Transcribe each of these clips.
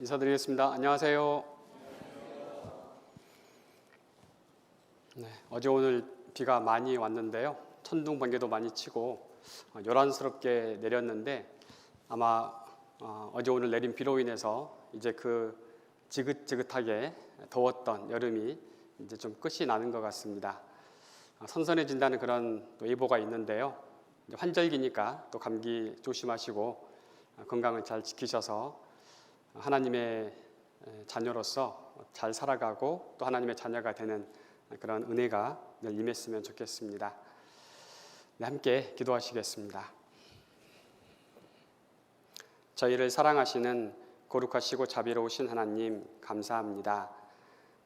인사드리겠습니다. 안녕하세요. 어제 오늘 비가 많이 왔는데요. 천둥 번개도 많이 치고 요란스럽게 내렸는데 아마 어제 오늘 내린 비로 인해서 이제 그 지긋지긋하게 더웠던 여름이 이제 좀 끝이 나는 것 같습니다. 선선해진다는 그런 또 예보가 있는데요. 이제 환절기니까 또 감기 조심하시고 건강을 잘 지키셔서 하나님의 자녀로서 잘 살아가고 또 하나님의 자녀가 되는 그런 은혜가 늘 임했으면 좋겠습니다. 네, 함께 기도하시겠습니다. 저희를 사랑하시는 거룩하시고 자비로우신 하나님 감사합니다.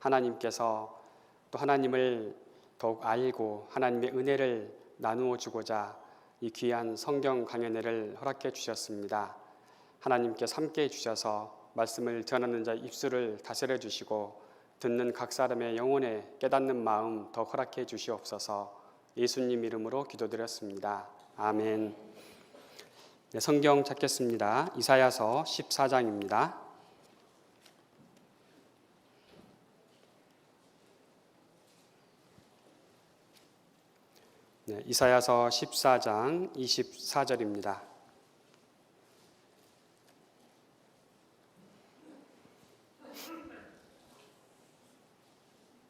하나님께서 또 하나님을 더욱 알고 하나님의 은혜를 나누어 주고자 이 귀한 성경 강연회를 허락해 주셨습니다. 하나님께서 함께해 주셔서 말씀을 전하는 자의 입술을 다스려 주시고 듣는 각 사람의 영혼에 깨닫는 마음 더 허락해 주시옵소서. 예수님 이름으로 기도드렸습니다. 아멘. 네, 성경 찾겠습니다. 이사야서 14장입니다. 네, 이사야서 14장 24절입니다.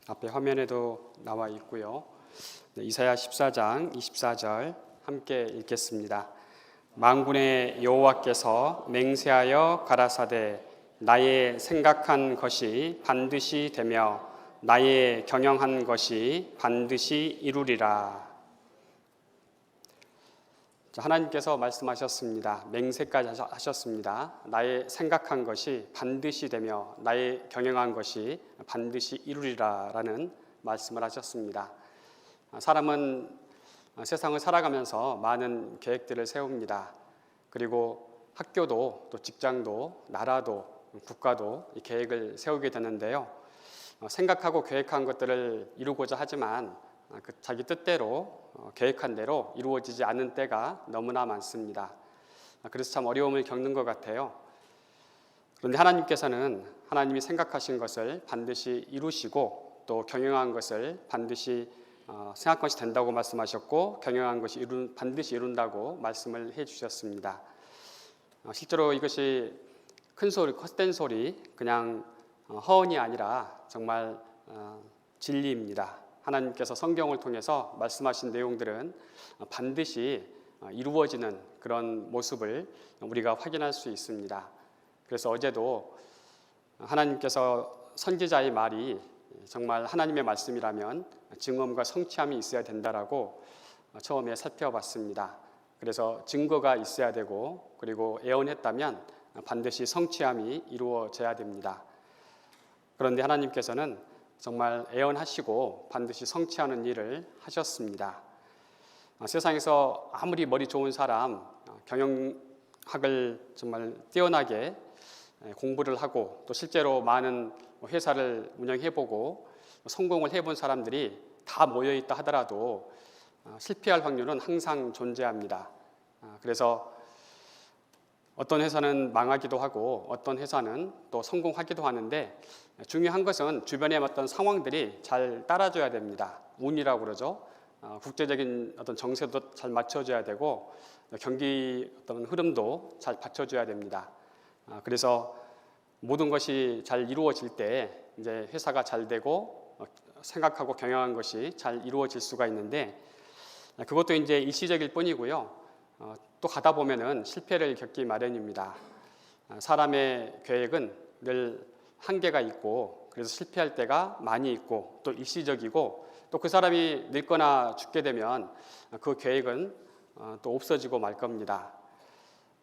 앞에 화면에도 나와 있고요. 네, 이사야 14장 24절 함께 읽겠습니다. 만군의 여호와께서 맹세하여 가라사대 나의 생각한 것이 반드시 되며 나의 경영한 것이 반드시 이루리라. 하나님께서 말씀하셨습니다. 맹세까지 하셨습니다. 나의 생각한 것이 반드시 되며 나의 경영한 것이 반드시 이루리라 라는 말씀을 하셨습니다. 사람은 세상을 살아가면서 많은 계획들을 세웁니다. 그리고 학교도 또 직장도 나라도 국가도 이 계획을 세우게 되는데요. 생각하고 계획한 것들을 이루고자 하지만 자기 뜻대로 계획한 대로 이루어지지 않는 때가 너무나 많습니다. 그래서 참 어려움을 겪는 것 같아요. 그런데 하나님께서는 하나님이 생각하신 것을 반드시 이루시고 또 경영한 것을 반드시 생각한 것이 된다고 말씀하셨고 경영한 것이 반드시 이룬다고 말씀을 해주셨습니다. 실제로 이것이 큰 소리, 헛된 소리, 그냥 허언이 아니라 정말 진리입니다. 하나님께서 성경을 통해서 말씀하신 내용들은 반드시 이루어지는 그런 모습을 우리가 확인할 수 있습니다. 그래서 어제도 하나님께서 선지자의 말이 정말 하나님의 말씀이라면 증언과 성취함이 있어야 된다라고 처음에 살펴봤습니다. 그래서 증거가 있어야 되고 그리고 예언했다면 반드시 성취함이 이루어져야 됩니다. 그런데 하나님께서는 정말 예언하시고 반드시 성취하는 일을 하셨습니다. 세상에서 아무리 머리 좋은 사람, 경영학을 정말 뛰어나게 공부를 하고 또 실제로 많은 회사를 운영해보고 성공을 해본 사람들이 다 모여있다 하더라도 실패할 확률은 항상 존재합니다. 그래서 어떤 회사는 망하기도 하고 어떤 회사는 또 성공하기도 하는데 중요한 것은 주변의 어떤 상황들이 잘 따라줘야 됩니다. 운이라고 그러죠. 국제적인 어떤 정세도 잘 맞춰줘야 되고 경기 어떤 흐름도 잘 받쳐줘야 됩니다. 그래서 모든 것이 잘 이루어질 때 이제 회사가 잘 되고 생각하고 경영한 것이 잘 이루어질 수가 있는데 그것도 이제 일시적일 뿐이고요. 또 가다 보면은 실패를 겪기 마련입니다. 사람의 계획은 늘 한계가 있고 그래서 실패할 때가 많이 있고 또 일시적이고 또 그 사람이 늙거나 죽게 되면 그 계획은 또 없어지고 말 겁니다.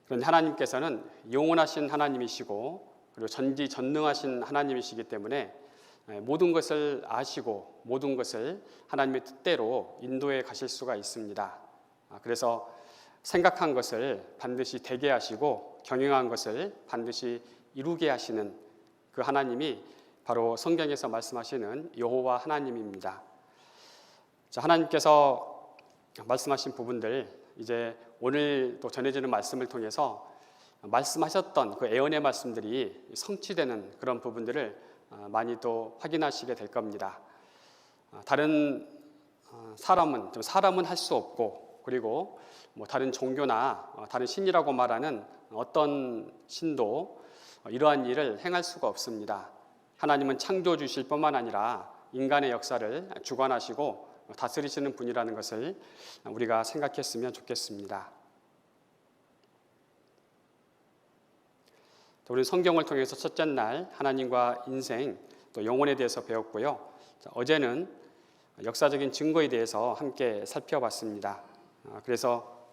그런데 하나님께서는 영원하신 하나님이시고 그리고 전지전능하신 하나님이시기 때문에 모든 것을 아시고 모든 것을 하나님의 뜻대로 인도해 가실 수가 있습니다. 그래서 생각한 것을 반드시 되게 하시고 경영한 것을 반드시 이루게 하시는 그 하나님이 바로 성경에서 말씀하시는 여호와 하나님입니다. 자, 하나님께서 말씀하신 부분들 이제 오늘 또 전해지는 말씀을 통해서 말씀하셨던 그 예언의 말씀들이 성취되는 그런 부분들을 많이 또 확인하시게 될 겁니다. 다른 사람은 할 수 없고, 그리고 뭐 다른 종교나 다른 신이라고 말하는 어떤 신도 이러한 일을 행할 수가 없습니다. 하나님은 창조주실 뿐만 아니라 인간의 역사를 주관하시고 다스리시는 분이라는 것을 우리가 생각했으면 좋겠습니다. 우리는 성경을 통해서 첫째 날 하나님과 인생, 또 영혼에 대해서 배웠고요. 어제는 역사적인 증거에 대해서 함께 살펴봤습니다. 그래서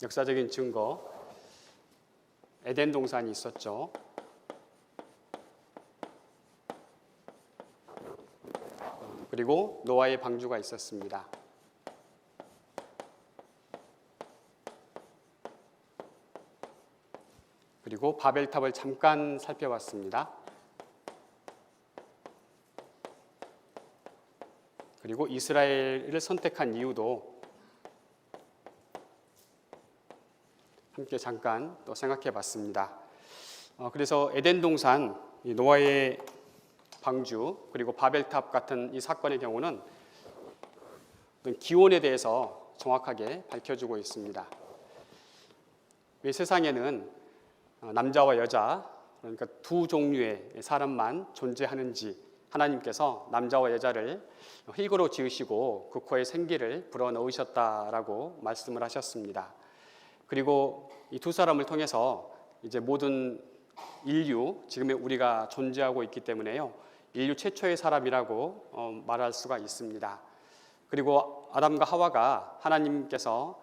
역사적인 증거, 에덴 동산이 있었죠. 그리고 노아의 방주가 있었습니다. 그리고 바벨탑을 잠깐 살펴봤습니다. 그리고 이스라엘을 선택한 이유도 함께 잠깐 또 생각해 봤습니다. 그래서 에덴 동산, 노아의 방주, 그리고 바벨탑 같은 이 사건의 경우는 기원에 대해서 정확하게 밝혀주고 있습니다. 왜 세상에는 남자와 여자, 그러니까 두 종류의 사람만 존재하는지 하나님께서 남자와 여자를 흙으로 지으시고 그 코에 생기를 불어넣으셨다라고 말씀을 하셨습니다. 그리고 이 두 사람을 통해서 이제 모든 인류, 지금의 우리가 존재하고 있기 때문에요, 인류 최초의 사람이라고 말할 수가 있습니다. 그리고 아담과 하와가 하나님께서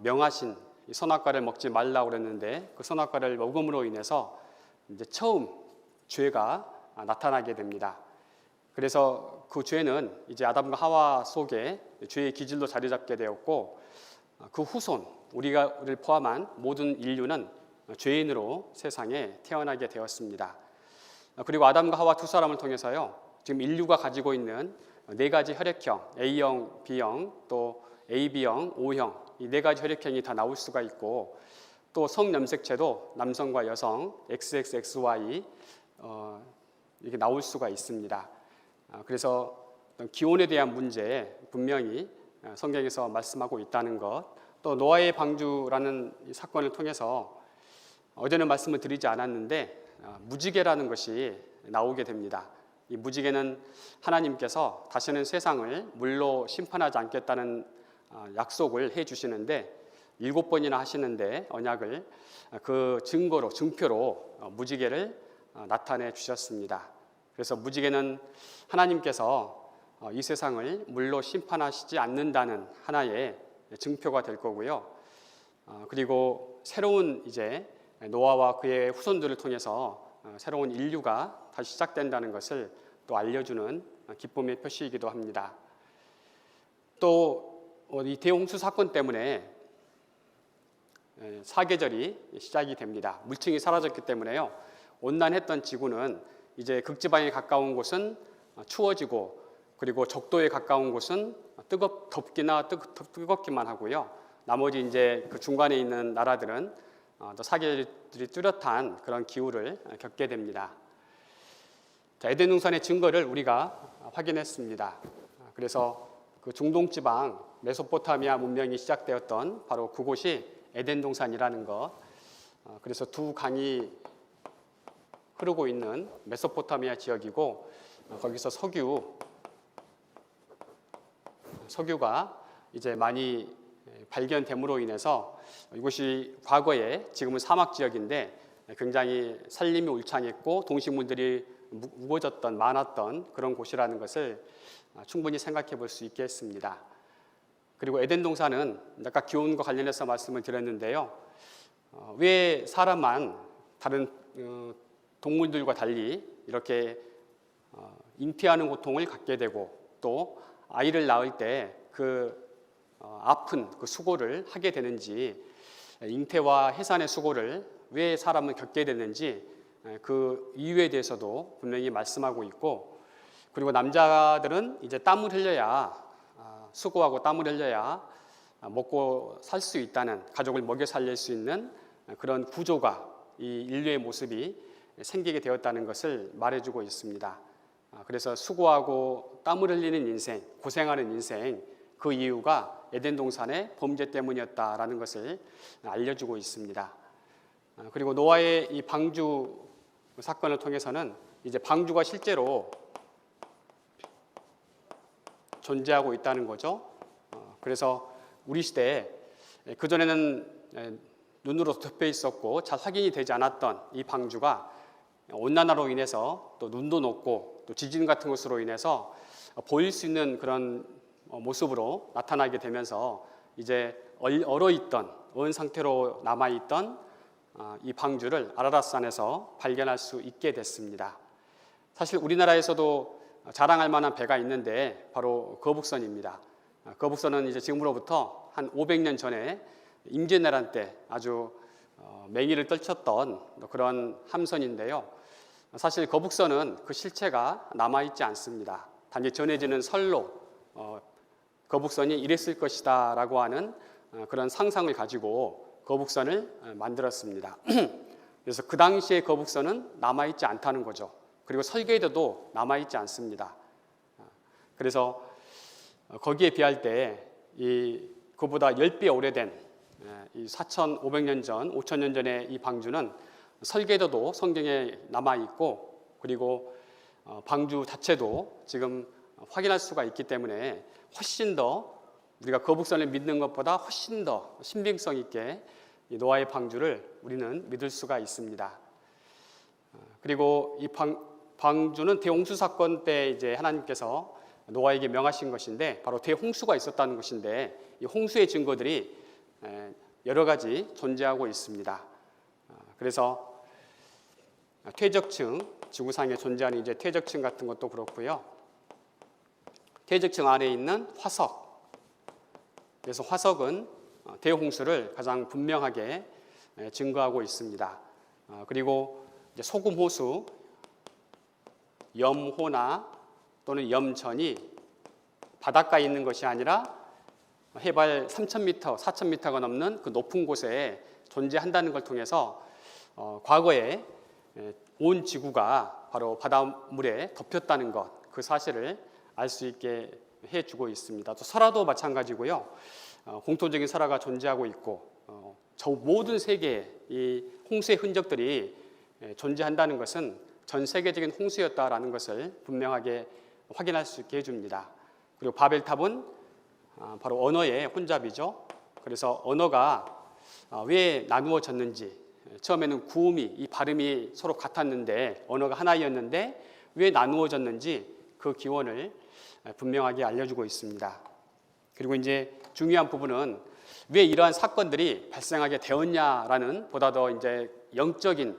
명하신 이 선악과를 먹지 말라고 그랬는데 그 선악과를 먹음으로 인해서 이제 처음 죄가 나타나게 됩니다. 그래서 그 죄는 이제 아담과 하와 속에 죄의 기질로 자리 잡게 되었고, 그 후손, 우리를 포함한 모든 인류는 죄인으로 세상에 태어나게 되었습니다. 그리고 아담과 하와 두 사람을 통해서요, 지금 인류가 가지고 있는 네 가지 혈액형, A형, B형, 또 AB형, O형, 이 네 가지 혈액형이 다 나올 수가 있고, 또 성염색체도 남성과 여성, XXXY 이게 나올 수가 있습니다. 그래서 기혼에 대한 문제 분명히 성경에서 말씀하고 있다는 것, 또 노아의 방주라는 이 사건을 통해서 어제는 말씀을 드리지 않았는데 무지개라는 것이 나오게 됩니다. 이 무지개는 하나님께서 다시는 세상을 물로 심판하지 않겠다는 약속을 해주시는데 7번이나 하시는데 언약을 그 증거로, 증표로 무지개를 나타내 주셨습니다. 그래서 무지개는 하나님께서 이 세상을 물로 심판하시지 않는다는 하나의 증표가 될 거고요. 그리고 새로운 이제 노아와 그의 후손들을 통해서 새로운 인류가 다시 시작된다는 것을 또 알려주는 기쁨의 표시이기도 합니다. 또 이 대홍수 사건 때문에 사계절이 시작이 됩니다. 물층이 사라졌기 때문에요, 온난했던 지구는 이제 극지방에 가까운 곳은 추워지고, 그리고 적도에 가까운 곳은 덥기나 뜨겁기만 하고요. 나머지 이제 그 중간에 있는 나라들은 또 사계절이 뚜렷한 그런 기후를 겪게 됩니다. 자, 에덴 동산의 증거를 우리가 확인했습니다. 그래서 그 중동 지방 메소포타미아 문명이 시작되었던 바로 그곳이 에덴 동산이라는 것. 그래서 두 강이 흐르고 있는 메소포타미아 지역이고, 거기서 석유가 이제 많이 발견됨으로 인해서 이곳이 과거에, 지금은 사막 지역인데 굉장히 살림이 울창했고 동식물들이 많았던 그런 곳이라는 것을 충분히 생각해 볼 수 있겠습니다. 그리고 에덴 동산은 아까 기온과 관련해서 말씀을 드렸는데요, 왜 사람만 다른 동물들과 달리 이렇게 잉태하는 고통을 갖게 되고, 또 아이를 낳을 때 그 아픈 그 수고를 하게 되는지, 잉태와 해산의 수고를 왜 사람은 겪게 되는지 그 이유에 대해서도 분명히 말씀하고 있고, 그리고 남자들은 이제 땀을 흘려야, 수고하고 땀을 흘려야 먹고 살 수 있다는, 가족을 먹여 살릴 수 있는 그런 구조가, 이 인류의 모습이 생기게 되었다는 것을 말해주고 있습니다. 그래서 수고하고 땀을 흘리는 인생, 고생하는 인생, 그 이유가 에덴 동산의 범죄 때문이었다라는 것을 알려주고 있습니다. 그리고 노아의 이 방주 사건을 통해서는 이제 방주가 실제로 존재하고 있다는 거죠. 그래서 우리 시대에 그전에는 눈으로 덮여 있었고 잘 확인이 되지 않았던 이 방주가 온난화로 인해서 또 눈도 녹고 또 지진 같은 것으로 인해서 보일 수 있는 그런 모습으로 나타나게 되면서 이제 얼어있던, 얼은 상태로 남아있던 이 방주를 아라랏산에서 발견할 수 있게 됐습니다. 사실 우리나라에서도 자랑할 만한 배가 있는데 바로 거북선입니다. 거북선은 이제 지금으로부터 한 500년 전에 임진왜란 때 아주 맹위를 떨쳤던 그런 함선인데요. 사실 거북선은 그 실체가 남아있지 않습니다. 단지 전해지는 설로 거북선이 이랬을 것이다 라고 하는 그런 상상을 가지고 거북선을 만들었습니다. 그래서 그 당시에 거북선은 남아있지 않다는 거죠. 그리고 설계도도 남아있지 않습니다. 그래서 거기에 비할 때 그보다 10배 오래된 이 4,500년 전, 5,000년 전의 이 방주는 설계도도 성경에 남아있고, 그리고 방주 자체도 지금 확인할 수가 있기 때문에 훨씬 더 우리가 거북선을 믿는 것보다 훨씬 더 신빙성 있게 이 노아의 방주를 우리는 믿을 수가 있습니다. 그리고 이 방주는 대홍수 사건 때 이제 하나님께서 노아에게 명하신 것인데 바로 대홍수가 있었다는 것인데, 이 홍수의 증거들이 여러 가지 존재하고 있습니다. 그래서 퇴적층, 지구상에 존재하는 이제 퇴적층 같은 것도 그렇고요. 퇴적층 안에 있는 화석. 그래서 화석은 대홍수를 가장 분명하게 증거하고 있습니다. 그리고 이제 소금 호수, 염호나 또는 염전이 바닷가에 있는 것이 아니라 해발 3,000m, 4,000m가 넘는 그 높은 곳에 존재한다는 걸 통해서 과거에 온 지구가 바로 바닷물에 덮였다는 것, 그 사실을 알 수 있게 해주고 있습니다. 또 설화도 마찬가지고요. 공통적인 설화가 존재하고 있고 저 모든 세계에 이 홍수의 흔적들이 존재한다는 것은 전 세계적인 홍수였다라는 것을 분명하게 확인할 수 있게 해줍니다. 그리고 바벨탑은 바로 언어의 혼잡이죠. 그래서 언어가 왜 나누어졌는지, 처음에는 구음이, 이 발음이 서로 같았는데 언어가 하나였는데 왜 나누어졌는지 그 기원을 분명하게 알려주고 있습니다. 그리고 이제 중요한 부분은 왜 이러한 사건들이 발생하게 되었냐라는 보다 더 이제 영적인,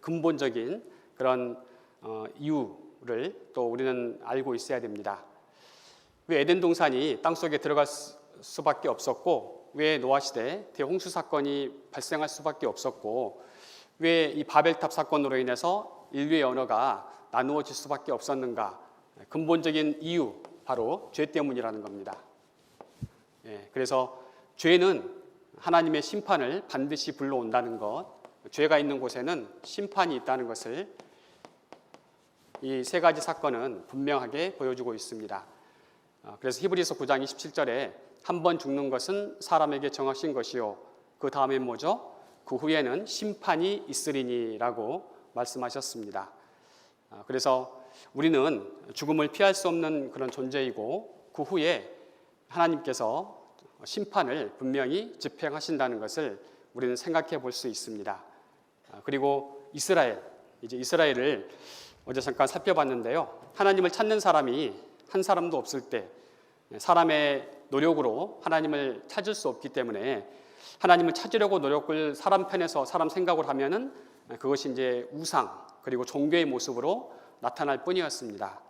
근본적인 그런 이유를 또 우리는 알고 있어야 됩니다. 왜 에덴 동산이 땅속에 들어갈 수밖에 없었고, 왜 노아 시대 대홍수 사건이 발생할 수밖에 없었고, 왜 이 바벨탑 사건으로 인해서 인류의 언어가 나누어질 수밖에 없었는가? 근본적인 이유, 바로 죄 때문이라는 겁니다. 그래서 죄는 하나님의 심판을 반드시 불러온다는 것, 죄가 있는 곳에는 심판이 있다는 것을 이 세 가지 사건은 분명하게 보여주고 있습니다. 그래서 히브리서 9장 27절에 한 번 죽는 것은 사람에게 정하신 것이요, 그 다음에 뭐죠? 그 후에는 심판이 있으리니라고 말씀하셨습니다. 그래서 우리는 죽음을 피할 수 없는 그런 존재이고, 그 후에 하나님께서 심판을 분명히 집행하신다는 것을 우리는 생각해 볼 수 있습니다. 그리고 이스라엘을 어제 잠깐 살펴봤는데요. 하나님을 찾는 사람이 한 사람도 없을 때, 사람의 노력으로 하나님을 찾을 수 없기 때문에 하나님을 찾으려고 노력을 사람 편에서 사람 생각을 하면은 그것이 이제 우상, 그리고 종교의 모습으로 나타날 뿐이었습니다.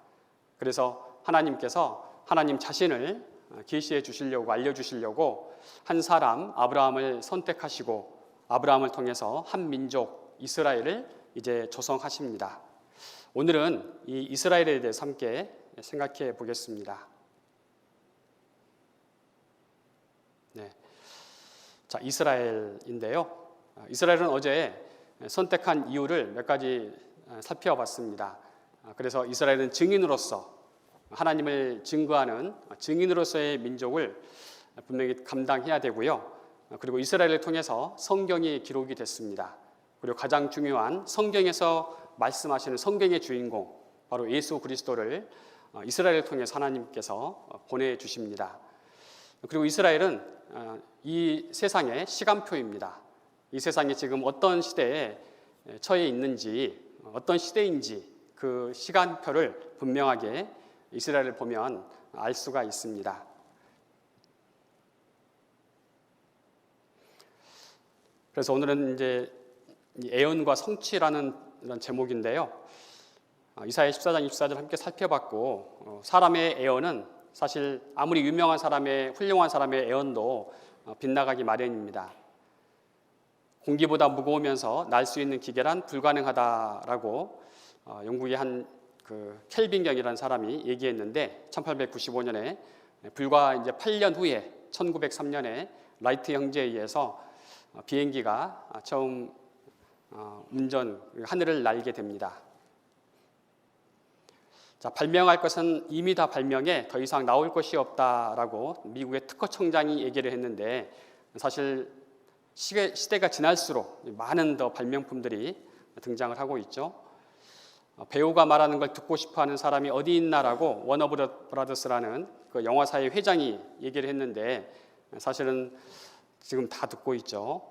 그래서 하나님께서 하나님 자신을 계시해 주시려고, 알려주시려고 한 사람 아브라함을 선택하시고 아브라함을 통해서 한 민족 이스라엘을 이제 조성하십니다. 오늘은 이 이스라엘에 대해서 함께 생각해 보겠습니다. 네. 자, 이스라엘인데요. 이스라엘은 어제 선택한 이유를 몇 가지 살펴봤습니다. 그래서 이스라엘은 증인으로서 하나님을 증거하는 증인으로서의 민족을 분명히 감당해야 되고요. 그리고 이스라엘을 통해서 성경이 기록이 됐습니다. 그리고 가장 중요한 성경에서 말씀하시는 성경의 주인공 바로 예수 그리스도를 이스라엘을 통해서 하나님께서 보내주십니다. 그리고 이스라엘은 이 세상의 시간표입니다. 이 세상이 지금 어떤 시대에 처해 있는지 어떤 시대인지 그 시간표를 분명하게 이스라엘을 보면 알 수가 있습니다. 그래서 오늘은 이제 예언과 성취라는 이런 제목인데요. 이사야 14장 24절 함께 살펴봤고 사람의 예언은 사실 아무리 유명한 사람의 훌륭한 사람의 예언도 빗나가기 마련입니다. 공기보다 무거우면서 날 수 있는 기계란 불가능하다라고 영국의 한 켈빈경이라는 사람이 얘기했는데 1895년에 불과 이제 8년 후에 1903년에 라이트 형제에 의해서 비행기가 처음 하늘을 날게 됩니다. 자, 발명할 것은 이미 다 발명해 더 이상 나올 것이 없다라고 미국의 특허청장이 얘기를 했는데 사실 시대가 지날수록 많은 더 발명품들이 등장을 하고 있죠. 배우가 말하는 걸 듣고 싶어하는 사람이 어디 있나라고 워너브라더스라는 그 영화사의 회장이 얘기를 했는데 사실은 지금 다 듣고 있죠.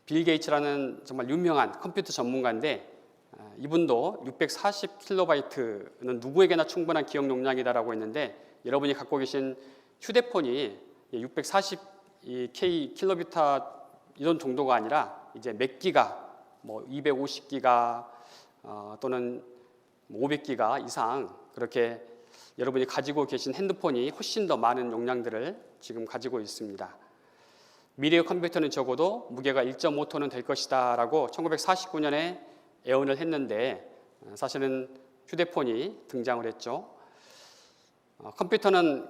빌 게이츠라는 정말 유명한 컴퓨터 전문가인데 이분도 640kB는 누구에게나 충분한 기억 용량이다라고 했는데 여러분이 갖고 계신 휴대폰이 640킬로비트 이런 정도가 아니라 이제 몇 기가 250기가 또는 500기가 이상 그렇게 여러분이 가지고 계신 핸드폰이 훨씬 더 많은 용량들을 지금 가지고 있습니다. 미래의 컴퓨터는 적어도 무게가 1.5톤은 될 것이다 라고 1949년에 예언을 했는데 사실은 휴대폰이 등장을 했죠. 컴퓨터는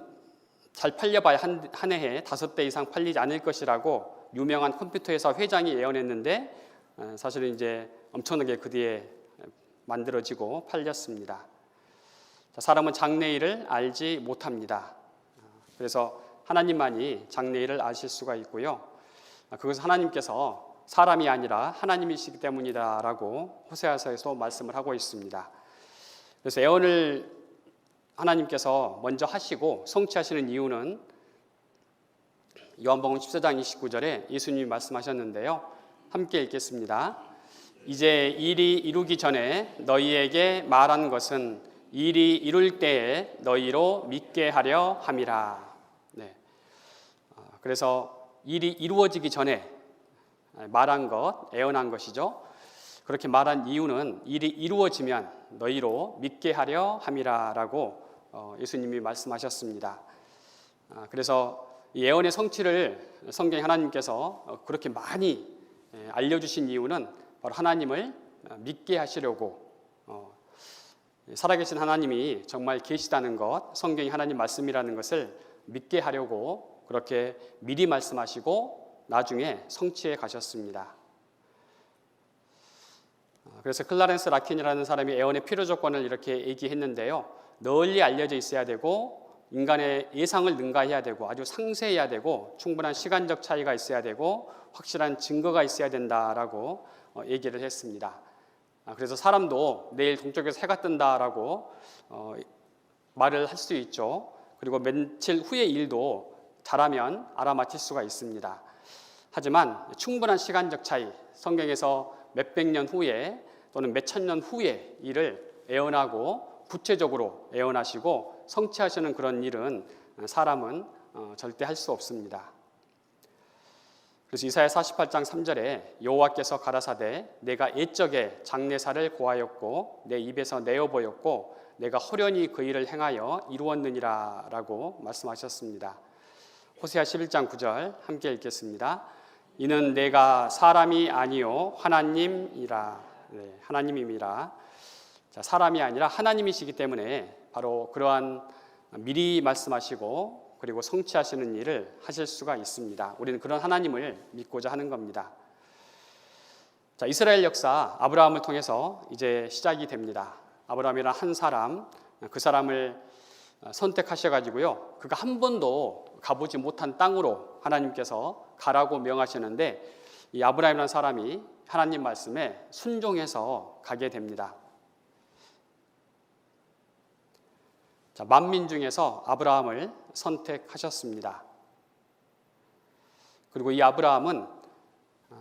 잘 팔려봐야 한 해에 5대 이상 팔리지 않을 것이라고 유명한 컴퓨터 회사 회장이 예언했는데 사실은 이제 엄청나게 그 뒤에 만들어지고 팔렸습니다. 사람은 장래일을 알지 못합니다. 그래서 하나님만이 장래일을 아실 수가 있고요. 그것은 하나님께서 사람이 아니라 하나님이시기 때문이다라고 호세아서에서 말씀을 하고 있습니다. 그래서 예언을 하나님께서 먼저 하시고 성취하시는 이유는 요한복음 14장 29절에 예수님이 말씀하셨는데요. 함께 읽겠습니다. 이제 일이 이루기 전에 너희에게 말한 것은 일이 이룰 때에 너희로 믿게 하려 함이라. 네. 그래서 일이 이루어지기 전에 말한 것, 예언한 것이죠. 그렇게 말한 이유는 일이 이루어지면 너희로 믿게 하려 함이라라고 예수님이 말씀하셨습니다. 그래서 예언의 성취를 성경 하나님께서 그렇게 많이 알려주신 이유는 바로 하나님을 믿게 하시려고 살아계신 하나님이 정말 계시다는 것, 성경이 하나님 말씀이라는 것을 믿게 하려고 그렇게 미리 말씀하시고 나중에 성취해 가셨습니다. 그래서 클라렌스 라킨이라는 사람이 예언의 필요 조건을 이렇게 얘기했는데요. 널리 알려져 있어야 되고 인간의 예상을 능가해야 되고 아주 상세해야 되고 충분한 시간적 차이가 있어야 되고 확실한 증거가 있어야 된다라고 얘기를 했습니다. 그래서 사람도 내일 동쪽에서 해가 뜬다라고 말을 할 수 있죠. 그리고 며칠 후의 일도 잘하면 알아맞힐 수가 있습니다. 하지만 충분한 시간적 차이, 성경에서 몇백 년 후에 또는 몇천 년 후의 일을 예언하고 구체적으로 예언하시고 성취하시는 그런 일은 사람은 절대 할 수 없습니다. 그래서 이사야 48장 3절에 여호와께서 가라사대 내가 옛적에 장래사를 고하였고 내 입에서 내어 보였고 내가 호련히 그 일을 행하여 이루었느니라 라고 말씀하셨습니다. 호세아 11장 9절 함께 읽겠습니다. 이는 내가 사람이 아니요 하나님이라. 네, 하나님임이라. 사람이 아니라 하나님이시기 때문에 바로 그러한 미리 말씀하시고 그리고 성취하시는 일을 하실 수가 있습니다. 우리는 그런 하나님을 믿고자 하는 겁니다. 자, 이스라엘 역사 아브라함을 통해서 이제 시작이 됩니다. 아브라함이란 한 사람, 그 사람을 선택하셔가지고요, 그가 한 번도 가보지 못한 땅으로 하나님께서 가라고 명하시는데, 이 아브라함이라는 사람이 하나님 말씀에 순종해서 가게 됩니다. 자, 만민 중에서 아브라함을 선택하셨습니다. 그리고 이 아브라함은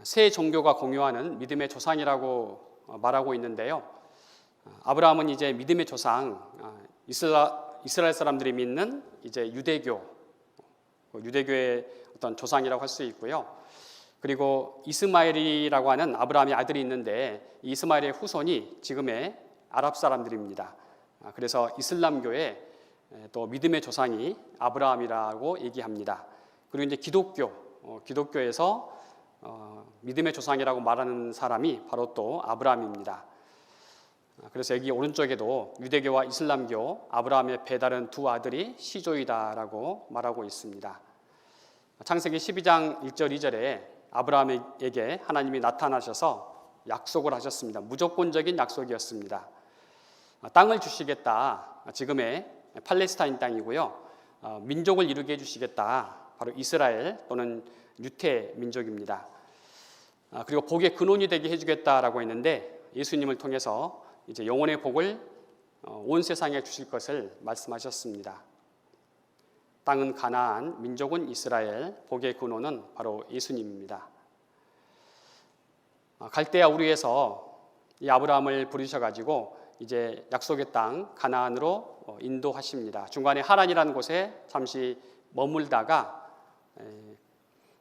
세 종교가 공유하는 믿음의 조상이라고 말하고 있는데요. 아브라함은 이제 믿음의 조상, 이스라엘 사람들이 믿는 이제 유대교의 어떤 조상이라고 할 수 있고요. 그리고 이스마엘이라고 하는 아브라함의 아들이 있는데, 이 이스마엘의 후손이 지금의 아랍 사람들입니다. 그래서 이슬람교의 또 믿음의 조상이 아브라함이라고 얘기합니다. 그리고 이제 기독교에서 믿음의 조상이라고 말하는 사람이 바로 또 아브라함입니다. 그래서 여기 오른쪽에도 유대교와 이슬람교, 아브라함의 배다른 두 아들이 시조이다라고 말하고 있습니다. 창세기 12장 1절 2절에 아브라함에게 하나님이 나타나셔서 약속을 하셨습니다. 무조건적인 약속이었습니다. 땅을 주시겠다. 지금의 팔레스타인 땅이고요. 민족을 이루게 해주시겠다. 바로 이스라엘 또는 유태 민족입니다. 그리고 복의 근원이 되게 해주겠다라고 했는데, 예수님을 통해서 이제 영혼의 복을 온 세상에 주실 것을 말씀하셨습니다. 땅은 가나안, 민족은 이스라엘, 복의 근원은 바로 예수님입니다. 갈대아 우르에서 이 아브라함을 부르셔가지고 이제 약속의 땅 가나안으로 인도하십니다. 중간에 하란이라는 곳에 잠시 머물다가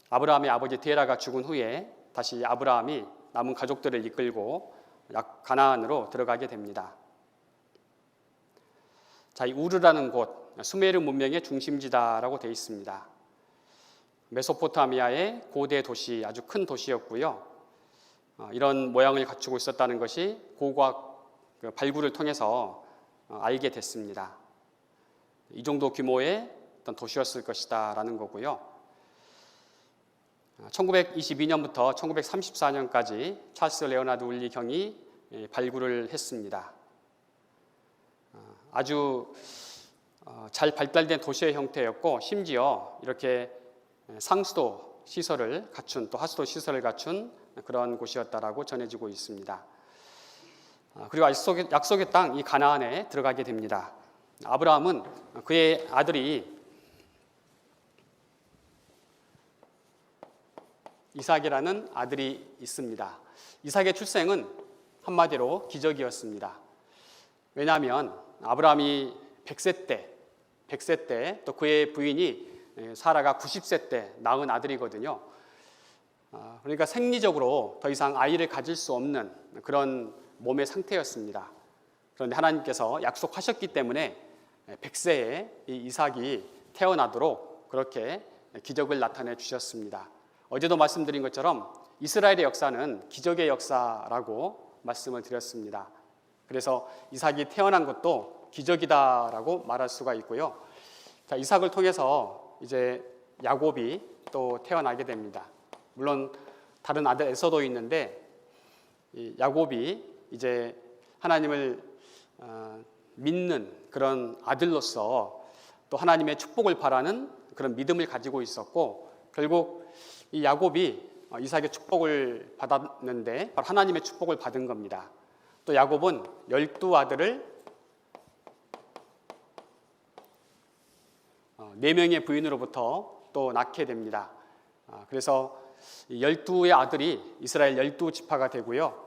아브라함의 아버지 데라가 죽은 후에 다시 아브라함이 남은 가족들을 이끌고 가나안으로 들어가게 됩니다. 자, 이 우르라는 곳, 수메르 문명의 중심지다라고 되어 있습니다. 메소포타미아의 고대 도시, 아주 큰 도시였고요. 이런 모양을 갖추고 있었다는 것이 고고학 발굴을 통해서 알게 됐습니다. 이 정도 규모의 어떤 도시였을 것이다라는 거고요. 1922년부터 1934년까지 찰스 레오나드 울리 경이 발굴을 했습니다. 아주 잘 발달된 도시의 형태였고, 심지어 이렇게 상수도 시설을 갖춘, 또 하수도 시설을 갖춘 그런 곳이었다라고 전해지고 있습니다. 그리고 약속의 땅 이 가나안에 들어가게 됩니다. 아브라함은 그의 아들이 이삭이라는 아들이 있습니다. 이삭의 출생은 한마디로 기적이었습니다. 왜냐하면 아브라함이 100세 때 또 그의 부인이 사라가 90세 때 낳은 아들이거든요. 그러니까 생리적으로 더 이상 아이를 가질 수 없는 그런 몸의 상태였습니다. 그런데 하나님께서 약속하셨기 때문에 100세에 이 이삭이 태어나도록 그렇게 기적을 나타내 주셨습니다. 어제도 말씀드린 것처럼 이스라엘의 역사는 기적의 역사라고 말씀을 드렸습니다. 그래서 이삭이 태어난 것도 기적이다라고 말할 수가 있고요. 자, 이삭을 통해서 이제 야곱이 또 태어나게 됩니다. 물론 다른 아들 에서도 있는데, 이 야곱이 이제 하나님을 믿는 그런 아들로서 또 하나님의 축복을 바라는 그런 믿음을 가지고 있었고, 결국 이 야곱이 이삭의 축복을 받았는데 바로 하나님의 축복을 받은 겁니다. 또 야곱은 12아들을 4명의 부인으로부터 또 낳게 됩니다. 그래서 12의 아들이 이스라엘 12지파가 되고요.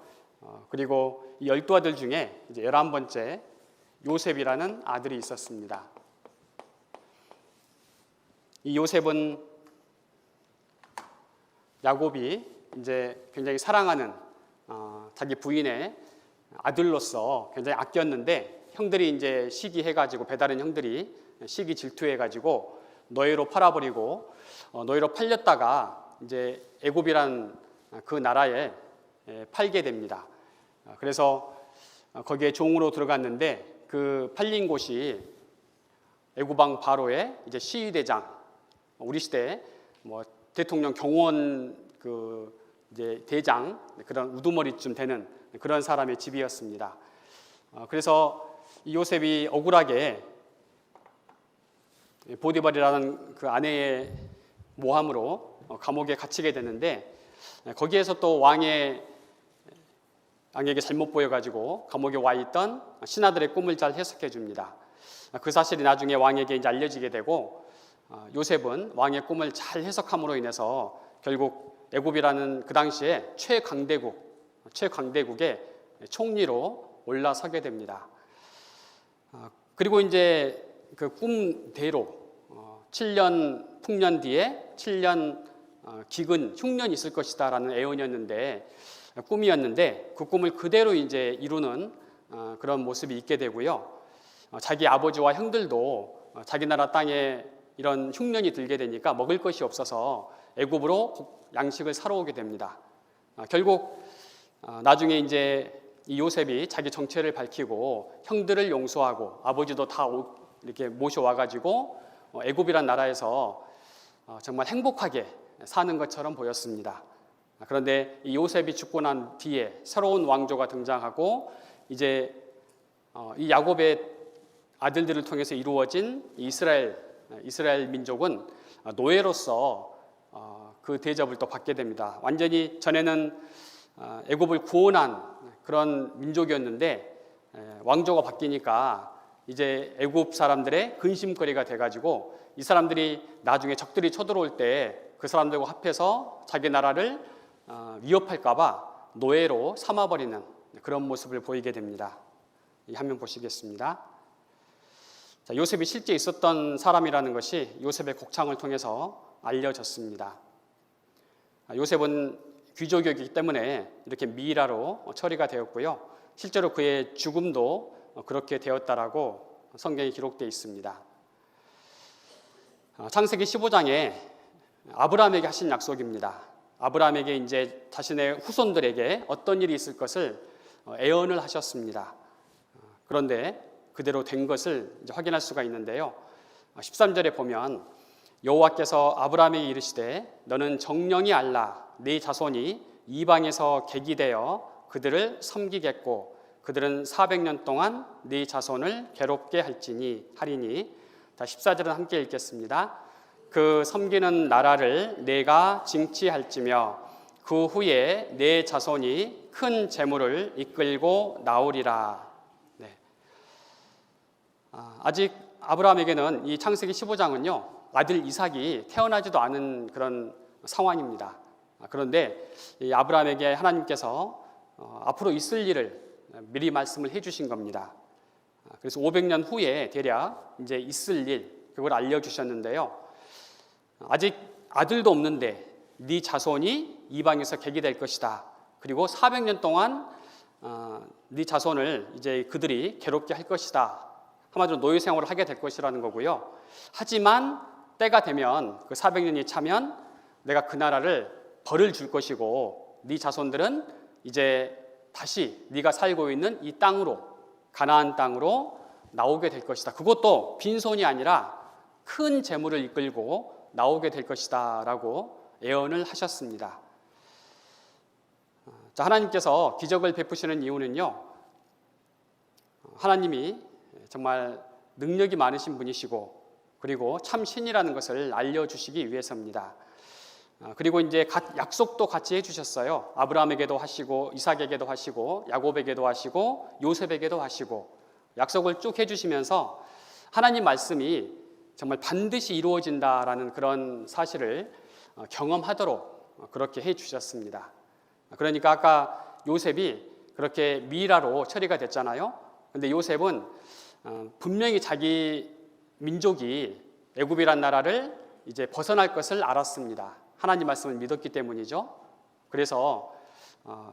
그리고 이 12아들 중에 이제 11번째 요셉이라는 아들이 있었습니다. 이 요셉은 야곱이 이제 굉장히 사랑하는 자기 부인의 아들로서 굉장히 아꼈는데, 형들이 이제 시기해가지고, 배다른 형들이 시기 질투해가지고 노예로 팔아버리고, 노예로 팔렸다가 이제 애굽이란 그 나라에 팔게 됩니다. 그래서 거기에 종으로 들어갔는데, 그 팔린 곳이 애굽왕 바로의 이제 시위대장, 우리 시대 뭐 대통령 경호원 그 이제 대장 그런 우두머리쯤 되는 그런 사람의 집이었습니다. 그래서 이 요셉이 억울하게 보디발이라는 그 아내의 모함으로 감옥에 갇히게 되는데, 거기에서 또 왕에게 잘못 보여가지고 감옥에 와 있던 신하들의 꿈을 잘 해석해 줍니다. 그 사실이 나중에 왕에게 이제 알려지게 되고, 요셉은 왕의 꿈을 잘 해석함으로 인해서 결국 애굽이라는 그 당시에 최강대국의 총리로 올라서게 됩니다. 그리고 이제 그 꿈대로 7년 풍년 뒤에 7년 기근 흉년이 있을 것이다라는 애언이었는데, 꿈이었는데 그 꿈을 그대로 이제 이루는 그런 모습이 있게 되고요. 자기 아버지와 형들도 자기 나라 땅에 이런 흉년이 들게 되니까 먹을 것이 없어서 애굽으로 양식을 사러 오게 됩니다. 결국 나중에 이제 이 요셉이 자기 정체를 밝히고 형들을 용서하고 아버지도 다 이렇게 모셔와가지고 애굽이란 나라에서 정말 행복하게 사는 것처럼 보였습니다. 그런데 이 요셉이 죽고 난 뒤에 새로운 왕조가 등장하고, 이제 이 야곱의 아들들을 통해서 이루어진 이스라엘 민족은 노예로서 그 대접을 또 받게 됩니다. 완전히 전에는 애굽을 구원한 그런 민족이었는데 왕조가 바뀌니까 이제 애굽 사람들의 근심거리가 돼가지고, 이 사람들이 나중에 적들이 쳐들어올 때 그 사람들과 합해서 자기 나라를 위협할까봐 노예로 삼아버리는 그런 모습을 보이게 됩니다. 이 화면 보시겠습니다. 자, 요셉이 실제 있었던 사람이라는 것이 요셉의 곡창을 통해서 알려졌습니다. 요셉은 귀족이기 때문에 이렇게 미라로 처리가 되었고요. 실제로 그의 죽음도 그렇게 되었다라고 성경에 기록되어 있습니다. 창세기 15장에 아브라함에게 하신 약속입니다. 아브라함에게 이제 자신의 후손들에게 어떤 일이 있을 것을 애언을 하셨습니다. 그런데 그대로 된 것을 이제 확인할 수가 있는데요. 13절에 보면 여호와께서 아브라함에게 이르시되 너는 정령이 알라 네 자손이 이방에서 객이 되어 그들을 섬기겠고 그들은 400년 동안 네 자손을 괴롭게 하리니. 14절은 함께 읽겠습니다. 그 섬기는 나라를 내가 징치할지며 그 후에 내 자손이 큰 재물을 이끌고 나오리라. 네. 아직 아브라함에게는 이 창세기 15장은요 아들 이삭이 태어나지도 않은 그런 상황입니다. 그런데 이 아브라함에게 하나님께서 앞으로 있을 일을 미리 말씀을 해주신 겁니다. 그래서 500년 후에 대략 이제 있을 일 그걸 알려주셨는데요. 아직 아들도 없는데 네 자손이 이방에서 객이 될 것이다. 그리고 400년 동안 네 자손을 이제 그들이 괴롭게 할 것이다. 한마디로 노예 생활을 하게 될 것이라는 거고요. 하지만 때가 되면 그 400년이 차면 내가 그 나라를 벌을 줄 것이고 네 자손들은 이제 다시 네가 살고 있는 이 땅으로 가나안 땅으로 나오게 될 것이다. 그것도 빈손이 아니라 큰 재물을 이끌고 나오게 될 것이다 라고 예언을 하셨습니다. 자, 하나님께서 기적을 베푸시는 이유는요, 하나님이 정말 능력이 많으신 분이시고 그리고 참 신이라는 것을 알려주시기 위해서입니다. 그리고 이제 약속도 같이 해주셨어요. 아브라함에게도 하시고 이삭에게도 하시고 야곱에게도 하시고 요셉에게도 하시고 약속을 쭉 해주시면서 하나님 말씀이 정말 반드시 이루어진다라는 그런 사실을 경험하도록 그렇게 해주셨습니다. 그러니까 아까 요셉이 그렇게 미라로 처리가 됐잖아요. 그런데 요셉은 분명히 자기 민족이 애굽이란 나라를 이제 벗어날 것을 알았습니다. 하나님 말씀을 믿었기 때문이죠. 그래서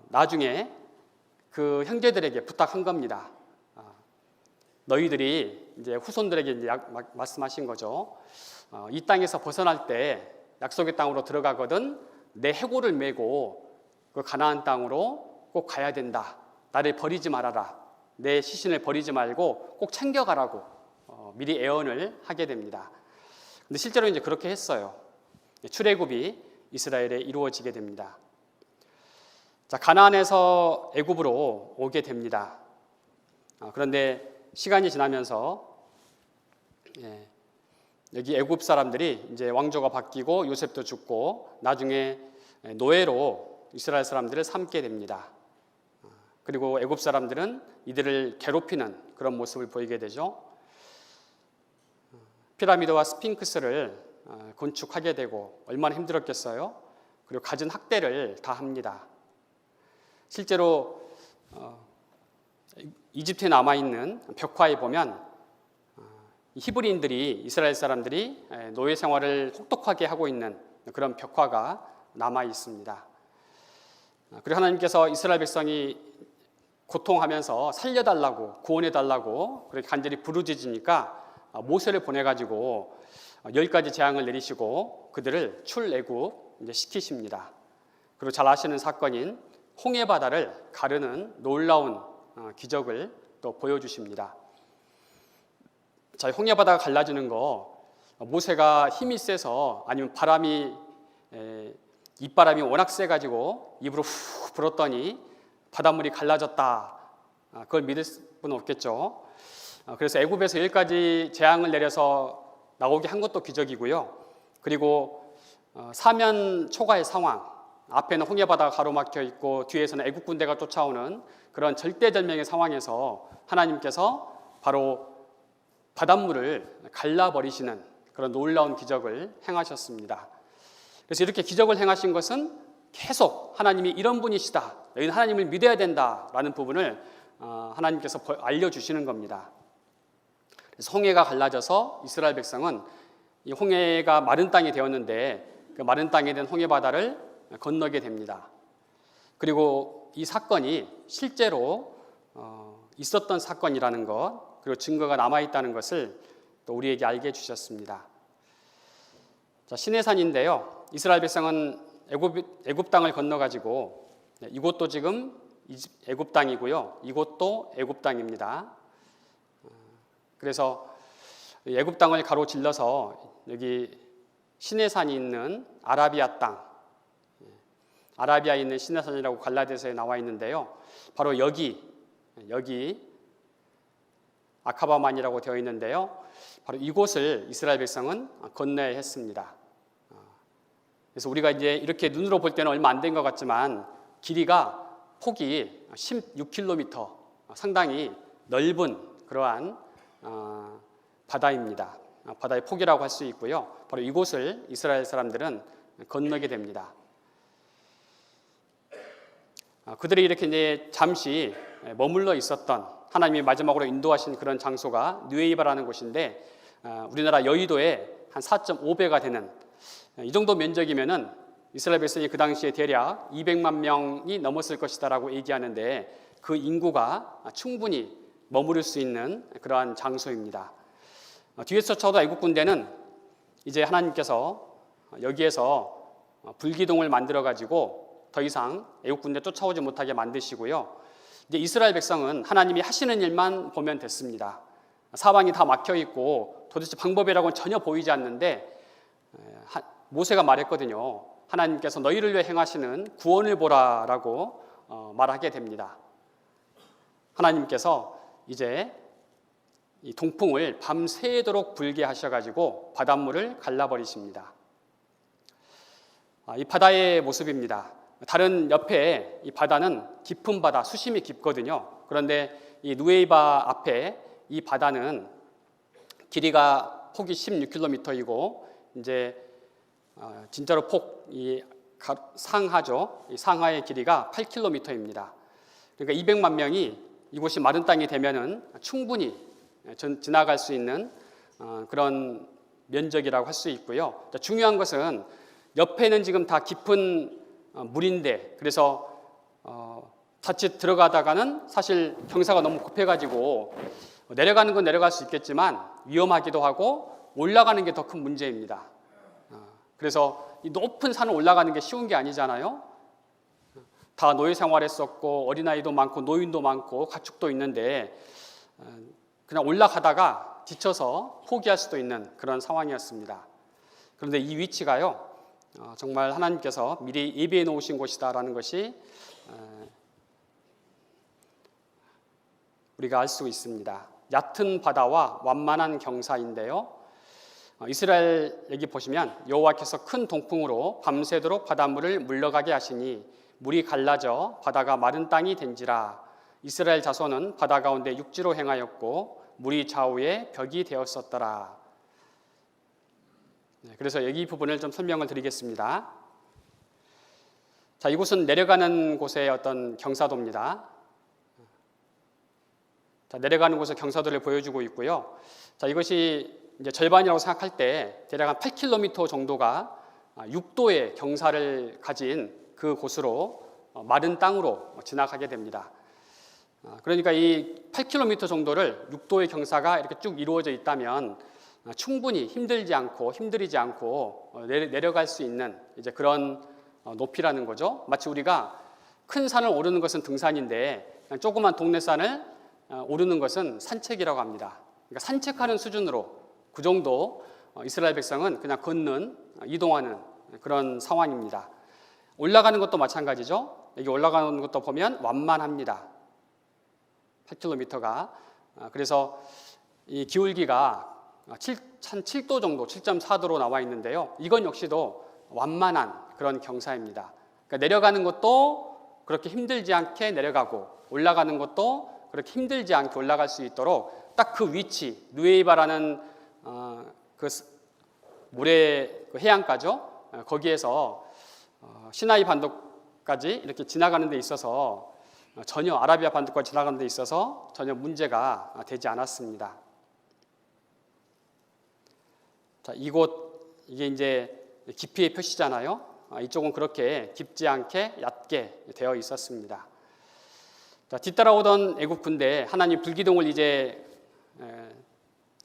나중에 그 형제들에게 부탁한 겁니다. 너희들이 이제 후손들에게 이제 말씀하신 거죠. 이 땅에서 벗어날 때 약속의 땅으로 들어가거든 내 해골을 메고 그 가나안 땅으로 꼭 가야 된다. 나를 버리지 말아라. 내 시신을 버리지 말고 꼭 챙겨가라고 미리 예언을 하게 됩니다. 근데 실제로 이제 그렇게 했어요. 출애굽이 이스라엘에 이루어지게 됩니다. 자, 가나안에서 애굽으로 오게 됩니다. 그런데 시간이 지나면서 여기 애굽 사람들이 이제 왕조가 바뀌고 요셉도 죽고 나중에 노예로 이스라엘 사람들을 삼게 됩니다. 그리고 애굽 사람들은 이들을 괴롭히는 그런 모습을 보이게 되죠. 피라미드와 스핑크스를 건축하게 되고 얼마나 힘들었겠어요. 그리고 갖은 학대를 다 합니다. 실제로 이집트에 남아있는 벽화에 보면 히브리인들이 이스라엘 사람들이 노예 생활을 혹독하게 하고 있는 그런 벽화가 남아 있습니다. 그리고 하나님께서 이스라엘 백성이 고통하면서 살려달라고 구원해달라고 그렇게 간절히 부르짖으니까 모세를 보내가지고 10가지 재앙을 내리시고 그들을 출애굽 시키십니다. 그리고 잘 아시는 사건인 홍해 바다를 가르는 놀라운 기적을 또 보여주십니다. 자, 홍해 바다가 갈라지는 거 모세가 힘이 세서 아니면 입바람이 워낙 세가지고 입으로 후 불었더니 바닷물이 갈라졌다. 그걸 믿을 수는 없겠죠. 그래서 애굽에서 10가지 재앙을 내려서 나오게 한 것도 기적이고요. 그리고 사면 초과의 상황, 앞에는 홍해 바다가 가로막혀 있고 뒤에서는 애굽 군대가 쫓아오는 그런 절대절명의 상황에서 하나님께서 바로 바닷물을 갈라버리시는 그런 놀라운 기적을 행하셨습니다. 그래서 이렇게 기적을 행하신 것은 계속 하나님이 이런 분이시다, 너희는 하나님을 믿어야 된다라는 부분을 하나님께서 알려주시는 겁니다. 그래서 홍해가 갈라져서 이스라엘 백성은 이 홍해가 마른 땅이 되었는데 그 마른 땅에 된 홍해 바다를 건너게 됩니다. 그리고 이 사건이 실제로 있었던 사건이라는 것, 그리고 증거가 남아있다는 것을 또 우리에게 알게 해주셨습니다. 자, 시내산인데요. 이스라엘 백성은 애굽 땅을 건너가지고 이곳도 지금 애굽 땅이고요. 이곳도 애굽 땅입니다. 그래서 애굽 땅을 가로질러서 여기 시내산이 있는 아라비아 땅, 아라비아에 있는 시내산이라고 갈라디아서에 나와 있는데요. 바로 여기 아카바만이라고 되어 있는데요. 바로 이곳을 이스라엘 백성은 건너야 했습니다. 그래서 우리가 이제 이렇게 눈으로 볼 때는 얼마 안 된 것 같지만 폭이 16km, 상당히 넓은 그러한 바다입니다. 바다의 폭이라고 할 수 있고요. 바로 이곳을 이스라엘 사람들은 건너게 됩니다. 그들이 이렇게 이제 잠시 머물러 있었던 하나님이 마지막으로 인도하신 그런 장소가 느웨이바라는 곳인데 우리나라 여의도의 한 4.5배가 되는 이 정도 면적이면은 이스라엘 백성이 그 당시에 대략 200만 명이 넘었을 것이다라고 얘기하는데 그 인구가 충분히 머무를 수 있는 그러한 장소입니다. 뒤에서 쫓아오던 애국 군대는 이제 하나님께서 여기에서 불기둥을 만들어 가지고 더 이상 애국 군대 쫓아오지 못하게 만드시고요. 이제 이스라엘 백성은 하나님이 하시는 일만 보면 됐습니다. 사방이 다 막혀 있고 도대체 방법이라고는 전혀 보이지 않는데 모세가 말했거든요. 하나님께서 너희를 위해 행하시는 구원을 보라라고 말하게 됩니다. 하나님께서 이제 이 동풍을 밤새도록 불게 하셔가지고 바닷물을 갈라버리십니다. 이 바다의 모습입니다. 다른 옆에 이 바다는 깊은 바다, 수심이 깊거든요. 그런데 이 누에이바 앞에 이 바다는 폭이 16km이고 이제 진짜로 이 상하죠. 이 상하의 길이가 8km입니다. 그러니까 200만 명이 이곳이 마른 땅이 되면은 충분히 지나갈 수 있는 그런 면적이라고 할 수 있고요. 중요한 것은 옆에는 지금 다 깊은 물인데 그래서 자칫 들어가다가는 사실 경사가 너무 급해가지고 내려가는 건 내려갈 수 있겠지만 위험하기도 하고 올라가는 게 더 큰 문제입니다. 그래서 이 높은 산을 올라가는 게 쉬운 게 아니잖아요. 다 노예 생활했었고 어린아이도 많고 노인도 많고 가축도 있는데 그냥 올라가다가 지쳐서 포기할 수도 있는 그런 상황이었습니다. 그런데 이 위치가요, 정말 하나님께서 미리 예비해 놓으신 곳이다라는 것이 우리가 알 수 있습니다. 얕은 바다와 완만한 경사인데요, 이스라엘 여기 보시면 여호와께서 큰 동풍으로 밤새도록 바닷물을 물러가게 하시니 물이 갈라져 바다가 마른 땅이 된지라. 이스라엘 자손은 바다 가운데 육지로 행하였고 물이 좌우에 벽이 되었었더라. 그래서 여기 부분을 좀 설명을 드리겠습니다. 자, 이곳은 내려가는 곳의 어떤 경사도입니다. 자, 내려가는 곳의 경사도를 보여주고 있고요. 자, 이것이 이제 절반이라고 생각할 때 대략 한 8km 정도가 6도의 경사를 가진 그 곳으로 마른 땅으로 지나가게 됩니다. 그러니까 이 8km 정도를 6도의 경사가 이렇게 쭉 이루어져 있다면 충분히 힘들지 않고 힘들이지 않고 내려갈 수 있는 이제 그런 높이라는 거죠. 마치 우리가 큰 산을 오르는 것은 등산인데 그냥 조그만 동네 산을 오르는 것은 산책이라고 합니다. 그러니까 산책하는 수준으로 그 정도 이스라엘 백성은 그냥 걷는, 이동하는 그런 상황입니다. 올라가는 것도 마찬가지죠. 여기 올라가는 것도 보면 완만합니다. 8km가. 그래서 이 기울기가 한 7도 정도, 7.4도로 나와 있는데요. 이건 역시도 완만한 그런 경사입니다. 그러니까 내려가는 것도 그렇게 힘들지 않게 내려가고 올라가는 것도 그렇게 힘들지 않게 올라갈 수 있도록 딱 그 위치, 누에이바라는 그 모래 그 해안가죠. 거기에서 시나이 반도까지 이렇게 지나가는 데 있어서 전혀 아라비아 반도까지 지나가는 데 있어서 전혀 문제가 되지 않았습니다. 자, 이게 이제 깊이의 표시잖아요. 이쪽은 그렇게 깊지 않게 얕게 되어 있었습니다. 자, 뒤따라오던 애굽 군대, 하나님 불기둥을 이제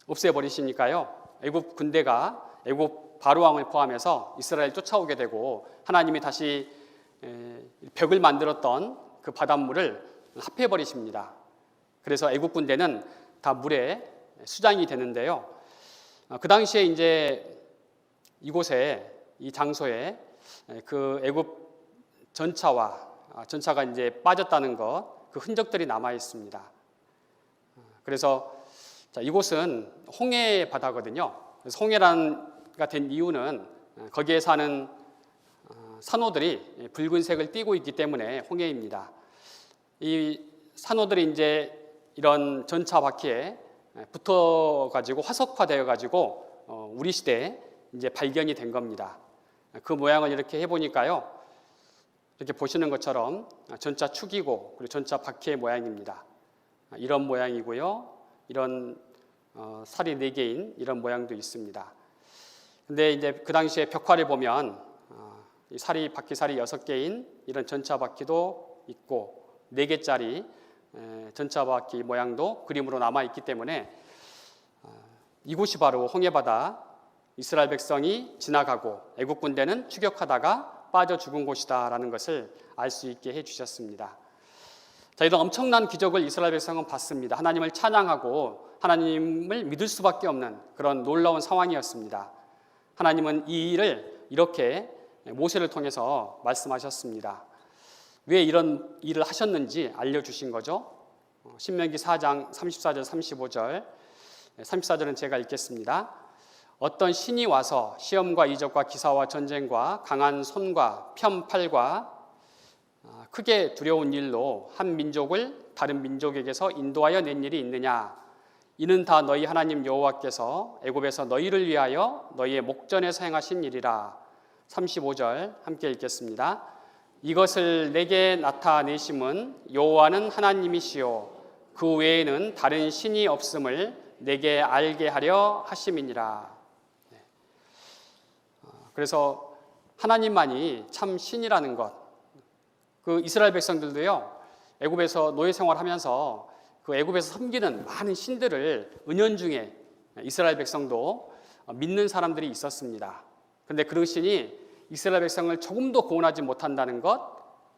없애버리시니까요. 애굽 군대가 애굽 바로왕을 포함해서 이스라엘 쫓아오게 되고 하나님이 다시 벽을 만들었던 그 바닷물을 합해버리십니다. 그래서 애굽 군대는 다 물에 수장이 되는데요. 그 당시에 이제 이곳에 이 장소에 그 애굽 전차가 이제 빠졌다는 것, 그 흔적들이 남아 있습니다. 그래서 자, 이곳은 홍해 바다거든요. 그래서 홍해가 된 이유는 거기에 사는 산호들이 붉은색을 띠고 있기 때문에 홍해입니다. 이 산호들이 이제 이런 전차 바퀴에 붙어가지고 화석화되어가지고 우리 시대에 이제 발견이 된 겁니다. 그 모양을 이렇게 해보니까요, 이렇게 보시는 것처럼 전차 축이고 그리고 전차 바퀴의 모양입니다. 이런 모양이고요. 이런 살이 4개인 이런 모양도 있습니다. 근데 이제 그 당시에 벽화를 보면 이 바퀴살이 6개인 이런 전차 바퀴도 있고 4개짜리 전차 바퀴 모양도 그림으로 남아 있기 때문에 이곳이 바로 홍해바다, 이스라엘 백성이 지나가고 애국 군대는 추격하다가 빠져 죽은 곳이다라는 것을 알 수 있게 해주셨습니다. 자, 이런 엄청난 기적을 이스라엘 백성은 봤습니다. 하나님을 찬양하고 하나님을 믿을 수밖에 없는 그런 놀라운 상황이었습니다. 하나님은 이 일을 이렇게 모세를 통해서 말씀하셨습니다. 왜 이런 일을 하셨는지 알려주신 거죠. 신명기 4장 34절 35절 34절은 제가 읽겠습니다. 어떤 신이 와서 시험과 이적과 기사와 전쟁과 강한 손과 편팔과 크게 두려운 일로 한 민족을 다른 민족에게서 인도하여 낸 일이 있느냐? 이는 다 너희 하나님 여호와께서 애굽에서 너희를 위하여 너희의 목전에서 행하신 일이라. 35절 함께 읽겠습니다. 이것을 내게 나타내심은 여호와는 하나님이시요 그 외에는 다른 신이 없음을 내게 알게 하려 하심이니라. 그래서 하나님만이 참 신이라는 것. 그 이스라엘 백성들도요, 애굽에서 노예 생활하면서 그 애굽에서 섬기는 많은 신들을 은연중에 이스라엘 백성도 믿는 사람들이 있었습니다. 그런데 그 신이 이스라엘 백성을 조금도 구원하지 못한다는 것,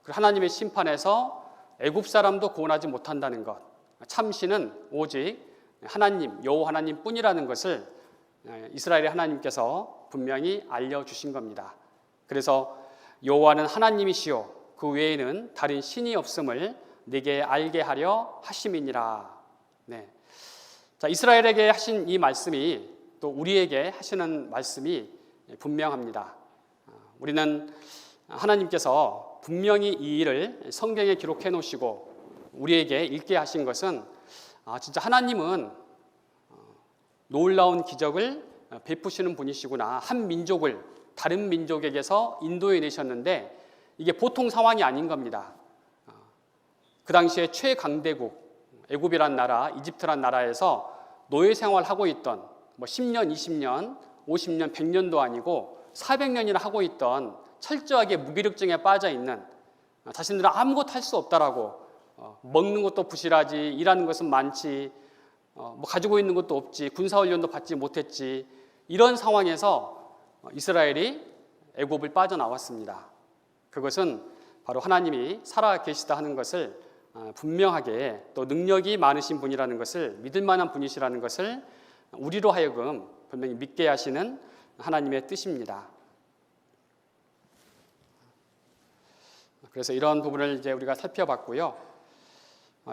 하나님의 심판에서 애굽 사람도 구원하지 못한다는 것. 참 신은 오직 하나님, 여호와 하나님뿐이라는 것을 이스라엘의 하나님께서 분명히 알려주신 겁니다. 그래서 여호와는 하나님이시요 그 외에는 다른 신이 없음을 네게 알게 하려 하심이니라. 네. 자, 이스라엘에게 하신 이 말씀이 또 우리에게 하시는 말씀이 분명합니다. 우리는 하나님께서 분명히 이 일을 성경에 기록해 놓으시고 우리에게 읽게 하신 것은 진짜 하나님은 놀라운 기적을 베푸시는 분이시구나. 한 민족을 다른 민족에게서 인도해 내셨는데 이게 보통 상황이 아닌 겁니다. 그 당시에 최강대국 애굽이란 나라, 이집트란 나라에서 노예 생활하고 있던 10년, 20년, 50년, 100년도 아니고 400년이나 하고 있던 철저하게 무기력증에 빠져 있는 자신들은 아무것도 할 수 없다라고 먹는 것도 부실하지, 일하는 것은 많지, 가지고 있는 것도 없지, 군사훈련도 받지 못했지, 이런 상황에서 이스라엘이 애굽을 빠져나왔습니다. 그것은 바로 하나님이 살아계시다 하는 것을 분명하게 또 능력이 많으신 분이라는 것을 믿을 만한 분이시라는 것을 우리로 하여금 분명히 믿게 하시는 하나님의 뜻입니다. 그래서 이런 부분을 이제 우리가 살펴봤고요.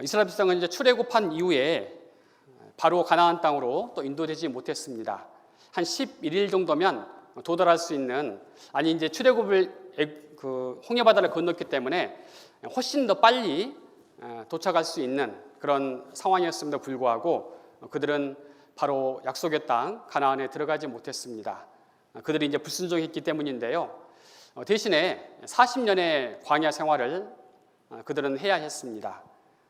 이스라엘 백성은 이제 출애굽한 이후에 바로 가나안 땅으로 또 인도되지 못했습니다. 한 11일 정도면 도달할 수 있는, 아니 이제 출애굽을 홍해 바다를 건넜기 때문에 훨씬 더 빨리 도착할 수 있는 그런 상황이었음에도 불구하고 그들은 바로 약속의 땅 가나안에 들어가지 못했습니다. 그들이 이제 불순종했기 때문인데요. 대신에 40년의 광야 생활을 그들은 해야 했습니다.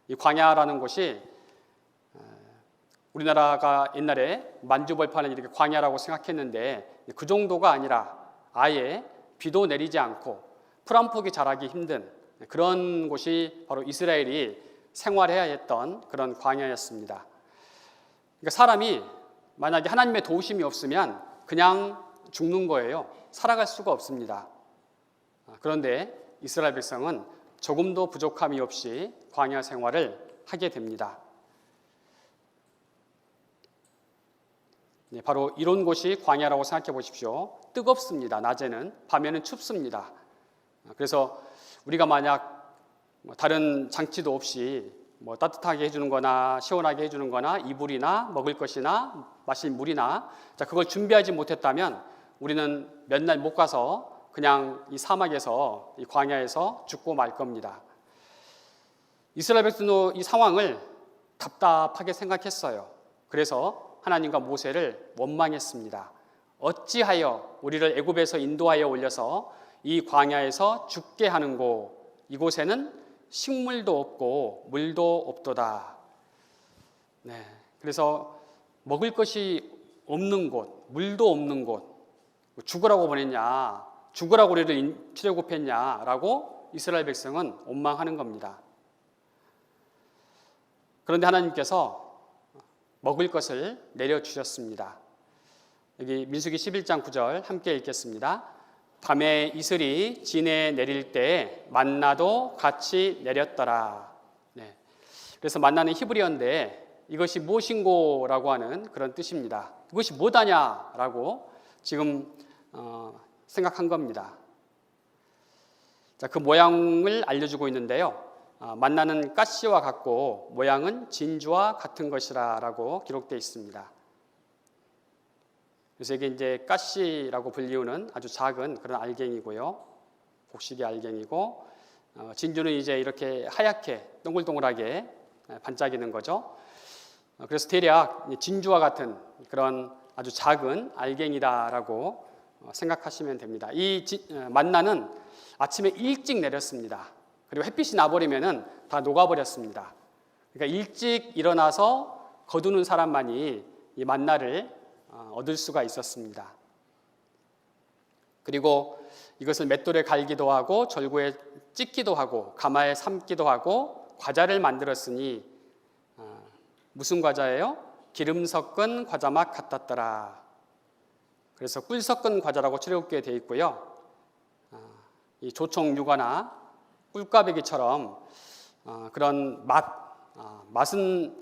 이 광야라는 곳이 우리나라가 옛날에 만주벌판을 이렇게 광야라고 생각했는데 그 정도가 아니라 아예 비도 내리지 않고 풀 한 폭이 자라기 힘든 그런 곳이 바로 이스라엘이 생활해야 했던 그런 광야였습니다. 그러니까 사람이 만약에 하나님의 도우심이 없으면 그냥 죽는 거예요. 살아갈 수가 없습니다. 그런데 이스라엘 백성은 조금도 부족함이 없이 광야 생활을 하게 됩니다. 바로 이런 곳이 광야라고 생각해 보십시오. 뜨겁습니다. 낮에는, 밤에는 춥습니다. 그래서 우리가 만약 다른 장치도 없이 따뜻하게 해주는 거나 시원하게 해주는 거나 이불이나 먹을 것이나 마실 물이나 그걸 준비하지 못했다면 우리는 몇 날 못 가서 그냥 이 사막에서, 이 광야에서 죽고 말 겁니다. 이스라엘 백성도 이 상황을 답답하게 생각했어요. 그래서 하나님과 모세를 원망했습니다. 어찌하여 우리를 애굽에서 인도하여 올려서 이 광야에서 죽게 하는고, 이곳에는 식물도 없고 물도 없도다. 네, 그래서 먹을 것이 없는 곳, 물도 없는 곳, 죽으라고 보냈냐, 죽으라고 우리를 출애굽했냐라고 이스라엘 백성은 원망하는 겁니다. 그런데 하나님께서 먹을 것을 내려주셨습니다. 여기 민수기 11장 9절 함께 읽겠습니다. 밤에 이슬이 진에 내릴 때 만나도 같이 내렸더라. 네. 그래서 만나는 히브리어인데 이것이 무엇인고라고 하는 그런 뜻입니다. 이것이 뭐다냐라고 지금 생각한 겁니다. 자, 그 모양을 알려주고 있는데요. 만나는 가시와 같고 모양은 진주와 같은 것이라고 기록되어 있습니다. 그래서 이게 이제 가시라고 불리우는 아주 작은 그런 알갱이고요. 곡식의 알갱이고, 진주는 이제 이렇게 하얗게 동글동글하게 반짝이는 거죠. 그래서 대략 진주와 같은 그런 아주 작은 알갱이다라고 생각하시면 됩니다. 이 만나는 아침에 일찍 내렸습니다. 그리고 햇빛이 나버리면은 다 녹아버렸습니다. 그러니까 일찍 일어나서 거두는 사람만이 이 만나를 얻을 수가 있었습니다. 그리고 이것을 맷돌에 갈기도 하고 절구에 찢기도 하고 가마에 삶기도 하고 과자를 만들었으니 무슨 과자예요? 기름 섞은 과자 맛 같았더라. 그래서 꿀 섞은 과자라고 출애굽기에 되어 있고요. 이 조청 육아나 꿀꽈배기처럼 그런 맛은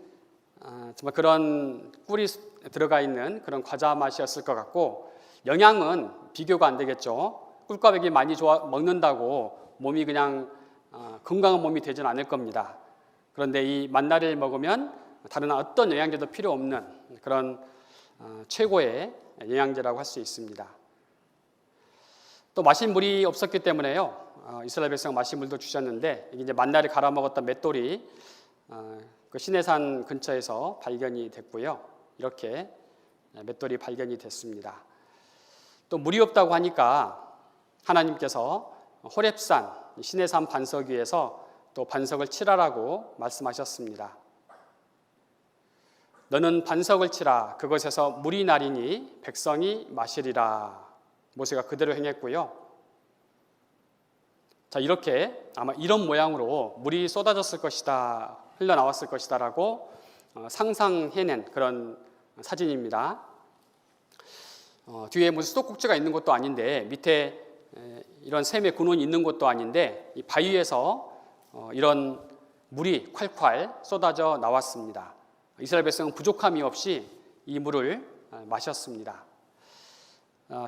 정말 그런 꿀이 들어가 있는 그런 과자 맛이었을 것 같고, 영양은 비교가 안 되겠죠. 꿀과백이 많이 먹는다고 몸이 그냥 건강한 몸이 되지는 않을 겁니다. 그런데 이 만나를 먹으면 다른 어떤 영양제도 필요 없는 그런 최고의 영양제라고 할 수 있습니다. 또 마실 물이 없었기 때문에요, 이스라엘 백성 마실 물도 주셨는데, 이게 이제 만나를 갈아 먹었던 맷돌이 그 시내산 근처에서 발견이 됐고요. 이렇게 맷돌이 발견이 됐습니다. 또 물이 없다고 하니까 하나님께서 호렙산 시내산 반석 위에서 또 반석을 칠하라고 말씀하셨습니다. 너는 반석을 치라. 그것에서 물이 나리니 백성이 마시리라. 모세가 그대로 행했고요. 자, 이렇게 아마 이런 모양으로 물이 쏟아졌을 것이다, 흘러나왔을 것이다라고 상상해낸 그런 사진입니다. 뒤에 무슨 수도꼭지가 있는 것도 아닌데, 밑에 이런 샘의 근원이 있는 것도 아닌데, 이 바위에서 이런 물이 콸콸 쏟아져 나왔습니다. 이스라엘 백성은 부족함이 없이 이 물을 마셨습니다.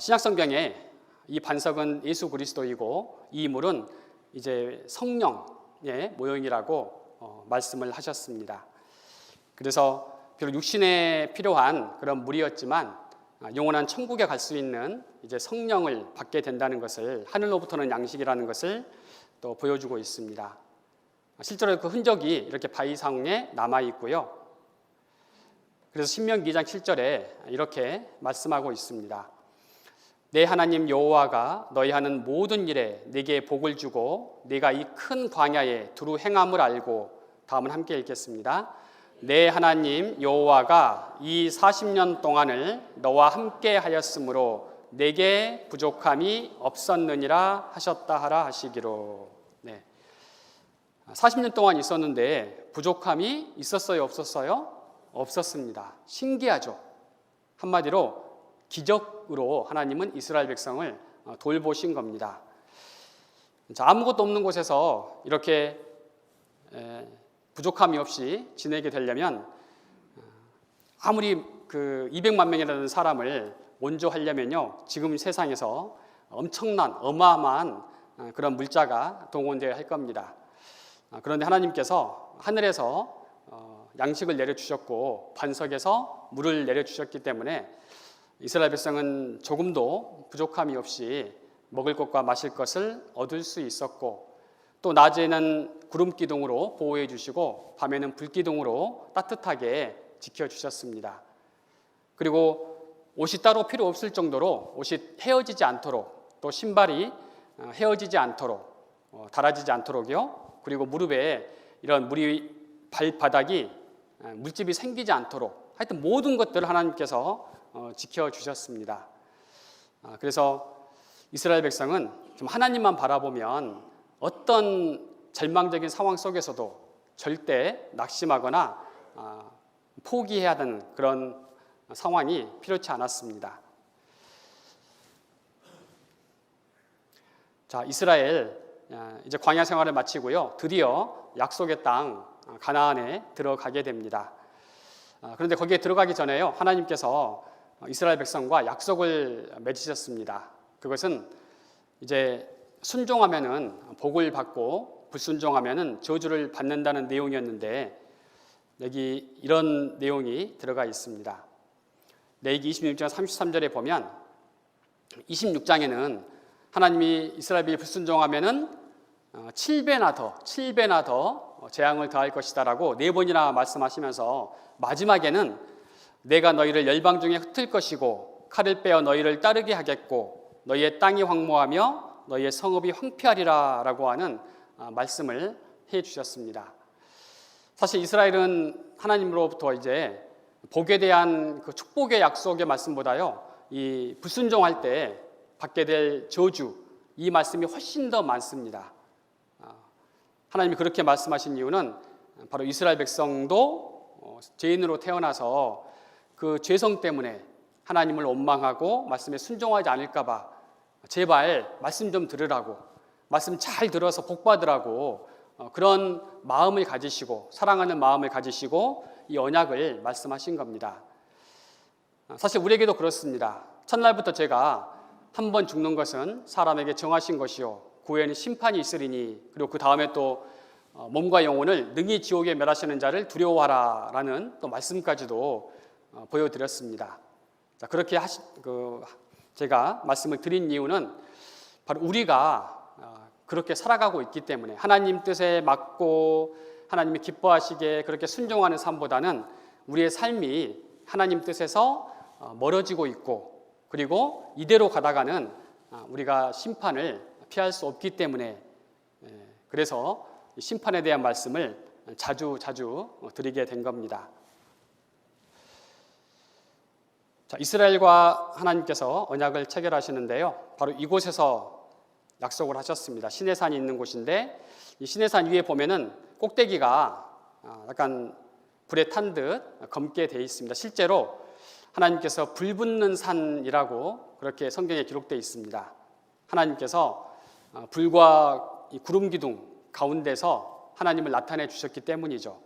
신약성경에 이 반석은 예수 그리스도이고 이 물은 이제 성령의 모형이라고 말씀을 하셨습니다. 그래서 비록 육신에 필요한 그런 물이었지만 영원한 천국에 갈 수 있는 이제 성령을 받게 된다는 것을, 하늘로부터는 양식이라는 것을 또 보여주고 있습니다. 실제로 그 흔적이 이렇게 바위상에 남아 있고요. 그래서 신명기 2장 7절에 이렇게 말씀하고 있습니다. 내 하나님 여호와가 너희 하는 모든 일에 네게 복을 주고 네가 이 큰 광야에 두루 행함을 알고, 다음은 함께 읽겠습니다. 내 하나님 여호와가 이 40년 동안을 너와 함께 하였으므로 네게 부족함이 없었느니라 하셨다 하라 하시기로. 40년 동안 있었는데 부족함이 있었어요, 없었어요? 없었습니다. 신기하죠. 한마디로 기적으로 하나님은 이스라엘 백성을 돌보신 겁니다. 자, 아무것도 없는 곳에서 이렇게 부족함이 없이 지내게 되려면, 아무리 그 200만 명이라는 사람을 원조하려면요, 지금 세상에서 엄청난 어마어마한 그런 물자가 동원되어야 할 겁니다. 그런데 하나님께서 하늘에서 양식을 내려주셨고 반석에서 물을 내려주셨기 때문에 이스라엘 백성은 조금도 부족함이 없이 먹을 것과 마실 것을 얻을 수 있었고, 또 낮에는 구름 기둥으로 보호해 주시고 밤에는 불 기둥으로 따뜻하게 지켜주셨습니다. 그리고 옷이 따로 필요 없을 정도로 옷이 헤어지지 않도록, 또 신발이 헤어지지 않도록, 닳아지지 않도록요. 그리고 무릎에 이런 물이 발바닥이 물집이 생기지 않도록, 하여튼 모든 것들을 하나님께서 지켜주셨습니다. 그래서 이스라엘 백성은 좀 하나님만 바라보면 어떤 절망적인 상황 속에서도 절대 낙심하거나 포기해야 하는 그런 상황이 필요치 않았습니다. 자, 이스라엘 이제 광야 생활을 마치고요, 드디어 약속의 땅 가나안에 들어가게 됩니다. 그런데 거기에 들어가기 전에요, 하나님께서 이스라엘 백성과 약속을 맺으셨습니다. 그것은 이제 순종하면은 복을 받고 불순종하면은 저주를 받는다는 내용이었는데, 여기 이런 내용이 들어가 있습니다. 레위기 26장 33절에 보면, 26장에는 하나님이 이스라엘이 불순종하면은 7배나 더 재앙을 더할 것이다라고 4번이나 말씀하시면서, 마지막에는 내가 너희를 열방 중에 흩을 것이고 칼을 빼어 너희를 따르게 하겠고 너희의 땅이 황무하며 너희의 성읍이 황폐하리라 라고 하는 말씀을 해 주셨습니다. 사실 이스라엘은 하나님으로부터 이제 복에 대한 그 축복의 약속의 말씀보다요, 이 불순종할 때 받게 될 저주, 이 말씀이 훨씬 더 많습니다. 하나님이 그렇게 말씀하신 이유는 바로 이스라엘 백성도 죄인으로 태어나서 그 죄성 때문에 하나님을 원망하고 말씀에 순종하지 않을까 봐 제발 말씀 좀 들으라고, 말씀 잘 들어서 복 받으라고 그런 마음을 가지시고 사랑하는 마음을 가지시고 이 언약을 말씀하신 겁니다. 사실 우리에게도 그렇습니다. 첫날부터 제가 한 번 죽는 것은 사람에게 정하신 것이요 그 후에는 심판이 있으리니 그리고 그 다음에 또 몸과 영혼을 능히 지옥에 멸하시는 자를 두려워하라 라는 또 말씀까지도 보여드렸습니다. 자, 그렇게 제가 말씀을 드린 이유는 바로 우리가 그렇게 살아가고 있기 때문에 하나님 뜻에 맞고 하나님이 기뻐하시게 그렇게 순종하는 삶보다는 우리의 삶이 하나님 뜻에서 멀어지고 있고 그리고 이대로 가다가는 우리가 심판을 피할 수 없기 때문에 그래서 심판에 대한 말씀을 자주 드리게 된 겁니다. 자, 이스라엘과 하나님께서 언약을 체결하시는데요. 바로 이곳에서 약속을 하셨습니다. 시내산이 있는 곳인데 이 시내산 위에 보면은 꼭대기가 약간 불에 탄 듯 검게 되어 있습니다. 실제로 하나님께서 불 붙는 산이라고 그렇게 성경에 기록되어 있습니다. 하나님께서 불과 이 구름 기둥 가운데서 하나님을 나타내 주셨기 때문이죠.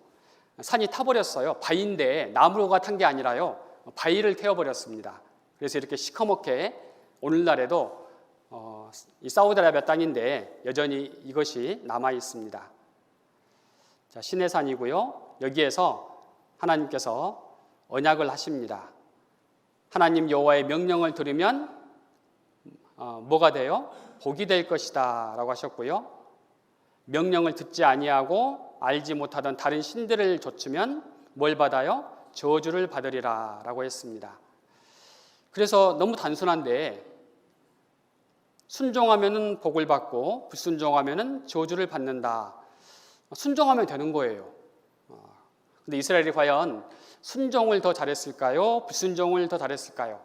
산이 타버렸어요. 바위인데 나무가 탄 게 아니라요. 바위를 태워버렸습니다. 그래서 이렇게 시커멓게 오늘날에도 이 사우디아라비아 땅인데 여전히 이것이 남아 있습니다. 자, 시내산이고요. 여기에서 하나님께서 언약을 하십니다. 하나님 여호와의 명령을 들으면 뭐가 돼요? 복이 될 것이다 라고 하셨고요. 명령을 듣지 아니하고 알지 못하던 다른 신들을 좇으면 뭘 받아요? 저주를 받으리라 라고 했습니다. 그래서 너무 단순한데 순종하면 복을 받고 불순종하면 저주를 받는다. 순종하면 되는 거예요. 근데 이스라엘이 과연 순종을 더 잘했을까요? 불순종을 더 잘했을까요?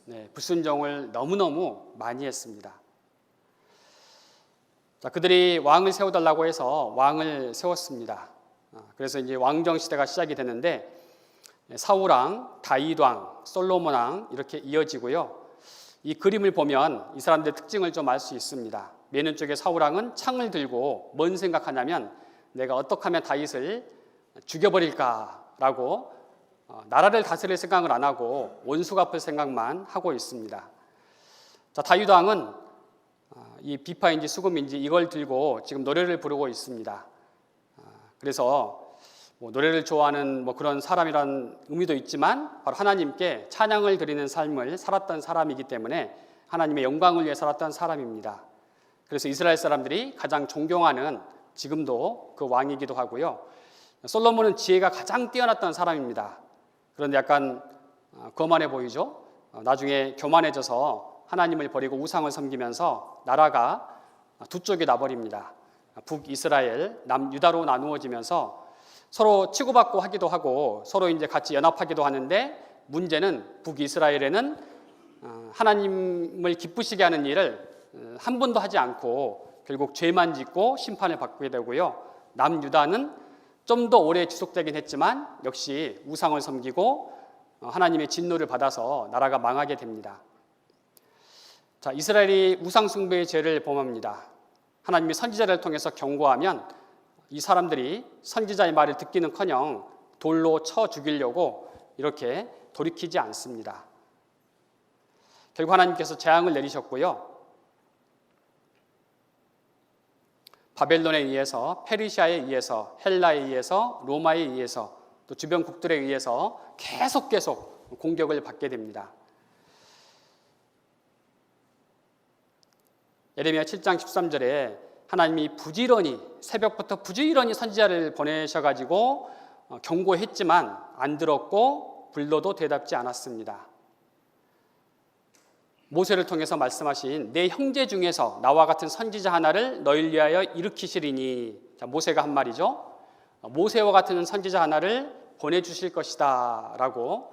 네, 불순종을 너무너무 많이 했습니다. 자, 그들이 왕을 세워달라고 해서 왕을 세웠습니다. 그래서 이제 왕정 시대가 시작이 되는데 사울왕, 다윗왕, 솔로몬왕 이렇게 이어지고요. 이 그림을 보면 이 사람들의 특징을 좀 알 수 있습니다. 맨 왼쪽에 사울왕은 창을 들고 뭔 생각하냐면 내가 어떻게 하면 다윗을 죽여버릴까라고 나라를 다스릴 생각을 안 하고 원수 갚을 생각만 하고 있습니다. 자, 다윗 왕은 이 비파인지 수금인지 이걸 들고 지금 노래를 부르고 있습니다. 그래서 노래를 좋아하는 그런 사람이란 의미도 있지만 바로 하나님께 찬양을 드리는 삶을 살았던 사람이기 때문에 하나님의 영광을 위해 살았던 사람입니다. 그래서 이스라엘 사람들이 가장 존경하는 지금도 그 왕이기도 하고요. 솔로몬은 지혜가 가장 뛰어났던 사람입니다. 그런데 약간 거만해 보이죠. 나중에 교만해져서 하나님을 버리고 우상을 섬기면서 나라가 두 쪽이 나버립니다. 북이스라엘, 남유다로 나누어지면서 서로 치고받고 하기도 하고 서로 이제 같이 연합하기도 하는데 문제는 북이스라엘에는 하나님을 기쁘시게 하는 일을 한 번도 하지 않고 결국 죄만 짓고 심판을 받게 되고요. 남유다는 좀 더 오래 지속되긴 했지만 역시 우상을 섬기고 하나님의 진노를 받아서 나라가 망하게 됩니다. 자, 이스라엘이 우상 숭배의 죄를 범합니다. 하나님이 선지자를 통해서 경고하면 이 사람들이 선지자의 말을 듣기는커녕 돌로 쳐 죽이려고 이렇게 돌이키지 않습니다. 결국 하나님께서 재앙을 내리셨고요. 바벨론에 의해서, 페르시아에 의해서, 헬라에 의해서, 로마에 의해서, 또 주변 국들에 의해서 계속 공격을 받게 됩니다. 예레미야 7장 13절에 하나님이 부지런히 새벽부터 부지런히 선지자를 보내셔가지고 경고했지만 안 들었고 불러도 대답지 않았습니다. 모세를 통해서 말씀하신 내 형제 중에서 나와 같은 선지자 하나를 너희를 위하여 일으키시리니, 자, 모세가 한 말이죠. 모세와 같은 선지자 하나를 보내주실 것이다 라고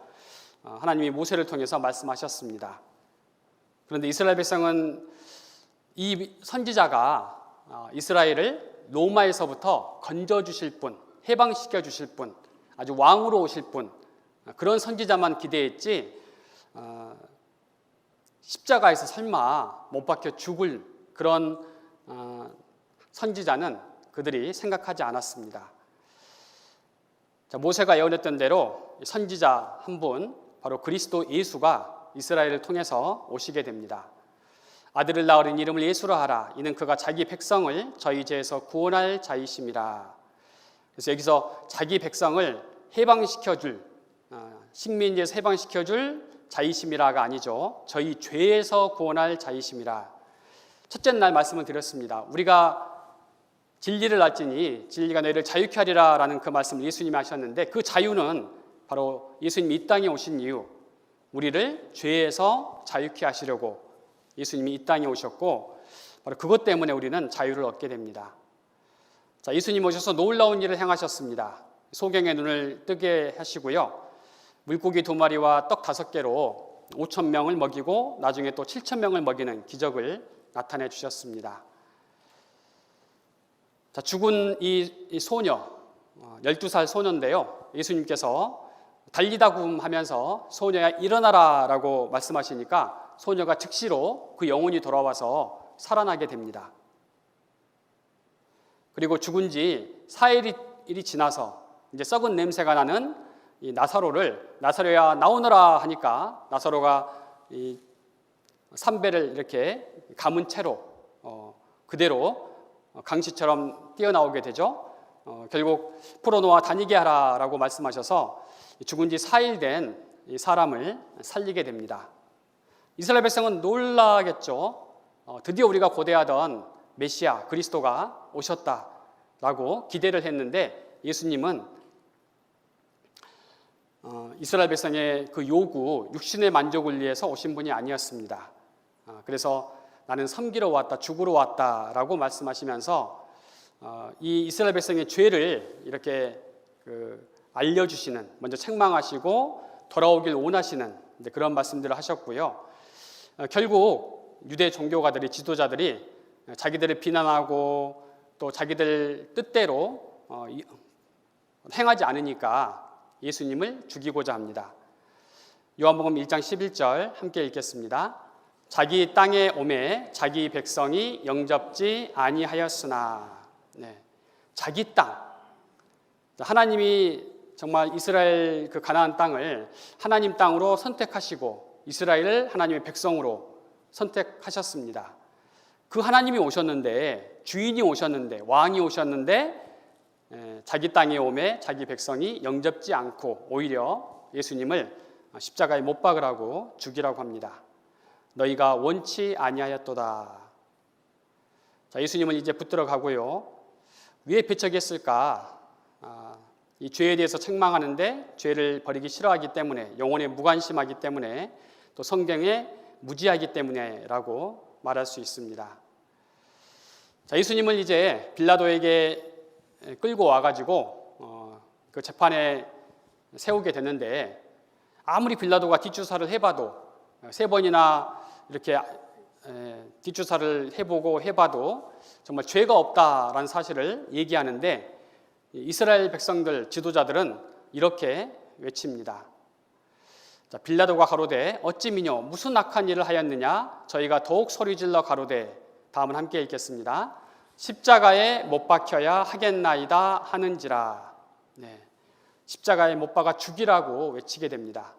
하나님이 모세를 통해서 말씀하셨습니다. 그런데 이스라엘 백성은 이 선지자가 이스라엘을 로마에서부터 건져주실 분, 해방시켜 주실 분, 아주 왕으로 오실 분, 그런 선지자만 기대했지 십자가에서 설마 못 박혀 죽을 그런 선지자는 그들이 생각하지 않았습니다. 자, 모세가 예언했던 대로 선지자 한 분, 바로 그리스도 예수가 이스라엘을 통해서 오시게 됩니다. 아들을 낳으린 이름을 예수라 하라. 이는 그가 자기 백성을 저희 죄에서 구원할 자이심이라. 그래서 여기서 자기 백성을 해방시켜줄, 식민지에서 해방시켜줄 자이심이라가 아니죠. 저희 죄에서 구원할 자이심이라. 첫째 날 말씀을 드렸습니다. 우리가 진리를 알지니 진리가 너희를 자유케 하리라 라는 그 말씀을 예수님이 하셨는데, 그 자유는 바로 예수님이 이 땅에 오신 이유, 우리를 죄에서 자유케 하시려고 예수님이 이 땅에 오셨고, 바로 그것 때문에 우리는 자유를 얻게 됩니다. 자, 예수님 오셔서 놀라운 일을 행하셨습니다. 소경의 눈을 뜨게 하시고요, 물고기 2마리와 떡 5개로 5,000명을 먹이고 나중에 또 7,000명을 먹이는 기적을 나타내 주셨습니다. 자, 죽은 이 소녀, 12살 소녀인데요, 예수님께서 달리다굼 하면서 소녀야 일어나라 라고 말씀하시니까 소녀가 즉시로 그 영혼이 돌아와서 살아나게 됩니다. 그리고 죽은 지 4일이 지나서 이제 썩은 냄새가 나는 이 나사로야 나오너라 하니까 나사로가 이 삼배를 이렇게 감은 채로 그대로 강시처럼 뛰어나오게 되죠. 결국 풀어놓아 다니게 하라라고 말씀하셔서 죽은 지 4일 된 이 사람을 살리게 됩니다. 이스라엘 백성은 놀라겠죠. 드디어 우리가 고대하던 메시아 그리스도가 오셨다라고 기대를 했는데, 예수님은 이스라엘 백성의 그 요구, 육신의 만족을 위해서 오신 분이 아니었습니다. 그래서 나는 섬기러 왔다, 죽으러 왔다라고 말씀하시면서 이 이스라엘 백성의 죄를 이렇게 알려주시는, 먼저 책망하시고 돌아오길 원하시는 그런 말씀들을 하셨고요. 결국 유대 종교가들이, 지도자들이 자기들을 비난하고 또 자기들 뜻대로 행하지 않으니까 예수님을 죽이고자 합니다. 요한복음 1장 11절 함께 읽겠습니다. 자기 땅에 오매 자기 백성이 영접지 아니하였으나. 네, 자기 땅. 하나님이 정말 이스라엘 그 가나안 땅을 하나님 땅으로 선택하시고 이스라엘을 하나님의 백성으로 선택하셨습니다. 그 하나님이 오셨는데, 주인이 오셨는데, 왕이 오셨는데 자기 땅에 오매 자기 백성이 영접지 않고 오히려 예수님을 십자가에 못 박으라고 죽이라고 합니다. 너희가 원치 아니하였도다. 자, 예수님은 이제 붙들어 가고요. 왜 배척했을까? 이 죄에 대해서 책망하는데 죄를 버리기 싫어하기 때문에, 영혼에 무관심하기 때문에, 또 성경에 무지하기 때문에라고 말할 수 있습니다. 자, 예수님을 이제 빌라도에게 끌고 와가지고 그 재판에 세우게 됐는데, 아무리 빌라도가 뒷주사를 해봐도 3번이나 이렇게 뒷주사를 해보고 해봐도 정말 죄가 없다라는 사실을 얘기하는데, 이스라엘 백성들, 지도자들은 이렇게 외칩니다. 자, 빌라도가 가로되 어찌 미뇨 무슨 악한 일을 하였느냐? 저희가 더욱 소리질러 가로되. 다음은 함께 읽겠습니다. 십자가에 못 박혀야 하겠나이다 하는지라. 네, 십자가에 못 박아 죽이라고 외치게 됩니다.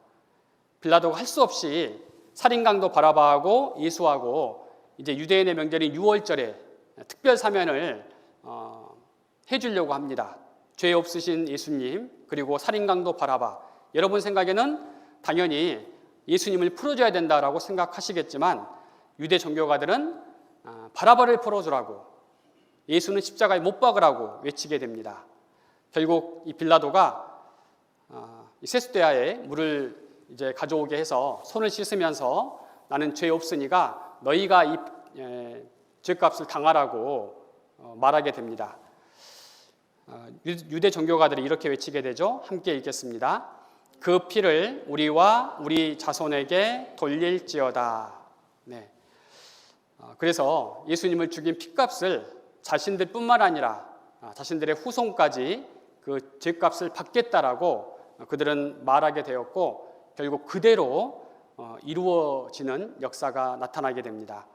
빌라도가 할 수 없이 살인강도 바라바하고 예수하고 이제 유대인의 명절인 6월절에 특별 사면을 해주려고 합니다. 죄 없으신 예수님, 그리고 살인강도 바라바. 여러분 생각에는 당연히 예수님을 풀어줘야 된다라고 생각하시겠지만, 유대 종교가들은 바라바를 풀어주라고, 예수는 십자가에 못 박으라고 외치게 됩니다. 결국 이 빌라도가 세숫대야에 물을 이제 가져오게 해서 손을 씻으면서 나는 죄 없으니까 너희가 이 죄값을 당하라고 말하게 됩니다. 유대 종교가들이 이렇게 외치게 되죠. 함께 읽겠습니다. 그 피를 우리와 우리 자손에게 돌릴지어다. 네. 그래서 예수님을 죽인 피값을 자신들뿐만 아니라 자신들의 후손까지 그 죄값을 받겠다라고 그들은 말하게 되었고, 결국 그대로 이루어지는 역사가 나타나게 됩니다.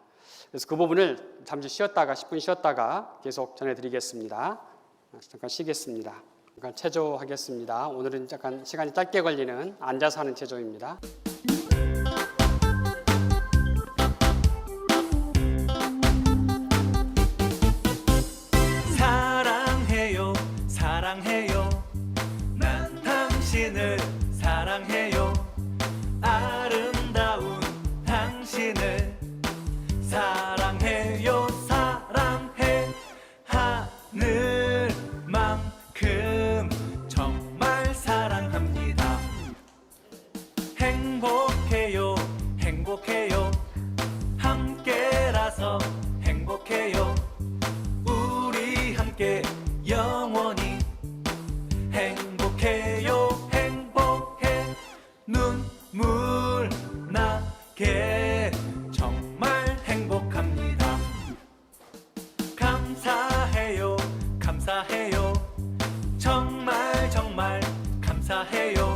그래서 그 부분을 잠시 쉬었다가 10분 쉬었다가 계속 전해드리겠습니다. 잠깐 쉬겠습니다. 잠깐 체조하겠습니다. 오늘은 약간 시간이 짧게 걸리는 앉아서 하는 체조입니다. 사랑해요 사랑해요 난 당신을 사랑해요 아름다운 당신을 사랑해요 사랑해 하늘만큼 정말 사랑합니다 행복해요 행복해요 함께라서 행복해요 우리 함께 영원히 행복해요 행복해 눈물 나게 정말 행복합니다 감사해요 감사해요 정말 정말 감사해요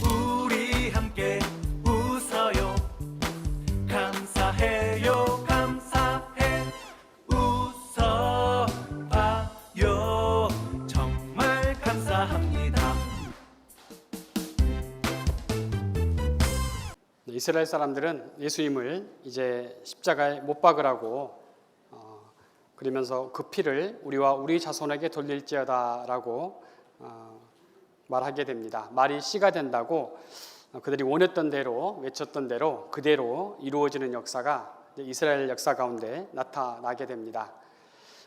우리 함께 웃어요 감사해요 감사해 웃어봐요 정말 감사합니다 이스라엘 사람들은 예수님을 이제 십자가에 못 박으라고 그러면서 그 피를 우리와 우리 자손에게 돌릴지어다라고 말하게 됩니다. 말이 씨가 된다고 그들이 원했던 대로 외쳤던 대로 그대로 이루어지는 역사가 이스라엘 역사 가운데 나타나게 됩니다.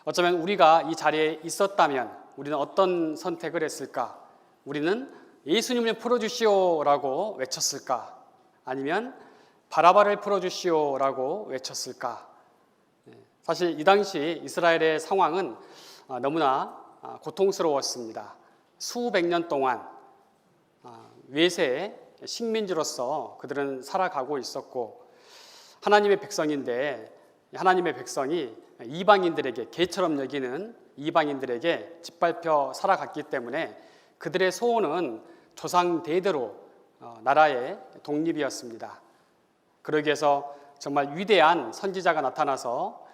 어쩌면 우리가 이 자리에 있었다면 우리는 어떤 선택을 했을까? 우리는 예수님을 풀어주시오라고 외쳤을까? 아니면 바라바를 풀어주시오라고 외쳤을까? 사실 이 당시 이스라엘의 상황은 너무나 고통스러웠습니다. 수백 년 동안 외세의 식민지로서 그들은 살아가고 있었고 하나님의 백성인데 하나님의 백성이 이방인들에게 개처럼 여기는 이방인들에게 짓밟혀 살아갔기 때문에 그들의 소원은 조상 대대로 나라의 독립이었습니다. 그러기 위해서 정말 위대한 선지자가 나타나서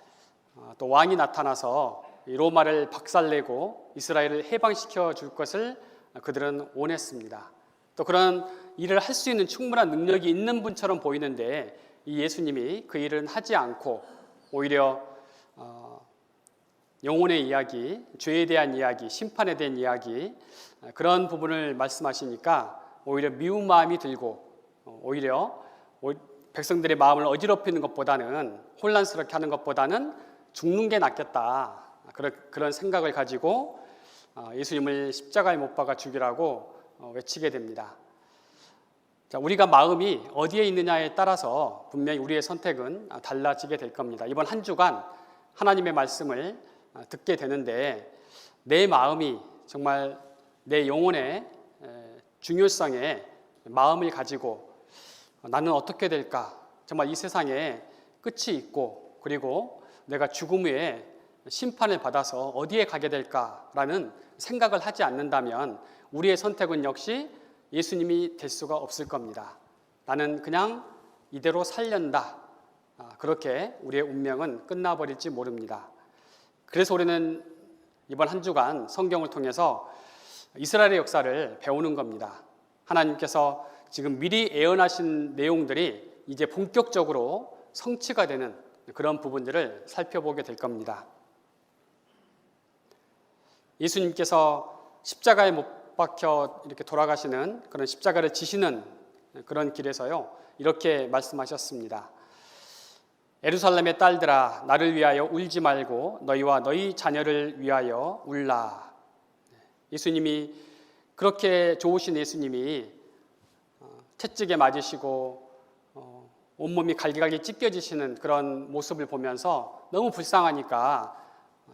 또 왕이 나타나서 로마를 박살내고 이스라엘을 해방시켜 줄 것을 그들은 원했습니다. 또 그런 일을 할 수 있는 충분한 능력이 있는 분처럼 보이는데 이 예수님이 그 일은 하지 않고 오히려 영혼의 이야기, 죄에 대한 이야기, 심판에 대한 이야기 그런 부분을 말씀하시니까 오히려 미운 마음이 들고 오히려 백성들의 마음을 어지럽히는 것보다는 혼란스럽게 하는 것보다는 죽는 게 낫겠다 그런 생각을 가지고 예수님을 십자가에 못 박아 죽이라고 외치게 됩니다. 자, 우리가 마음이 어디에 있느냐에 따라서 분명히 우리의 선택은 달라지게 될 겁니다. 이번 한 주간 하나님의 말씀을 듣게 되는데 내 마음이 정말 내 영혼의 중요성에 마음을 가지고 나는 어떻게 될까? 정말 이 세상에 끝이 있고 그리고 내가 죽음 후에 심판을 받아서 어디에 가게 될까라는 생각을 하지 않는다면 우리의 선택은 역시 예수님이 될 수가 없을 겁니다. 나는 그냥 이대로 살련다. 그렇게 우리의 운명은 끝나버릴지 모릅니다. 그래서 우리는 이번 한 주간 성경을 통해서 이스라엘의 역사를 배우는 겁니다. 하나님께서 지금 미리 예언하신 내용들이 이제 본격적으로 성취가 되는 그런 부분들을 살펴보게 될 겁니다. 예수님께서 십자가에 못 박혀 이렇게 돌아가시는 그런 십자가를 지시는 그런 길에서요 이렇게 말씀하셨습니다. 예루살렘의 딸들아 나를 위하여 울지 말고 너희와 너희 자녀를 위하여 울라. 예수님이 그렇게 좋으신 예수님이 채찍에 맞으시고 온몸이 갈기갈기 찢겨지시는 그런 모습을 보면서 너무 불쌍하니까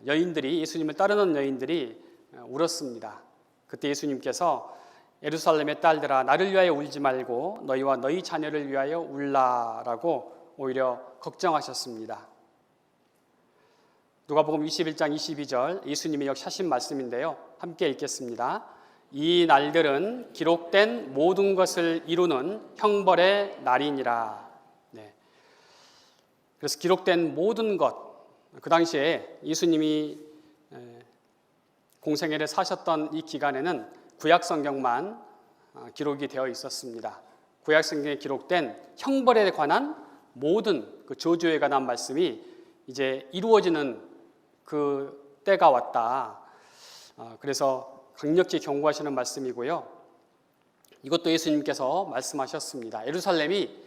여인들이 예수님을 따르는 여인들이 울었습니다. 그때 예수님께서 예루살렘의 딸들아 나를 위하여 울지 말고 너희와 너희 자녀를 위하여 울라라고 오히려 걱정하셨습니다. 누가복음 21장 22절 예수님이 역시 하신 말씀인데요. 함께 읽겠습니다. 이 날들은 기록된 모든 것을 이루는 형벌의 날이니라. 네. 그래서 기록된 모든 것, 그 당시에 예수님이 공생애를 사셨던 이 기간에는 구약 성경만 기록이 되어 있었습니다. 구약 성경에 기록된 형벌에 관한 모든 그 저주에 관한 말씀이 이제 이루어지는 그 때가 왔다. 그래서 강력히 경고하시는 말씀이고요. 이것도 예수님께서 말씀하셨습니다. 예루살렘이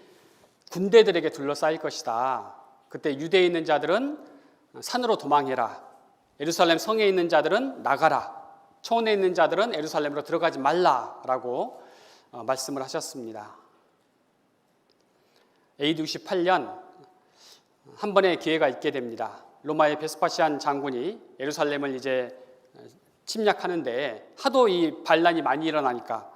군대들에게 둘러싸일 것이다. 그때 유대에 있는 자들은 산으로 도망해라. 예루살렘 성에 있는 자들은 나가라. 초원에 있는 자들은 예루살렘으로 들어가지 말라라고 말씀을 하셨습니다. AD 68년 한 번의 기회가 있게 됩니다. 로마의 베스파시안 장군이 예루살렘을 이제 침략하는데 하도 이 반란이 많이 일어나니까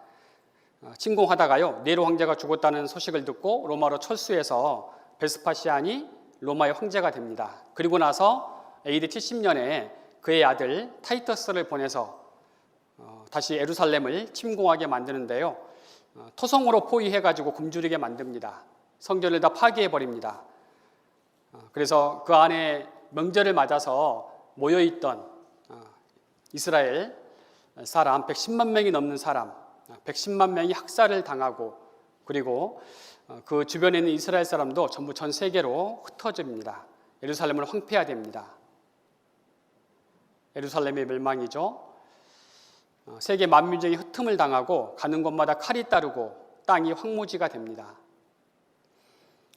침공하다가요, 네로 황제가 죽었다는 소식을 듣고 로마로 철수해서 베스파시안이 로마의 황제가 됩니다. 그리고 나서 AD 70년에 그의 아들 타이터스를 보내서 다시 예루살렘을 침공하게 만드는데요, 토성으로 포위해가지고 굶주리게 만듭니다. 성전을 다 파괴해버립니다. 그래서 그 안에 명절을 맞아서 모여있던 이스라엘 사람 110만 명이 넘는 사람 110만 명이 학살을 당하고, 그리고 그 주변에 있는 이스라엘 사람도 전부 전 세계로 흩어집니다. 예루살렘을 황폐화됩니다. 예루살렘의 멸망이죠. 세계 만민중이 흩음을 당하고 가는 곳마다 칼이 따르고 땅이 황무지가 됩니다.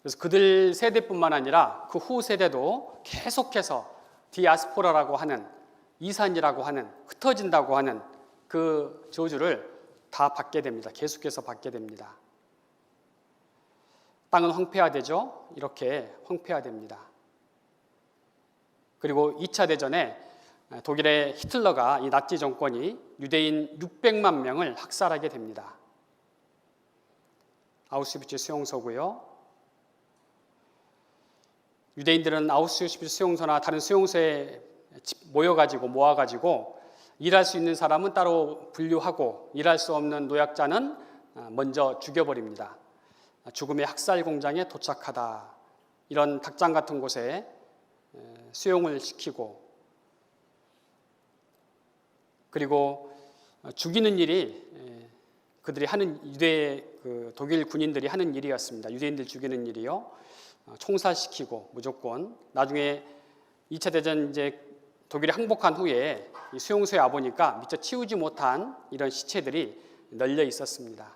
그래서 그들 세대뿐만 아니라 그 후 세대도 계속해서 디아스포라라고 하는, 이산이라고 하는, 흩어진다고 하는 그 저주를 다 받게 됩니다. 계속해서 받게 됩니다. 땅은 황폐화되죠. 이렇게 황폐화됩니다. 그리고 2차 대전에 독일의 히틀러가, 이 나치 정권이 유대인 600만 명을 학살하게 됩니다. 아우슈비츠 수용소고요. 유대인들은 아우슈비츠 수용소나 다른 수용소에 모아가지고 일할 수 있는 사람은 따로 분류하고 일할 수 없는 노약자는 먼저 죽여버립니다. 죽음의 학살 공장에 도착하다. 이런 닭장 같은 곳에 수용을 시키고, 그리고 죽이는 일이 그들이 하는, 유대 독일 군인들이 하는 일이었습니다. 유대인들 죽이는 일이요. 총살시키고 무조건. 나중에 2차 대전 이제 독일이 항복한 후에 이 수용소에 와보니까 미처 치우지 못한 이런 시체들이 널려 있었습니다.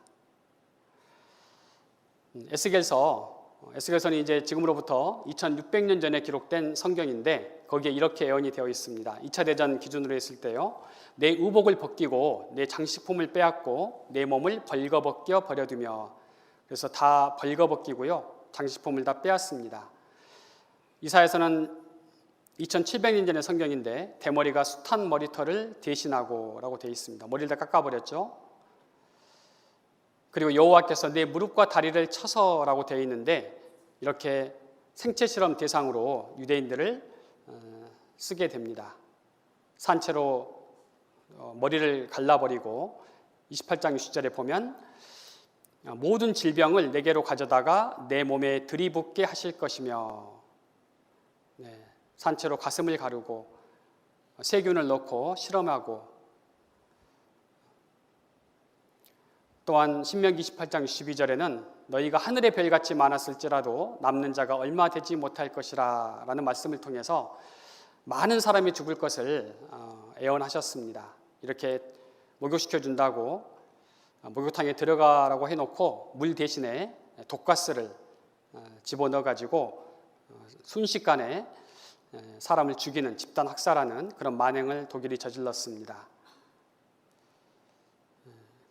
에스겔서는 이제 지금으로부터 2600년 전에 기록된 성경인데 거기에 이렇게 예언이 되어 있습니다. 2차 대전 기준으로 했을 때요, 내 의복을 벗기고 내 장식품을 빼앗고 내 몸을 벌거벗겨 버려두며, 그래서 다 벌거벗기고요, 장식품을 다 빼앗습니다. 이사야서는 2700년 전의 성경인데 대머리가 숱한 머리털을 대신하고 라고 되어 있습니다. 머리를 다 깎아버렸죠. 그리고 여호와께서 내 무릎과 다리를 쳐서라고 되어 있는데 이렇게 생체 실험 대상으로 유대인들을 쓰게 됩니다. 산채로 머리를 갈라버리고 28장 60절에 보면 모든 질병을 내게로 가져다가 내 몸에 들이붓게 하실 것이며, 산채로 가슴을 가르고 세균을 넣고 실험하고, 또한 신명기 28장 12절에는 너희가 하늘의 별같이 많았을지라도 남는 자가 얼마 되지 못할 것이라 라는 말씀을 통해서 많은 사람이 죽을 것을 예언하셨습니다. 이렇게 목욕시켜 준다고 목욕탕에 들어가라고 해놓고 물 대신에 독가스를 집어넣어가지고 순식간에 사람을 죽이는, 집단 학살하는 그런 만행을 독일이 저질렀습니다.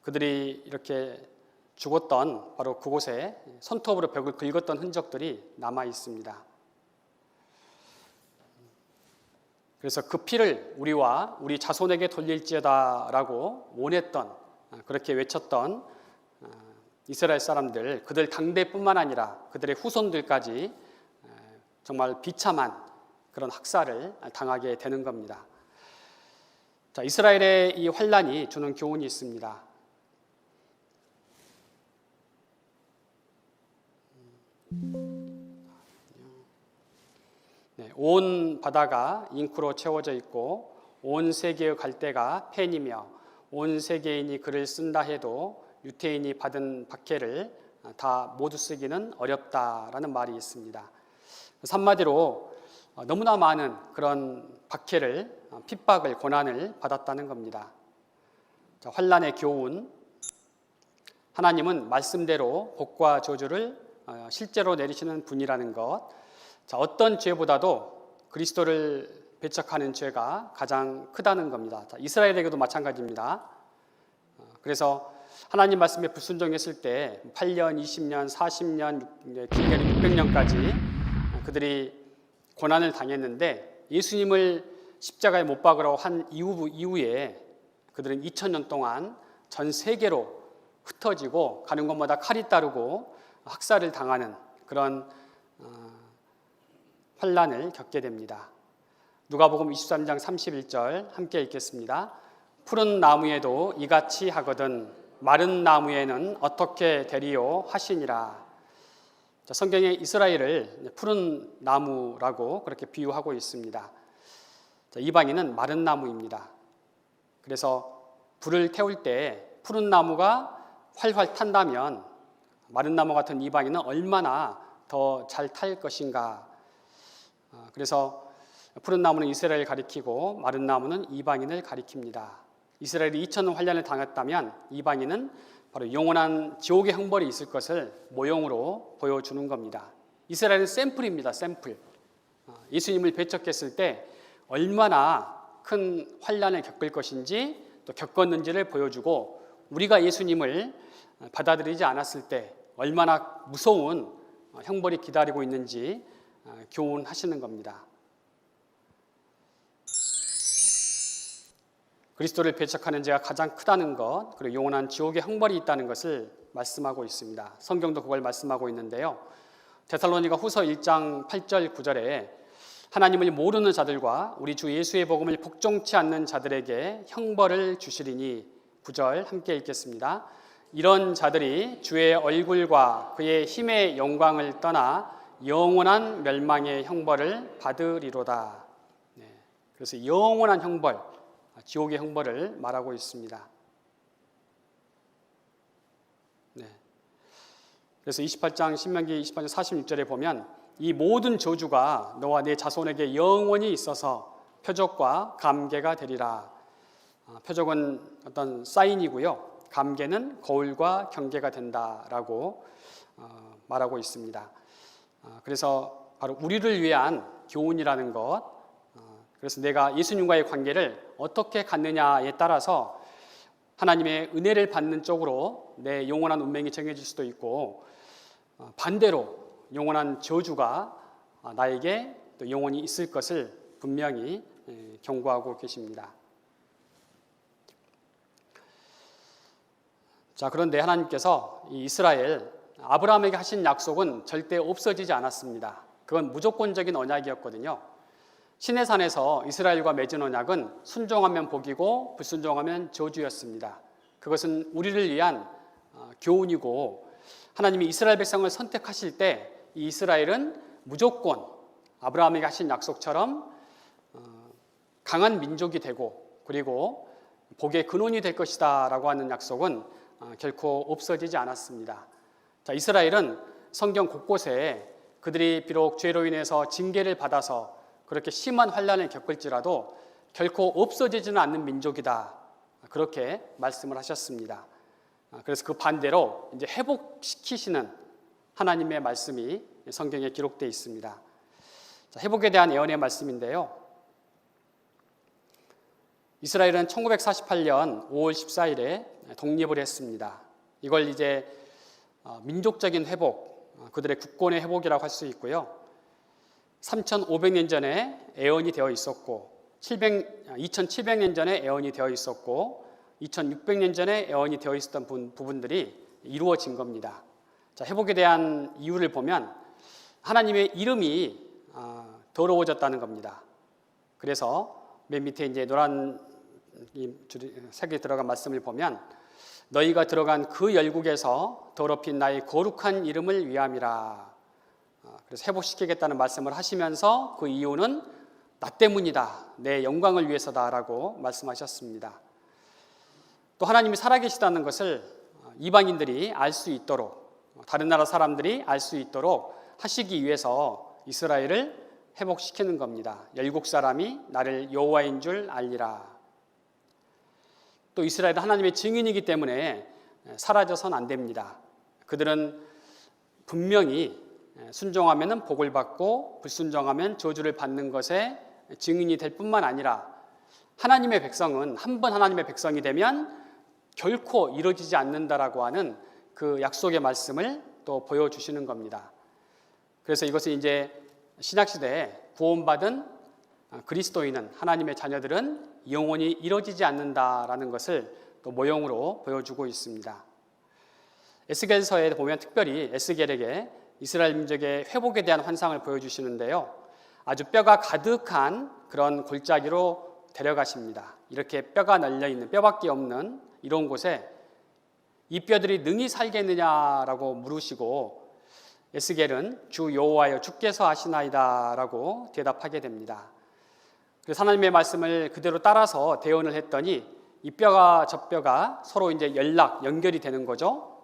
그들이 이렇게 죽었던 바로 그곳에 손톱으로 벽을 긁었던 흔적들이 남아 있습니다. 그래서 그 피를 우리와 우리 자손에게 돌릴지어다라고 원했던, 그렇게 외쳤던 이스라엘 사람들, 그들 당대뿐만 아니라 그들의 후손들까지 정말 비참한 그런 학살을 당하게 되는 겁니다. 자, 이스라엘의 이 환란이 주는 교훈이 있습니다. 온 바다가 잉크로 채워져 있고 온 세계의 갈대가 펜이며 온 세계인이 글을 쓴다 해도 유태인이 받은 박해를 다 모두 쓰기는 어렵다라는 말이 있습니다. 한마디로 너무나 많은 그런 박해를, 핍박을, 고난을 받았다는 겁니다. 환난의 교훈, 하나님은 말씀대로 복과 저주를 실제로 내리시는 분이라는 것. 어떤 죄보다도 그리스도를 배척하는 죄가 가장 크다는 겁니다. 이스라엘에게도 마찬가지입니다. 그래서 하나님 말씀에 불순종했을 때 8년, 20년, 40년, 길게는 600년까지 그들이 고난을 당했는데 예수님을 십자가에 못 박으라고 한 이후에 그들은 2000년 동안 전 세계로 흩어지고 가는 곳마다 칼이 따르고 학살을 당하는 그런 환난을 겪게 됩니다. 누가복음 23장 31절 함께 읽겠습니다. 푸른 나무에도 이같이 하거든 마른 나무에는 어떻게 되리요 하시니라. 성경에 이스라엘을 푸른 나무라고 그렇게 비유하고 있습니다. 이방인은 마른 나무입니다. 그래서 불을 태울 때 푸른 나무가 활활 탄다면 마른 나무 같은 이방인은 얼마나 더 잘 탈 것인가. 그래서 푸른 나무는 이스라엘을 가리키고 마른 나무는 이방인을 가리킵니다. 이스라엘이 2000년 환난을 당했다면 이방인은 바로 영원한 지옥의 형벌이 있을 것을 모형으로 보여주는 겁니다. 이스라엘은 샘플입니다. 샘플. 예수님을 배척했을 때 얼마나 큰 환난을 겪을 것인지 또 겪었는지를 보여주고 우리가 예수님을 받아들이지 않았을 때 얼마나 무서운 형벌이 기다리고 있는지 교훈하시는 겁니다. 그리스도를 배척하는 죄가 가장 크다는 것, 그리고 영원한 지옥의 형벌이 있다는 것을 말씀하고 있습니다. 성경도 그걸 말씀하고 있는데요. 데살로니가 후서 1장 8절 9절에 하나님을 모르는 자들과 우리 주 예수의 복음을 복종치 않는 자들에게 형벌을 주시리니 9절 함께 읽겠습니다. 이런 자들이 주의 얼굴과 그의 힘의 영광을 떠나 영원한 멸망의 형벌을 받으리로다. 그래서 영원한 형벌, 지옥의 형벌을 말하고 있습니다. 그래서 28장 신명기 28장 46절에 보면 이 모든 저주가 너와 네 자손에게 영원히 있어서 표적과 감개가 되리라. 표적은 어떤 사인이고요. 감개는 거울과 경계가 된다라고 말하고 있습니다. 그래서 바로 우리를 위한 교훈이라는 것. 그래서 내가 예수님과의 관계를 어떻게 갖느냐에 따라서 하나님의 은혜를 받는 쪽으로 내 영원한 운명이 정해질 수도 있고 반대로 영원한 저주가 나에게 또 영원히 있을 것을 분명히 경고하고 계십니다. 자, 그런데 하나님께서 이 이스라엘 아브라함에게 하신 약속은 절대 없어지지 않았습니다. 그건 무조건적인 언약이었거든요. 시내산에서 이스라엘과 맺은 언약은 순종하면 복이고 불순종하면 저주였습니다. 그것은 우리를 위한 교훈이고 하나님이 이스라엘 백성을 선택하실 때 이 이스라엘은 무조건 아브라함에게 하신 약속처럼 강한 민족이 되고 그리고 복의 근원이 될 것이다 라고 하는 약속은 결코 없어지지 않았습니다. 자, 이스라엘은 성경 곳곳에 그들이 비록 죄로 인해서 징계를 받아서 그렇게 심한 환난을 겪을지라도 결코 없어지지는 않는 민족이다. 그렇게 말씀을 하셨습니다. 그래서 그 반대로 이제 회복시키시는 하나님의 말씀이 성경에 기록되어 있습니다. 자, 회복에 대한 예언의 말씀인데요. 이스라엘은 1948년 5월 14일에 독립을 했습니다. 이걸 이제 민족적인 회복, 그들의 국권의 회복이라고 할 수 있고요. 3,500년 전에 애언이 되어 있었고 2,700년 전에 애언이 되어 있었고 2,600년 전에 애언이 되어 있었던 부분들이 이루어진 겁니다. 자, 회복에 대한 이유를 보면 하나님의 이름이 더러워졌다는 겁니다. 그래서 맨 밑에 이제 노란 색이 들어간 말씀을 보면 너희가 들어간 그 열국에서 더럽힌 나의 거룩한 이름을 위함이라. 그래서 회복시키겠다는 말씀을 하시면서 그 이유는 나 때문이다, 내 영광을 위해서다라고 말씀하셨습니다. 또 하나님이 살아계시다는 것을 이방인들이 알 수 있도록, 다른 나라 사람들이 알 수 있도록 하시기 위해서 이스라엘을 회복시키는 겁니다. 열국 사람이 나를 여호와인 줄 알리라. 또 이스라엘은 하나님의 증인이기 때문에 사라져선 안 됩니다. 그들은 분명히 순종하면 복을 받고 불순종하면 저주를 받는 것에 증인이 될 뿐만 아니라 하나님의 백성은 한 번 하나님의 백성이 되면 결코 이루어지지 않는다라고 하는 그 약속의 말씀을 또 보여주시는 겁니다. 그래서 이것은 이제 신약시대에 구원받은 그리스도인은, 하나님의 자녀들은 영원히 이루어지지 않는다라는 것을 또 모형으로 보여주고 있습니다. 에스겔서에 보면 특별히 에스겔에게 이스라엘 민족의 회복에 대한 환상을 보여주시는데요, 아주 뼈가 가득한 그런 골짜기로 데려가십니다. 이렇게 뼈가 널려있는, 뼈밖에 없는 이런 곳에 이 뼈들이 능히 살겠느냐라고 물으시고 에스겔은 주 여호와여 주께서 하시나이다라고 대답하게 됩니다. 그래서 하나님의 말씀을 그대로 따라서 대언을 했더니 이 뼈가 저 뼈가 서로 이제 연결이 되는 거죠.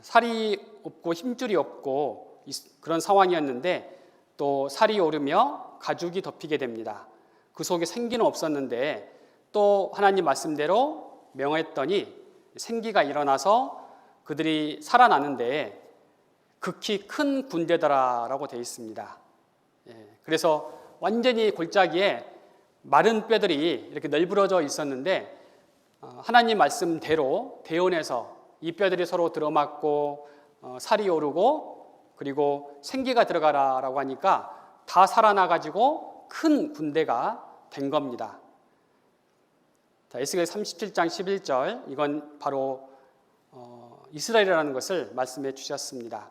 살이 없고 힘줄이 없고 그런 상황이었는데 또 살이 오르며 가죽이 덮이게 됩니다. 그 속에 생기는 없었는데 또 하나님 말씀대로 명했더니 생기가 일어나서 그들이 살아나는데 극히 큰 군대더라라고 되어 있습니다. 그래서 완전히 골짜기에 마른 뼈들이 이렇게 널브러져 있었는데 하나님 말씀대로 대언해서 이 뼈들이 서로 들어맞고 살이 오르고 그리고 생기가 들어가라라고 하니까 다 살아나가지고 큰 군대가 된 겁니다. 자, 에스겔 37장 11절, 이건 바로 이스라엘이라는 것을 말씀해 주셨습니다.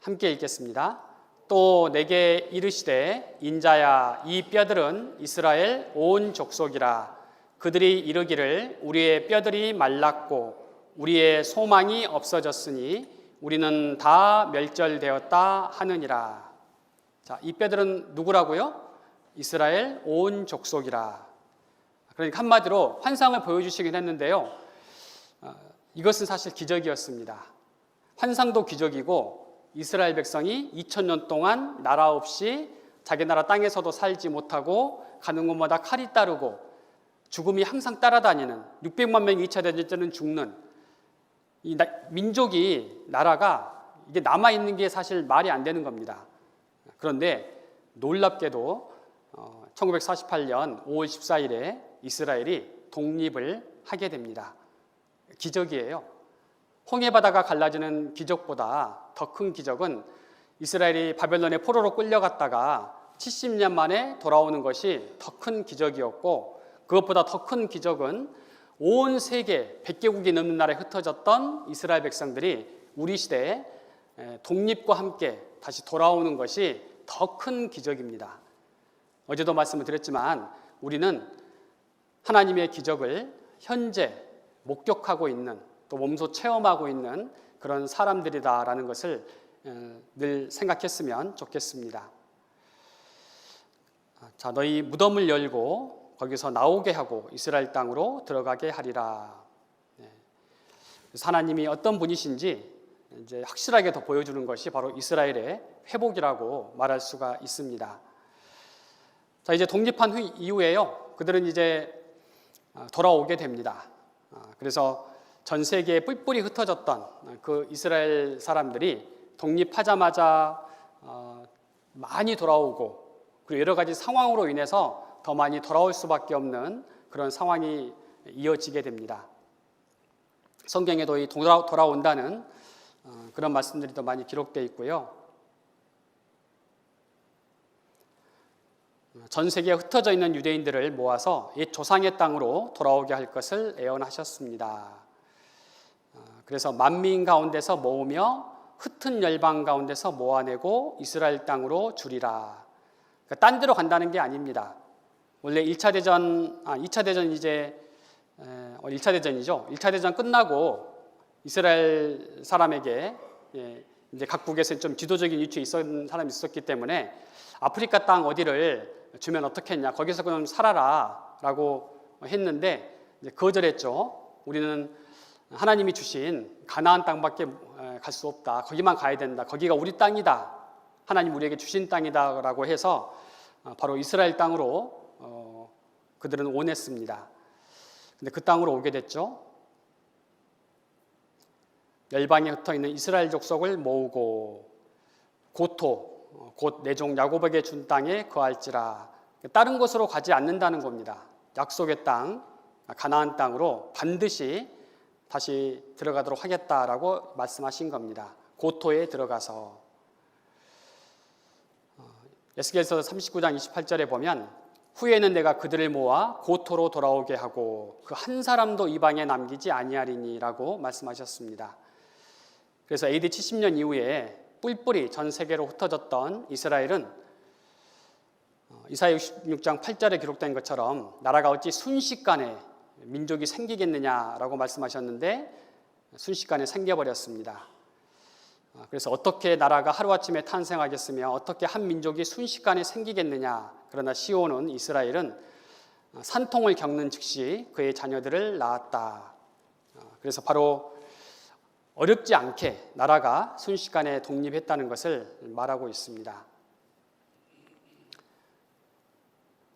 함께 읽겠습니다. 또 내게 이르시되 인자야 이 뼈들은 이스라엘 온 족속이라. 그들이 이르기를 우리의 뼈들이 말랐고 우리의 소망이 없어졌으니 우리는 다 멸절되었다 하느니라. 자, 이 뼈들은 누구라고요? 이스라엘 온 족속이라. 그러니까 한마디로 환상을 보여주시긴 했는데요, 이것은 사실 기적이었습니다. 환상도 기적이고 이스라엘 백성이 2000년 동안 나라 없이 자기 나라 땅에서도 살지 못하고 가는 곳마다 칼이 따르고 죽음이 항상 따라다니는 600만 명이 2차 대전 때는 죽는 이 민족이, 나라가 이게 남아있는 게 사실 말이 안 되는 겁니다. 그런데 놀랍게도 1948년 5월 14일에 이스라엘이 독립을 하게 됩니다. 기적이에요. 홍해바다가 갈라지는 기적보다 더 큰 기적은 이스라엘이 바벨론의 포로로 끌려갔다가 70년 만에 돌아오는 것이 더 큰 기적이었고, 그것보다 더 큰 기적은 온 세계 100개국이 넘는 나라에 흩어졌던 이스라엘 백성들이 우리 시대에 독립과 함께 다시 돌아오는 것이 더 큰 기적입니다. 어제도 말씀을 드렸지만 우리는 하나님의 기적을 현재 목격하고 있는, 또 몸소 체험하고 있는 그런 사람들이다라는 것을 늘 생각했으면 좋겠습니다. 자, 너희 무덤을 열고 거기서 나오게 하고 이스라엘 땅으로 들어가게 하리라. 그래서 하나님이 어떤 분이신지 이제 확실하게 더 보여주는 것이 바로 이스라엘의 회복이라고 말할 수가 있습니다. 자, 이제 독립한 이후에요, 그들은 이제 돌아오게 됩니다. 그래서 전 세계에 뿔뿔이 흩어졌던 그 이스라엘 사람들이 독립하자마자 많이 돌아오고, 그리고 여러 가지 상황으로 인해서 더 많이 돌아올 수밖에 없는 그런 상황이 이어지게 됩니다. 성경에도 이 돌아온다는 그런 말씀들이 더 많이 기록되어 있고요. 전 세계에 흩어져 있는 유대인들을 모아서 옛 조상의 땅으로 돌아오게 할 것을 예언하셨습니다. 그래서 만민 가운데서 모으며 흩은 열방 가운데서 모아내고 이스라엘 땅으로 주리라. 그러니까 딴 데로 간다는 게 아닙니다. 원래 2차 대전 이제 1차 대전이죠. 1차 대전 끝나고 이스라엘 사람에게 이제 각국에서 좀 지도적인 위치에 있었던 사람이 있었기 때문에 아프리카 땅 어디를 주면 어떻겠냐, 거기서 그냥 살아라라고 했는데 이제 거절했죠. 우리는 하나님이 주신 가나안 땅밖에 갈 수 없다. 거기만 가야 된다. 거기가 우리 땅이다. 하나님 우리에게 주신 땅이다라고 해서 바로 이스라엘 땅으로 그들은 원했습니다. 근데 그 땅으로 오게 됐죠. 열방에 흩어 있는 이스라엘 족속을 모으고 고토 곧 내종 야곱에게 준 땅에 거할지라. 다른 곳으로 가지 않는다는 겁니다. 약속의 땅 가나안 땅으로 반드시 다시 들어가도록 하겠다라고 말씀하신 겁니다. 고토에 들어가서. 에스겔서 39장 28절에 보면 후에는 내가 그들을 모아 고토로 돌아오게 하고 그 한 사람도 이방에 남기지 아니하리니라고 말씀하셨습니다. 그래서 AD 70년 이후에 뿔뿔이 전 세계로 흩어졌던 이스라엘은 이사야 66장 8절에 기록된 것처럼 나라가 어찌 순식간에 민족이 생기겠느냐라고 말씀하셨는데 순식간에 생겨버렸습니다. 그래서 어떻게 나라가 하루아침에 탄생하겠으며 어떻게 한 민족이 순식간에 생기겠느냐. 그러나 시온은 이스라엘은 산통을 겪는 즉시 그의 자녀들을 낳았다. 그래서 바로 어렵지 않게 나라가 순식간에 독립했다는 것을 말하고 있습니다.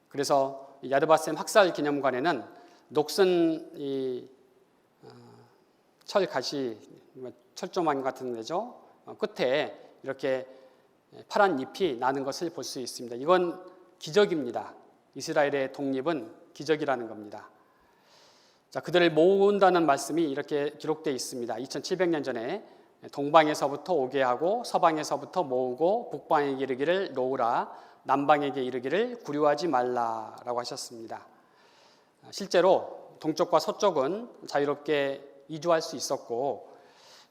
그래서 야드바셈 학살 기념관에는 녹슨 철가시, 철조망 같은 데죠. 끝에 이렇게 파란 잎이 나는 것을 볼 수 있습니다. 이건 기적입니다. 이스라엘의 독립은 기적이라는 겁니다. 자, 그들을 모은다는 말씀이 이렇게 기록되어 있습니다. 2700년 전에 동방에서부터 오게 하고 서방에서부터 모으고 북방에게 이르기를 놓으라 남방에게 이르기를 구류하지 말라라고 하셨습니다. 실제로 동쪽과 서쪽은 자유롭게 이주할 수 있었고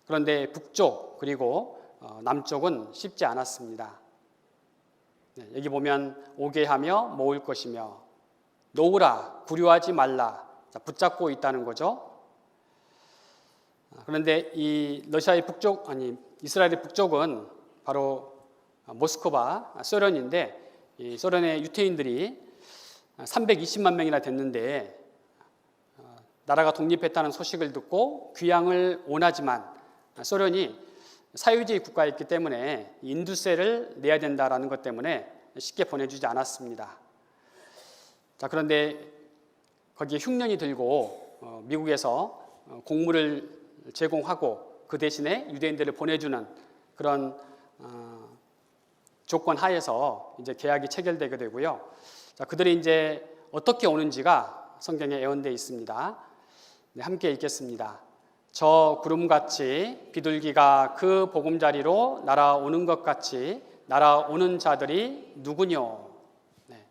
그런데 북쪽 그리고 남쪽은 쉽지 않았습니다. 여기 보면 오게 하며 모을 것이며 놓으라 구류하지 말라 붙잡고 있다는 거죠. 그런데 이 러시아의 북쪽 이스라엘의 북쪽은 바로 모스크바 소련인데 이 소련의 유태인들이 320만 명이나 됐는데 나라가 독립했다는 소식을 듣고 귀향을 원하지만 소련이 사유주의 국가였기 때문에 인두세를 내야 된다라는 것 때문에 쉽게 보내주지 않았습니다. 자, 그런데 거기에 흉년이 들고 미국에서 곡물을 제공하고 그 대신에 유대인들을 보내주는 그런 조건 하에서 이제 계약이 체결되게 되고요. 자, 그들이 이제 어떻게 오는지가 성경에 예언되어 있습니다. 네, 함께 읽겠습니다. 저 구름같이 비둘기가 그 보금자리로 날아오는 것 같이 날아오는 자들이 누구뇨? 네.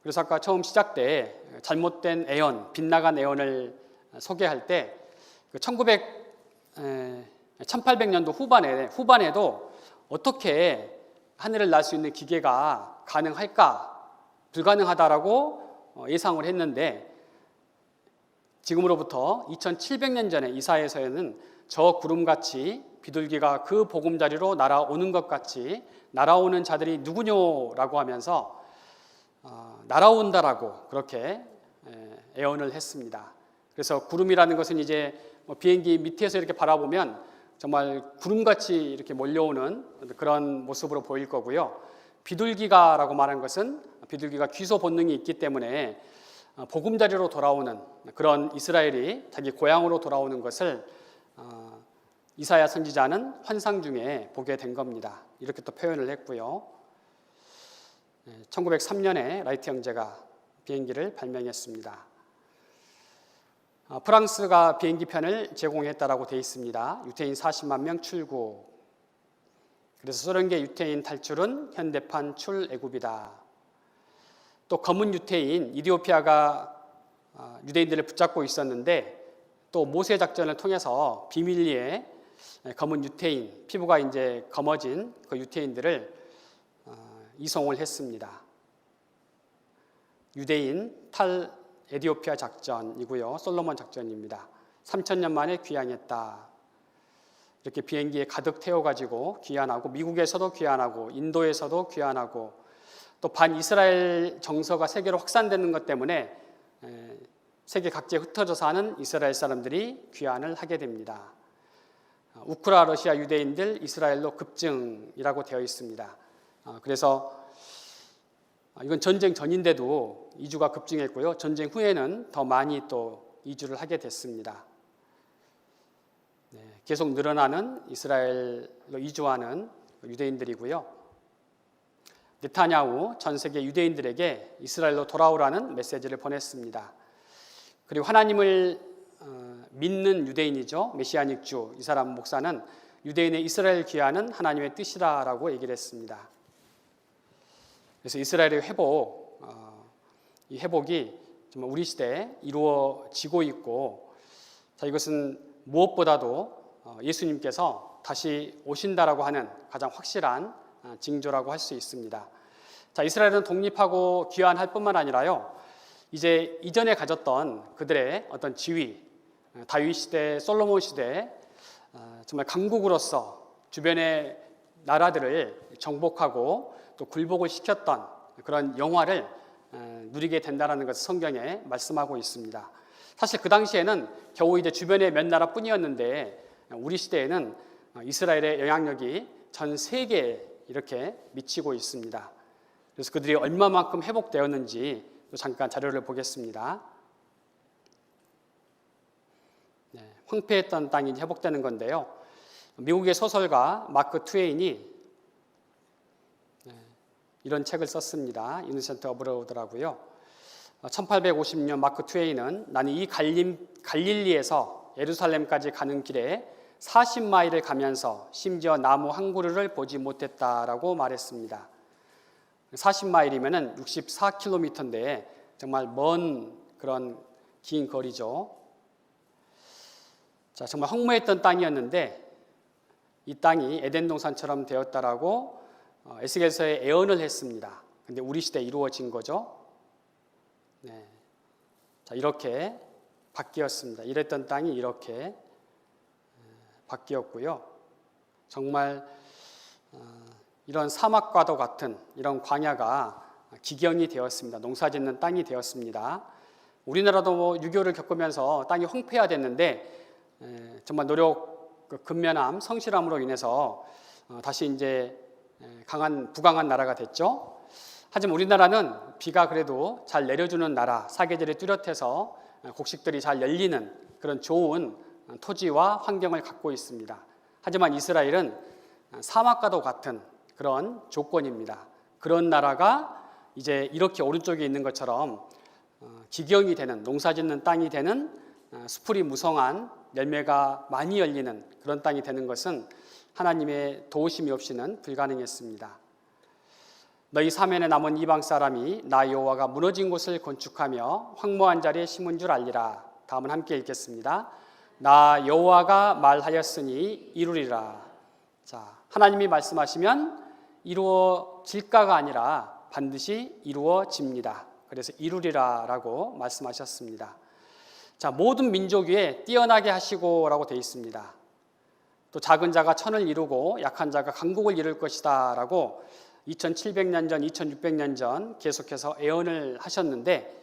그래서 아까 처음 시작 때 잘못된 애언, 빗나간 애언을 소개할 때 1800년도 후반에도 어떻게 하늘을 날 수 있는 기계가 가능할까? 불가능하다라고 예상을 했는데 지금으로부터 2700년 전에 이사야서에는 저 구름같이 비둘기가 그 보금자리로 날아오는 것 같이 날아오는 자들이 누구뇨라고 하면서 날아온다라고 그렇게 예언을 했습니다. 그래서 구름이라는 것은 이제 비행기 밑에서 이렇게 바라보면 정말 구름같이 이렇게 몰려오는 그런 모습으로 보일 거고요. 비둘기가라고 말한 것은 비둘기가 귀소 본능이 있기 때문에 보금자리로 돌아오는 그런 이스라엘이 자기 고향으로 돌아오는 것을 이사야 선지자는 환상 중에 보게 된 겁니다. 이렇게 또 표현을 했고요. 1903년에 라이트 형제가 비행기를 발명했습니다. 프랑스가 비행기편을 제공했다라고 되어 있습니다. 유태인 40만 명 출국. 그래서 소련계 유태인 탈출은 현대판 출애굽이다. 또 검은 유태인 이디오피아가 유대인들을 붙잡고 있었는데 또 모세 작전을 통해서 비밀리에 검은 유태인, 피부가 이제 검어진 그 유태인들을 이송을 했습니다. 유대인 탈 에디오피아 작전이고요. 솔로몬 작전입니다. 3000년 만에 귀향했다. 이렇게 비행기에 가득 태워가지고 귀환하고, 미국에서도 귀환하고, 인도에서도 귀환하고, 또 반이스라엘 정서가 세계로 확산되는 것 때문에 세계 각지에 흩어져 사는 이스라엘 사람들이 귀환을 하게 됩니다. 우크라 러시아 유대인들 이스라엘로 급증이라고 되어 있습니다. 그래서 이건 전쟁 전인데도 이주가 급증했고요. 전쟁 후에는 더 많이 또 이주를 하게 됐습니다. 계속 늘어나는 이스라엘로 이주하는 유대인들이고요. 네타냐후 전 세계 유대인들에게 이스라엘로 돌아오라는 메시지를 보냈습니다. 그리고 하나님을 믿는 유대인이죠. 메시아닉 주, 이 사람 목사는 유대인의 이스라엘 귀환은 하나님의 뜻이다라고 얘기를 했습니다. 그래서 이스라엘의 회복, 이 회복이 정말 우리 시대에 이루어지고 있고, 자, 이것은 무엇보다도 예수님께서 다시 오신다라고 하는 가장 확실한 징조라고 할 수 있습니다. 자, 이스라엘은 독립하고 귀환할 뿐만 아니라요, 이제 이전에 가졌던 그들의 어떤 지위, 다윗 시대, 솔로몬 시대, 정말 강국으로서 주변의 나라들을 정복하고 또 굴복을 시켰던 그런 영화를 누리게 된다는 것을 성경에 말씀하고 있습니다. 사실 그 당시에는 겨우 이제 주변의 몇 나라뿐이었는데, 우리 시대에는 이스라엘의 영향력이 전 세계에 이렇게 미치고 있습니다. 그래서 그들이 얼마만큼 회복되었는지 잠깐 자료를 보겠습니다. 황폐했던 땅이 회복되는 건데요. 미국의 소설가 마크 트웨인이 이런 책을 썼습니다. 이노센트 어브로드라고요. 1850년 마크 트웨인은 나는 이 갈릴리에서 예루살렘까지 가는 길에 40마일을 가면서 심지어 나무 한 그루를 보지 못했다라고 말했습니다. 40마일이면 64km인데 정말 먼 그런 긴 거리죠. 자, 정말 황무했던 땅이었는데 이 땅이 에덴 동산처럼 되었다라고 에스겔서에 예언을 했습니다. 근데 우리 시대에 이루어진 거죠. 네. 자, 이렇게 바뀌었습니다. 이랬던 땅이 이렇게 바뀌었고요. 정말 이런 사막과도 같은 이런 광야가 기경이 되었습니다. 농사짓는 땅이 되었습니다. 우리나라도 유교를 겪으면서 땅이 황폐화됐는데 정말 노력, 근면함, 성실함으로 인해서 다시 이제 부강한 나라가 됐죠. 하지만 우리나라는 비가 그래도 잘 내려주는 나라, 사계절이 뚜렷해서 곡식들이 잘 열리는 그런 좋은 토지와 환경을 갖고 있습니다. 하지만 이스라엘은 사막과도 같은 그런 조건입니다. 그런 나라가 이제 이렇게 오른쪽에 있는 것처럼 기경이 되는, 농사짓는 땅이 되는, 수풀이 무성한 열매가 많이 열리는 그런 땅이 되는 것은 하나님의 도우심이 없이는 불가능했습니다. 너희 사면에 남은 이방 사람이 나 여호와가 무너진 곳을 건축하며 황무한 자리에 심은 줄 알리라. 다음은 함께 읽겠습니다. 나 여호와가 말하였으니 이루리라. 자, 하나님이 말씀하시면 이루어질까가 아니라 반드시 이루어집니다. 그래서 이루리라라고 말씀하셨습니다. 자, 모든 민족 위에 뛰어나게 하시고라고 되어 있습니다. 또 작은 자가 천을 이루고 약한 자가 강국을 이룰 것이다라고 2700년 전, 2600년 전 계속해서 예언을 하셨는데,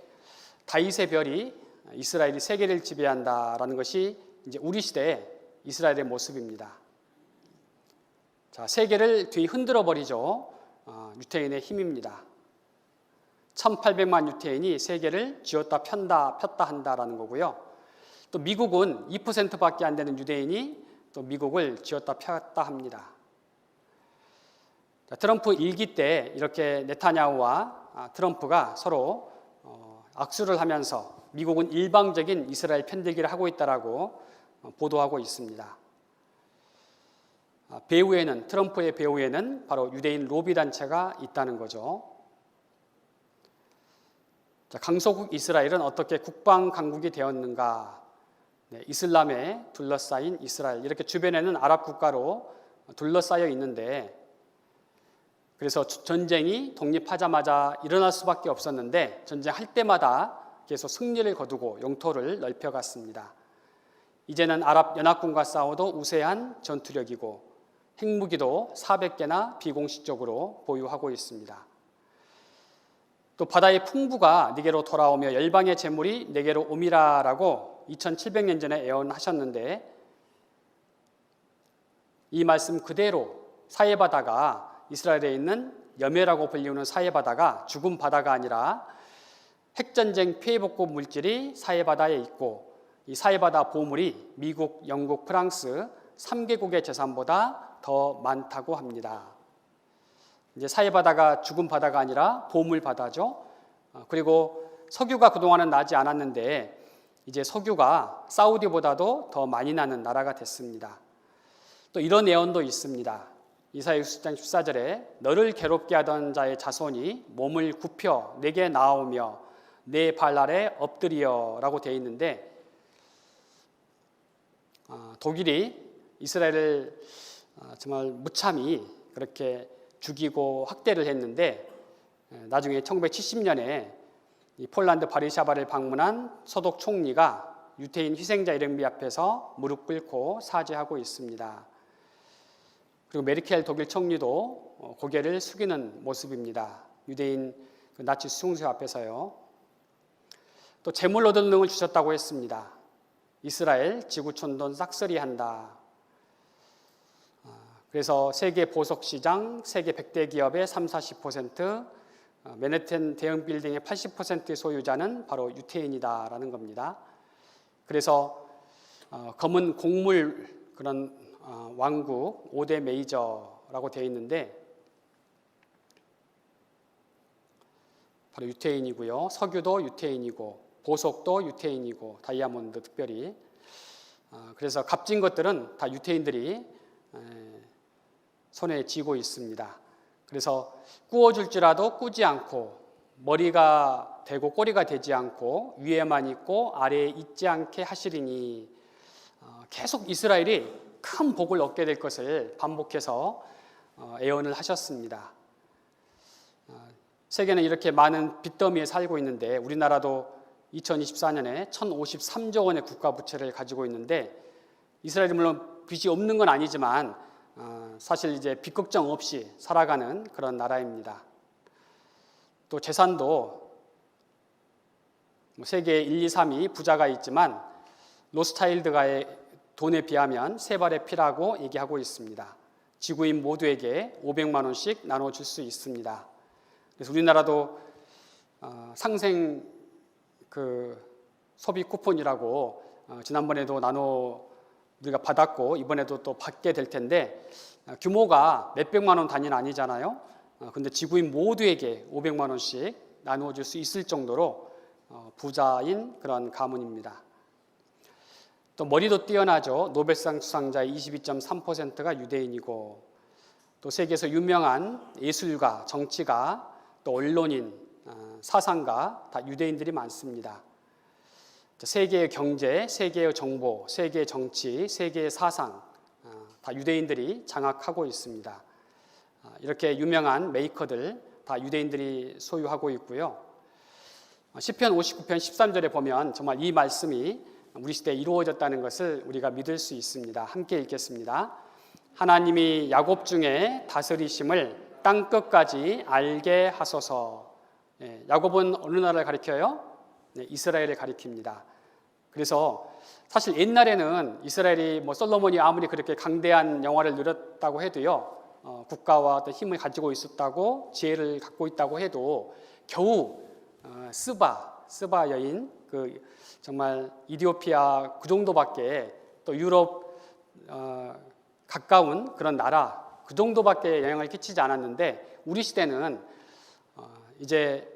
다윗의 별이 이스라엘이 세계를 지배한다라는 것이 이제 우리 시대의 이스라엘의 모습입니다. 자, 세계를 뒤흔들어 버리죠. 유태인의 힘입니다. 1800만 유태인이 세계를 쥐었다 폈다 한다라는 거고요. 또 미국은 2%밖에 안 되는 유대인이 또 미국을 쥐었다 폈다 합니다. 자, 트럼프 일기 때 이렇게 네타냐후와 트럼프가 서로 악수를 하면서 미국은 일방적인 이스라엘 편들기를 하고 있다라고 보도하고 있습니다. 배후에는, 트럼프의 배후에는 바로 유대인 로비 단체가 있다는 거죠. 자, 강소국 이스라엘은 어떻게 국방 강국이 되었는가? 네, 이슬람에 둘러싸인 이스라엘, 이렇게 주변에는 아랍 국가로 둘러싸여 있는데, 그래서 전쟁이 독립하자마자 일어날 수밖에 없었는데 전쟁할 때마다 계속 승리를 거두고 영토를 넓혀갔습니다. 이제는 아랍 연합군과 싸워도 우세한 전투력이고 핵무기도 400개나 비공식적으로 보유하고 있습니다. 또 바다의 풍부가 네게로 돌아오며 열방의 재물이 네게로 오미라라고 2700년 전에 예언하셨는데 이 말씀 그대로 사해바다가 이스라엘에 있는 여매라고 불리우는 사해바다가 죽은 바다가 아니라 핵전쟁 피해복구 물질이 사해바다에 있고 이 사해바다 보물이 미국, 영국, 프랑스 3개국의 재산보다 더 많다고 합니다. 이제 사해바다가 죽은 바다가 아니라 보물 바다죠. 그리고 석유가 그동안은 나지 않았는데 이제 석유가 사우디보다도 더 많이 나는 나라가 됐습니다. 또 이런 예언도 있습니다. 이사야 60장 14절에 너를 괴롭게 하던 자의 자손이 몸을 굽혀 내게 나아오며 내 발 아래 엎드리어 라고 되어 있는데 독일이 이스라엘을 정말 무참히 그렇게 죽이고 학대를 했는데 나중에 1970년에 이 폴란드 바르샤바를 방문한 서독 총리가 유태인 희생자 이름비 앞에서 무릎 꿇고 사죄하고 있습니다. 그리고 메르켈 독일 총리도 고개를 숙이는 모습입니다. 유대인 그 나치 수용소 앞에서요. 또 재물 얻을 능을 주셨다고 했습니다. 이스라엘 지구촌돈 싹쓸이한다. 그래서 세계 보석시장, 세계 100대 기업의 30-40%, 맨해튼 대형 빌딩의 80%의 소유자는 바로 유태인이다라는 겁니다. 그래서 검은 곡물 그런 왕국 5대 메이저라고 되어 있는데 바로 유태인이고요. 석유도 유태인이고 보석도 유태인이고 다이아몬드 특별히 그래서 값진 것들은 다 유태인들이 손에 쥐고 있습니다. 그래서 구워줄지라도 꾸지 않고 머리가 되고 꼬리가 되지 않고 위에만 있고 아래에 있지 않게 하시리니 계속 이스라엘이 큰 복을 얻게 될 것을 반복해서 예언을 하셨습니다. 세계는 이렇게 많은 빚더미에 살고 있는데 우리나라도 2024년에 1053조 원의 국가 부채를 가지고 있는데 이스라엘이 물론 빚이 없는 건 아니지만 사실 이제 빚 걱정 없이 살아가는 그런 나라입니다. 또 재산도 세계 1, 2, 3위 부자가 있지만 로스차일드가의 돈에 비하면 세 발의 피라고 얘기하고 있습니다. 지구인 모두에게 500만 원씩 나눠줄 수 있습니다. 그래서 우리나라도 상생 소비 쿠폰이라고 지난번에도 우리가 받았고 이번에도 또 받게 될 텐데 규모가 몇백만 원 단위는 아니잖아요. 근데 지구인 모두에게 500만 원씩 나누어줄 수 있을 정도로 부자인 그런 가문입니다. 또 머리도 뛰어나죠. 노벨상 수상자의 22.3%가 유대인이고 또 세계에서 유명한 예술가, 정치가, 또 언론인, 사상가 다 유대인들이 많습니다. 세계의 경제, 세계의 정보, 세계의 정치, 세계의 사상 다 유대인들이 장악하고 있습니다. 이렇게 유명한 메이커들 다 유대인들이 소유하고 있고요. 시편 59편 13절에 보면 정말 이 말씀이 우리 시대에 이루어졌다는 것을 우리가 믿을 수 있습니다. 함께 읽겠습니다. 하나님이 야곱 중에 다스리심을 땅 끝까지 알게 하소서. 야곱은 어느 나라를 가리켜요? 이스라엘을 가리킵니다. 그래서 사실 옛날에는 이스라엘이 솔로몬이 아무리 그렇게 강대한 영화를 누렸다고 해도요, 국가와 어떤 힘을 가지고 있었다고 지혜를 갖고 있다고 해도 겨우 스바 여인 정말 이디오피아 그 정도밖에 또 유럽 가까운 그런 나라 그 정도밖에 영향을 끼치지 않았는데 우리 시대는 이제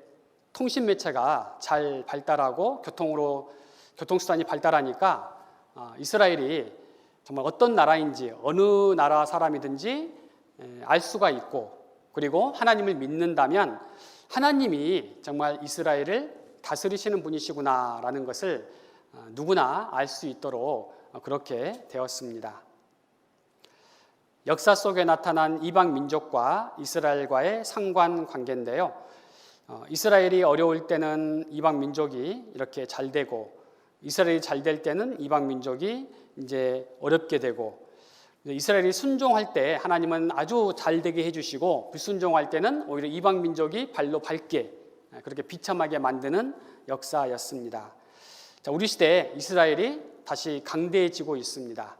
통신 매체가 잘 발달하고 교통수단이 발달하니까 이스라엘이 정말 어떤 나라인지 어느 나라 사람이든지 알 수가 있고 그리고 하나님을 믿는다면 하나님이 정말 이스라엘을 다스리시는 분이시구나라는 것을 누구나 알 수 있도록 그렇게 되었습니다. 역사 속에 나타난 이방 민족과 이스라엘과의 상관관계인데요. 이스라엘이 어려울 때는 이방 민족이 이렇게 잘 되고 이스라엘이 잘 될 때는 이방 민족이 이제 어렵게 되고, 이스라엘이 순종할 때 하나님은 아주 잘 되게 해주시고, 불순종할 때는 오히려 이방 민족이 발로 밟게, 그렇게 비참하게 만드는 역사였습니다. 자, 우리 시대에 이스라엘이 다시 강대해지고 있습니다.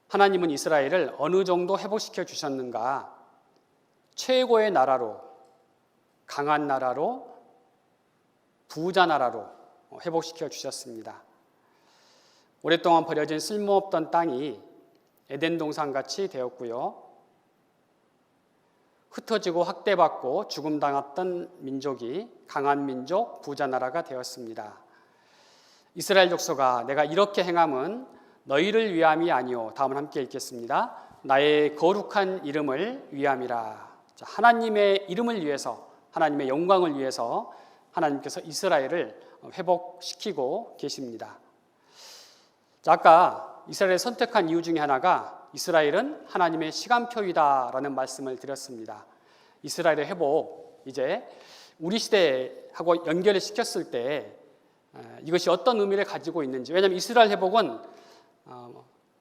하나님은 이스라엘을 어느 정도 회복시켜 주셨는가? 최고의 나라로, 강한 나라로, 부자 나라로 회복시켜 주셨습니다. 오랫동안 버려진 쓸모없던 땅이 에덴 동산같이 되었고요. 흩어지고 학대받고 죽음당했던 민족이 강한 민족, 부자 나라가 되었습니다. 이스라엘 족속아, 내가 이렇게 행함은 너희를 위함이 아니요. 다음을 함께 읽겠습니다. 나의 거룩한 이름을 위함이라. 자, 하나님의 이름을 위해서, 하나님의 영광을 위해서 하나님께서 이스라엘을 회복시키고 계십니다. 자, 아까 이스라엘을 선택한 이유 중에 하나가 이스라엘은 하나님의 시간표이다라는 말씀을 드렸습니다. 이스라엘의 회복, 이제 우리 시대하고 연결을 시켰을 때 이것이 어떤 의미를 가지고 있는지, 왜냐하면 이스라엘 회복은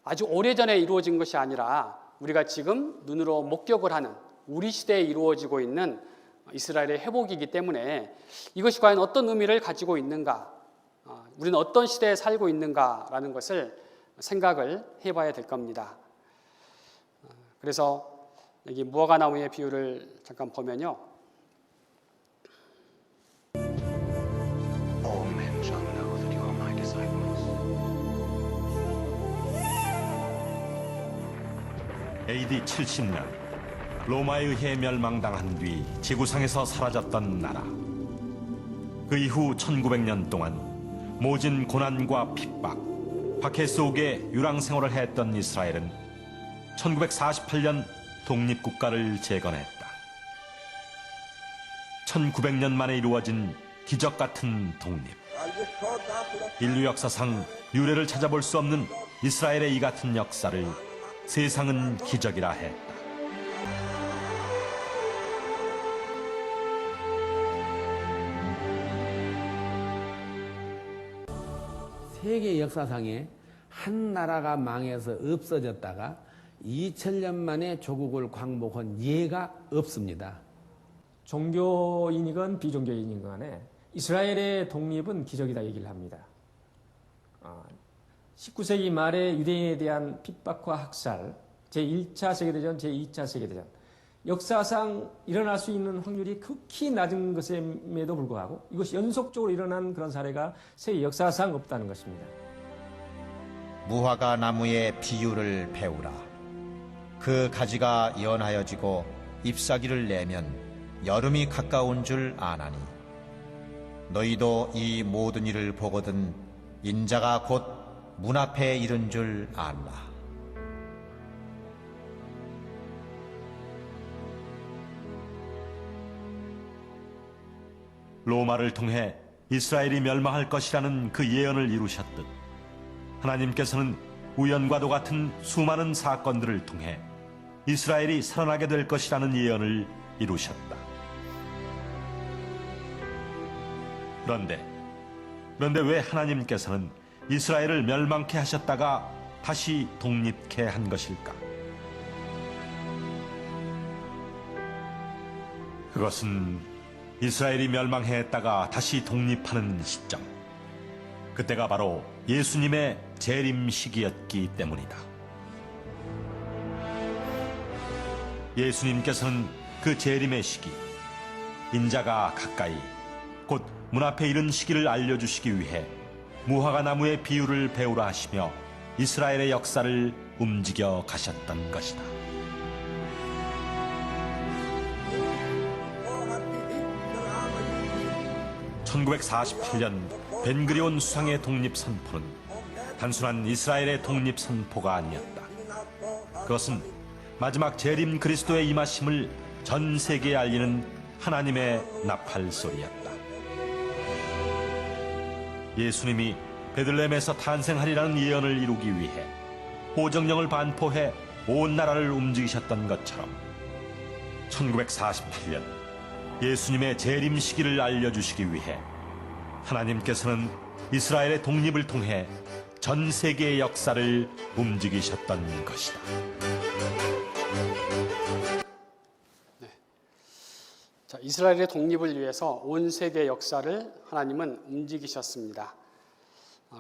아주 오래전에 이루어진 것이 아니라 우리가 지금 눈으로 목격을 하는 우리 시대에 이루어지고 있는 이스라엘의 회복이기 때문에 이것이 과연 어떤 의미를 가지고 있는가, 우리는 어떤 시대에 살고 있는가라는 것을 생각을 해봐야 될 겁니다. 그래서 여기 무화과 나무의 비유를 잠깐 보면요, All men shall know that you are my disciples. AD 70년 로마에 의해 멸망당한 뒤 지구상에서 사라졌던 나라. 그 이후 1900년 동안 모진 고난과 핍박, 박해 속에 유랑 생활을 했던 이스라엘은 1948년 독립국가를 재건했다. 1900년 만에 이루어진 기적 같은 독립. 인류 역사상 유례를 찾아볼 수 없는 이스라엘의 이 같은 역사를 세상은 기적이라 했다. 세계 역사상에 한 나라가 망해서 없어졌다가 2000년 만에 조국을 광복한 예가 없습니다. 종교인이건 비종교인이건 간에 이스라엘의 독립은 기적이다 얘기를 합니다. 19세기 말에 유대인에 대한 핍박과 학살, 제1차 세계대전, 제2차 세계대전, 역사상 일어날 수 있는 확률이 극히 낮은 것임에도 불구하고 이것이 연속적으로 일어난 그런 사례가 세계 역사상 없다는 것입니다. 무화과 나무의 비유를 배우라. 그 가지가 연하여지고 잎사귀를 내면 여름이 가까운 줄 아나니, 너희도 이 모든 일을 보거든 인자가 곧 문 앞에 이른 줄 알라. 로마를 통해 이스라엘이 멸망할 것이라는 그 예언을 이루셨듯 하나님께서는 우연과도 같은 수많은 사건들을 통해 이스라엘이 살아나게 될 것이라는 예언을 이루셨다. 그런데 왜 하나님께서는 이스라엘을 멸망케 하셨다가 다시 독립케 한 것일까? 그것은 이스라엘이 멸망했다가 다시 독립하는 시점, 그때가 바로 예수님의 재림 시기였기 때문이다. 예수님께서는 그 재림의 시기, 인자가 가까이 곧 문 앞에 이른 시기를 알려주시기 위해 무화과 나무의 비유를 배우라 하시며 이스라엘의 역사를 움직여 가셨던 것이다. (1948년) 벤그리온 수상의 독립선포는 단순한 이스라엘의 독립선포가 아니었다. 그것은 마지막 재림 그리스도의 임하심을 전 세계에 알리는 하나님의 나팔 소리였다. 예수님이 베들레헴에서 탄생하리라는 예언을 이루기 위해 호정령을 반포해 온 나라를 움직이셨던 것처럼 1948년 예수님의 재림 시기를 알려주시기 위해 하나님께서는 이스라엘의 독립을 통해 전 세계의 역사를 움직이셨던 것이다. 자, 이스라엘의 독립을 위해서 온 세계 역사를 하나님은 움직이셨습니다.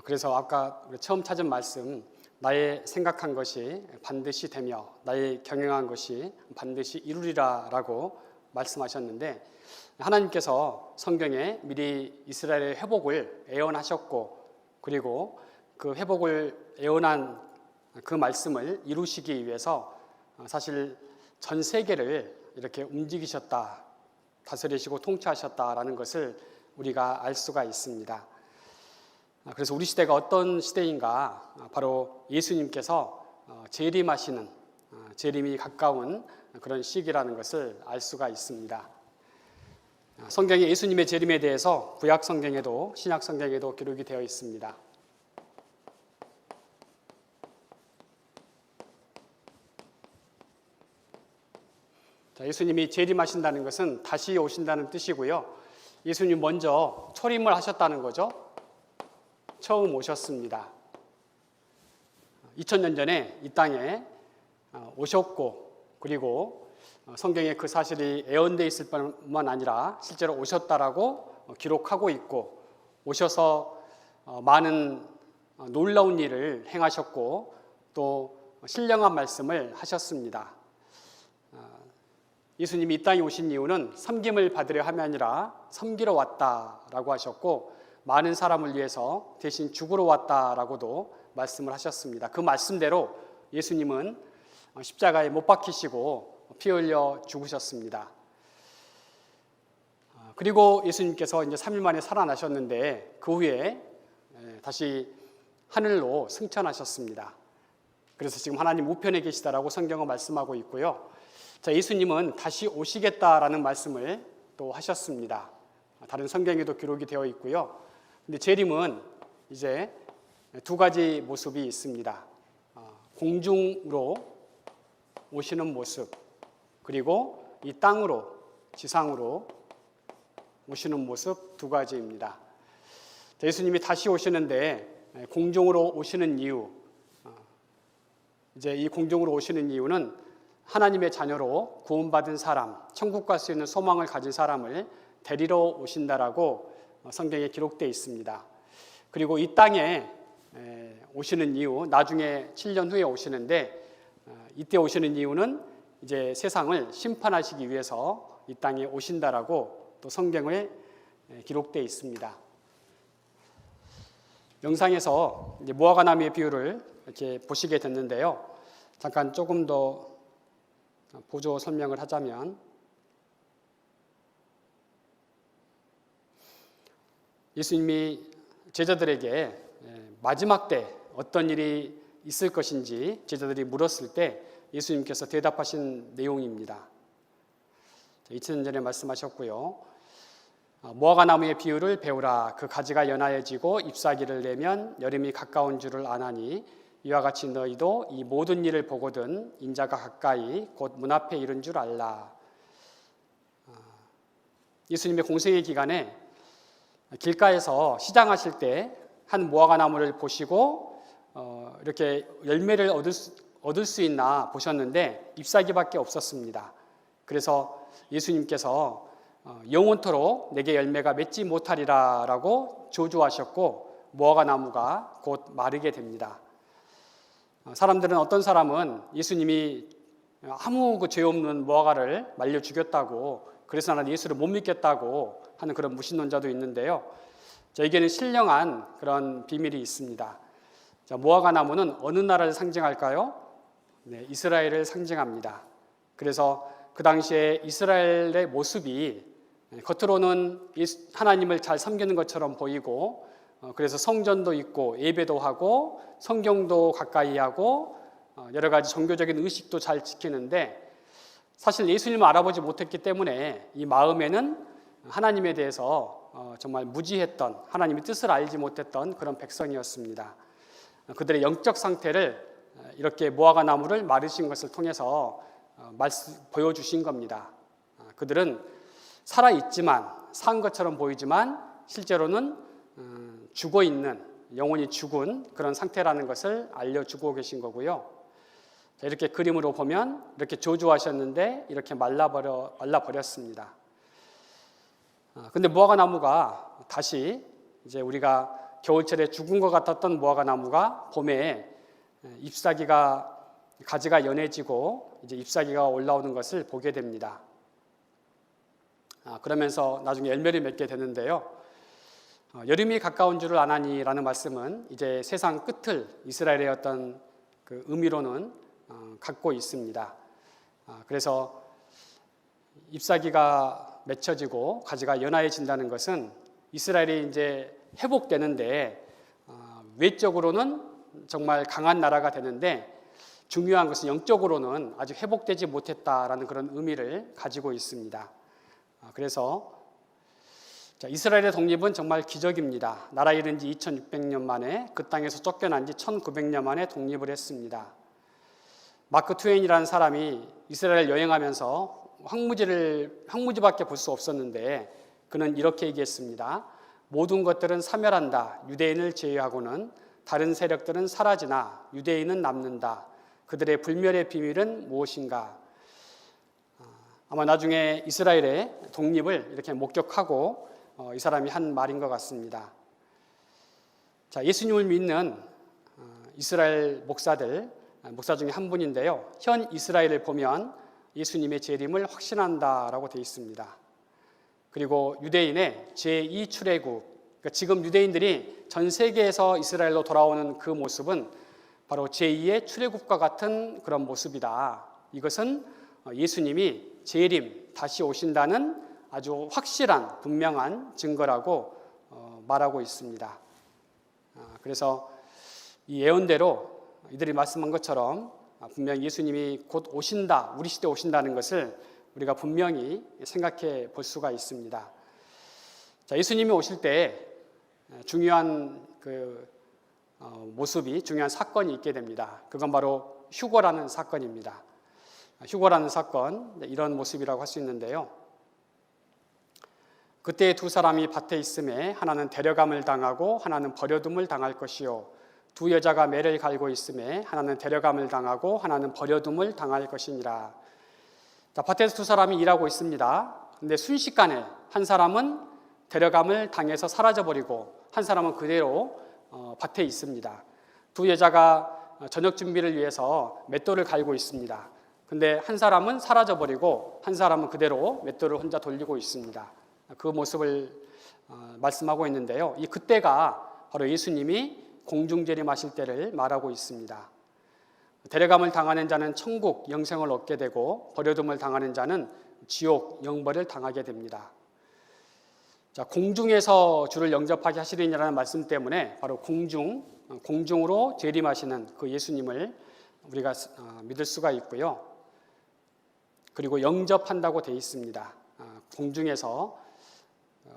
그래서 아까 처음 찾은 말씀, 나의 생각한 것이 반드시 되며 나의 경영한 것이 반드시 이루리라 라고 말씀하셨는데, 하나님께서 성경에 미리 이스라엘의 회복을 예언하셨고, 그리고 그 회복을 예언한 그 말씀을 이루시기 위해서 사실 전 세계를 이렇게 움직이셨다, 다스리시고 통치하셨다라는 것을 우리가 알 수가 있습니다. 그래서 우리 시대가 어떤 시대인가, 바로 예수님께서 재림하시는, 재림이 가까운 그런 시기라는 것을 알 수가 있습니다. 성경에 예수님의 재림에 대해서 구약 성경에도 신약 성경에도 기록이 되어 있습니다. 자, 예수님이 재림하신다는 것은 다시 오신다는 뜻이고요. 예수님 먼저 초림을 하셨다는 거죠. 처음 오셨습니다. 2000년 전에 이 땅에 오셨고, 그리고 성경에 그 사실이 예언되어 있을 뿐만 아니라 실제로 오셨다라고 기록하고 있고, 오셔서 많은 놀라운 일을 행하셨고 또 신령한 말씀을 하셨습니다. 예수님이 이 땅에 오신 이유는 섬김을 받으려 함이 아니라 섬기러 왔다라고 하셨고, 많은 사람을 위해서 대신 죽으러 왔다라고도 말씀을 하셨습니다. 그 말씀대로 예수님은 십자가에 못 박히시고 피 흘려 죽으셨습니다. 그리고 예수님께서 이제 3일 만에 살아나셨는데 그 후에 다시 하늘로 승천하셨습니다. 그래서 지금 하나님 우편에 계시다라고 성경은 말씀하고 있고요. 자, 예수님은 다시 오시겠다라는 말씀을 또 하셨습니다. 다른 성경에도 기록이 되어 있고요. 근데 재림은 이제 두 가지 모습이 있습니다. 공중으로 오시는 모습, 그리고 이 땅으로, 지상으로 오시는 모습 두 가지입니다. 자, 예수님이 다시 오시는데 공중으로 오시는 이유, 이제 이 공중으로 오시는 이유는 하나님의 자녀로 구원받은 사람, 천국 갈 수 있는 소망을 가진 사람을 데리러 오신다라고 성경에 기록되어 있습니다. 그리고 이 땅에 오시는 이유, 나중에 7년 후에 오시는데, 이때 오시는 이유는 이제 세상을 심판하시기 위해서 이 땅에 오신다라고 또 성경에 기록되어 있습니다. 영상에서 이제 무화과 나무의 비유를 이렇게 보시게 됐는데요. 잠깐 조금 더 보조 설명을 하자면, 예수님이 제자들에게 마지막 때 어떤 일이 있을 것인지 제자들이 물었을 때 예수님께서 대답하신 내용입니다. 2000년 전에 말씀하셨고요. 무화과 나무의 비유를 배우라. 그 가지가 연하여지고 잎사귀를 내면 여름이 가까운 줄을 아나니 이와 같이 너희도 이 모든 일을 보거든 인자가 가까이 곧 문 앞에 이른 줄 알라. 예수님의 공생의 기간에 길가에서 시장하실 때 한 무화과 나무를 보시고 이렇게 열매를 얻을 수 있나 보셨는데 잎사귀밖에 없었습니다. 그래서 예수님께서 영원토록 내게 열매가 맺지 못하리라 라고 저주하셨고, 무화과 나무가 곧 마르게 됩니다. 사람들은, 어떤 사람은 예수님이 아무 죄 없는 무화과를 말려 죽였다고, 그래서 나는 예수를 못 믿겠다고 하는 그런 무신론자도 있는데요. 저에게는 신령한 그런 비밀이 있습니다. 자, 무화과 나무는 어느 나라를 상징할까요? 네, 이스라엘을 상징합니다. 그래서 그 당시에 이스라엘의 모습이 겉으로는 하나님을 잘 섬기는 것처럼 보이고, 그래서 성전도 있고 예배도 하고 성경도 가까이 하고 여러 가지 종교적인 의식도 잘 지키는데, 사실 예수님을 알아보지 못했기 때문에 이 마음에는 하나님에 대해서 정말 무지했던, 하나님의 뜻을 알지 못했던 그런 백성이었습니다. 그들의 영적 상태를 이렇게 무화과 나무를 마르신 것을 통해서 보여주신 겁니다. 그들은 살아있지만, 산 것처럼 보이지만 실제로는 죽어 있는, 영혼이 죽은 그런 상태라는 것을 알려주고 계신 거고요. 자, 이렇게 그림으로 보면 이렇게 저주하셨는데 이렇게 말라버렸습니다. 근데 무화과 나무가 다시 이제 우리가 겨울철에 죽은 것 같았던 무화과 나무가 봄에 가지가 연해지고 이제 잎사귀가 올라오는 것을 보게 됩니다. 그러면서 나중에 열매를 맺게 되는데요. 여름이 가까운 줄을 아나니라는 말씀은 이제 세상 끝을 이스라엘의 어떤 그 의미로는 갖고 있습니다. 그래서 잎사귀가 맺혀지고 가지가 연하해진다는 것은 이스라엘이 이제 회복되는데 외적으로는 정말 강한 나라가 되는데 중요한 것은 영적으로는 아직 회복되지 못했다라는 그런 의미를 가지고 있습니다. 그래서 이스라엘의 독립은 정말 기적입니다. 나라 이른 지 2600년 만에, 그 땅에서 쫓겨난 지 1900년 만에 독립을 했습니다. 마크 트웨인이라는 사람이 이스라엘 여행하면서 황무지밖에 볼 수 없었는데 그는 이렇게 얘기했습니다. 모든 것들은 사멸한다. 유대인을 제외하고는 다른 세력들은 사라지나 유대인은 남는다. 그들의 불멸의 비밀은 무엇인가? 아마 나중에 이스라엘의 독립을 이렇게 목격하고 이 사람이 한 말인 것 같습니다. 자, 예수님을 믿는 이스라엘 목사 중에 한 분인데요. 현 이스라엘을 보면 예수님의 재림을 확신한다라고 되어 있습니다. 그리고 유대인의 제2출애굽, 그러니까 지금 유대인들이 전 세계에서 이스라엘로 돌아오는 그 모습은 바로 제2의 출애굽과 같은 그런 모습이다. 이것은 예수님이 재림, 다시 오신다는 아주 확실한 분명한 증거라고 말하고 있습니다. 그래서 이 예언대로 이들이 말씀한 것처럼 분명히 예수님이 곧 오신다, 우리 시대에 오신다는 것을 우리가 분명히 생각해 볼 수가 있습니다. 자, 예수님이 오실 때 중요한 모습이, 중요한 사건이 있게 됩니다. 그건 바로 휴거라는 사건입니다. 휴거라는 사건, 이런 모습이라고 할 수 있는데요. 그때 두 사람이 밭에 있음에 하나는 데려감을 당하고 하나는 버려둠을 당할 것이요, 두 여자가 매를 갈고 있음에 하나는 데려감을 당하고 하나는 버려둠을 당할 것이니라. 자, 밭에서 두 사람이 일하고 있습니다. 근데 순식간에 한 사람은 데려감을 당해서 사라져버리고 한 사람은 그대로 밭에 있습니다. 두 여자가 저녁 준비를 위해서 맷돌을 갈고 있습니다. 근데 한 사람은 사라져버리고 한 사람은 그대로 맷돌을 혼자 돌리고 있습니다. 그 모습을 말씀하고 있는데요. 이 그때가 바로 예수님이 공중재림하실 때를 말하고 있습니다. 데려감을 당하는 자는 천국 영생을 얻게 되고 버려둠을 당하는 자는 지옥 영벌을 당하게 됩니다. 자, 공중에서 주를 영접하게 하시리라는 말씀 때문에 바로 공중으로 재림하시는 그 예수님을 우리가 믿을 수가 있고요. 그리고 영접한다고 되어 있습니다. 공중에서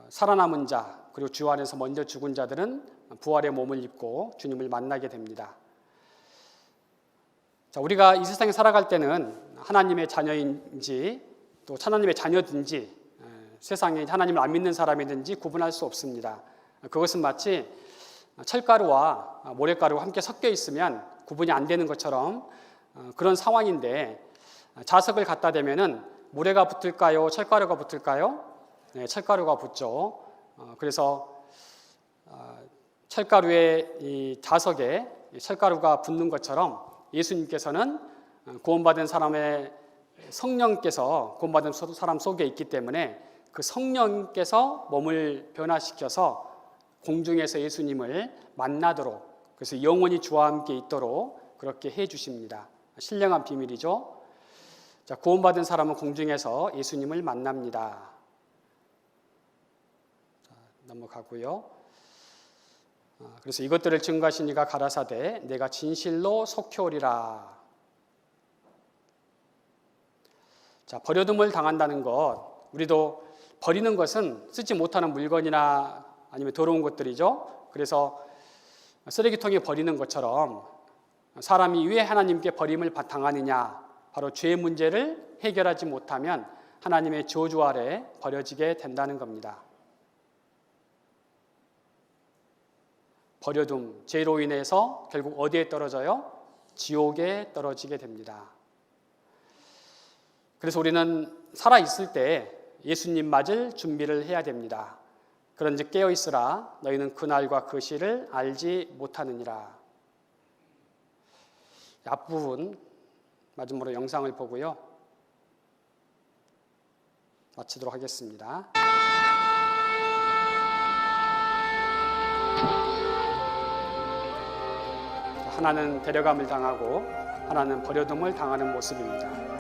살아남은 자, 그리고 주 안에서 먼저 죽은 자들은 부활의 몸을 입고 주님을 만나게 됩니다. 자, 우리가 이 세상에 살아갈 때는 하나님의 자녀인지 또 하나님의 자녀든지 세상에 하나님을 안 믿는 사람이든지 구분할 수 없습니다. 그것은 마치 철가루와 모래가루가 함께 섞여 있으면 구분이 안 되는 것처럼 그런 상황인데, 자석을 갖다 대면은 모래가 붙을까요? 철가루가 붙을까요? 네, 철가루가 붙죠. 그래서 철가루의 이 자석에 철가루가 붙는 것처럼 예수님께서는 구원받은 사람의 성령께서 구원받은 사람 속에 있기 때문에 그 성령께서 몸을 변화시켜서 공중에서 예수님을 만나도록, 그래서 영원히 주와 함께 있도록 그렇게 해 주십니다. 신령한 비밀이죠. 자, 구원받은 사람은 공중에서 예수님을 만납니다. 자, 넘어가고요. 그래서 이것들을 증거하신 이가 가라사대 내가 진실로 속혀오리라. 자, 버려둠을 당한다는 것, 우리도 버리는 것은 쓰지 못하는 물건이나 아니면 더러운 것들이죠. 그래서 쓰레기통에 버리는 것처럼 사람이 왜 하나님께 버림을 당하느냐, 바로 죄의 문제를 해결하지 못하면 하나님의 저주 아래 버려지게 된다는 겁니다. 버려둠, 죄로 인해서 결국 어디에 떨어져요? 지옥에 떨어지게 됩니다. 그래서 우리는 살아있을 때 예수님 맞을 준비를 해야 됩니다. 그런즉 깨어있으라 너희는 그날과 그 시를 알지 못하느니라. 앞부분 마지막으로 영상을 보고요. 마치도록 하겠습니다. 하나는 데려감을 당하고 하나는 버려둠을 당하는 모습입니다.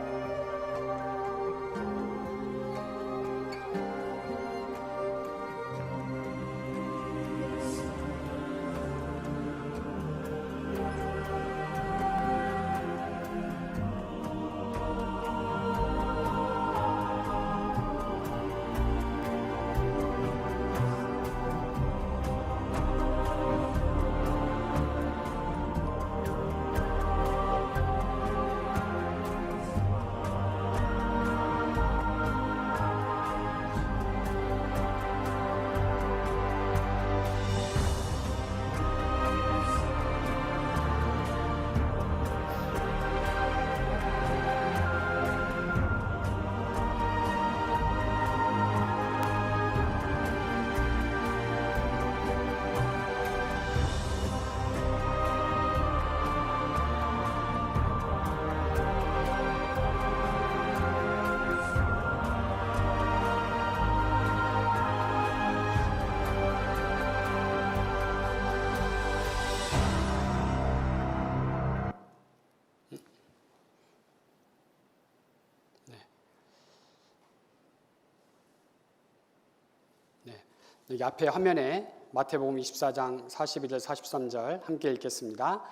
여기 앞에 화면에 마태복음 24장 41절 43절 함께 읽겠습니다.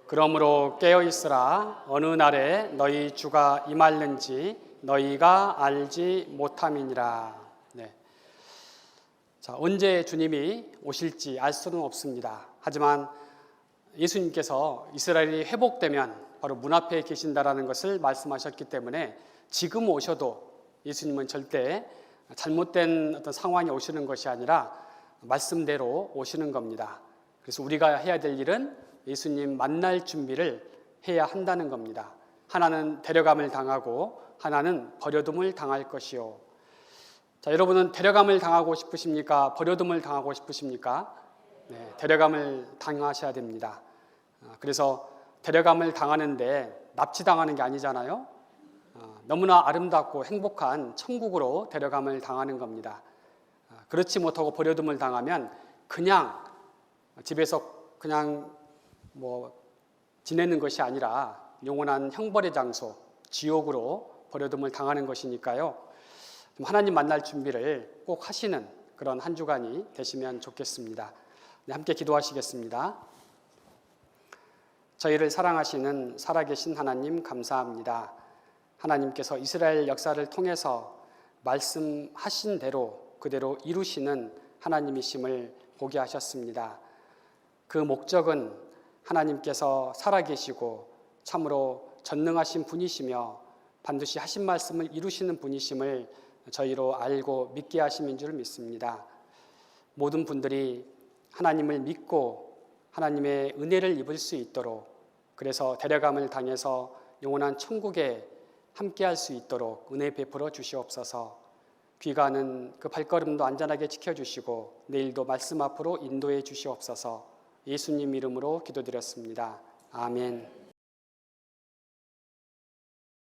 그러므로 깨어있으라 어느 날에 너희 주가 임할는지 너희가 알지 못함이니라. 네. 자, 언제 주님이 오실지 알 수는 없습니다. 하지만 예수님께서 이스라엘이 회복되면 바로 문 앞에 계신다라는 것을 말씀하셨기 때문에 지금 오셔도 예수님은 절대 잘못된 어떤 상황이 오시는 것이 아니라 말씀대로 오시는 겁니다. 그래서 우리가 해야 될 일은 예수님 만날 준비를 해야 한다는 겁니다. 하나는 데려감을 당하고 하나는 버려둠을 당할 것이요. 자, 여러분은 데려감을 당하고 싶으십니까? 버려둠을 당하고 싶으십니까? 네, 데려감을 당하셔야 됩니다. 그래서 데려감을 당하는데 납치당하는 게 아니잖아요. 너무나 아름답고 행복한 천국으로 데려감을 당하는 겁니다. 그렇지 못하고 버려둠을 당하면 그냥 집에서 그냥 지내는 것이 아니라 영원한 형벌의 장소, 지옥으로 버려둠을 당하는 것이니까요. 하나님 만날 준비를 꼭 하시는 그런 한 주간이 되시면 좋겠습니다. 네, 함께 기도하시겠습니다. 저희를 사랑하시는 살아계신 하나님 감사합니다. 하나님께서 이스라엘 역사를 통해서 말씀하신 대로 그대로 이루시는 하나님이심을 보게 하셨습니다. 그 목적은 하나님께서 살아계시고 참으로 전능하신 분이시며 반드시 하신 말씀을 이루시는 분이심을 저희로 알고 믿게 하심인 줄 믿습니다. 모든 분들이 하나님을 믿고 하나님의 은혜를 입을 수 있도록, 그래서 데려감을 당해서 영원한 천국에 함께할 수 있도록 은혜 베풀어 주시옵소서. 귀가는 그 발걸음도 안전하게 지켜주시고 내일도 말씀 앞으로 인도해 주시옵소서. 예수님 이름으로 기도드렸습니다. 아멘.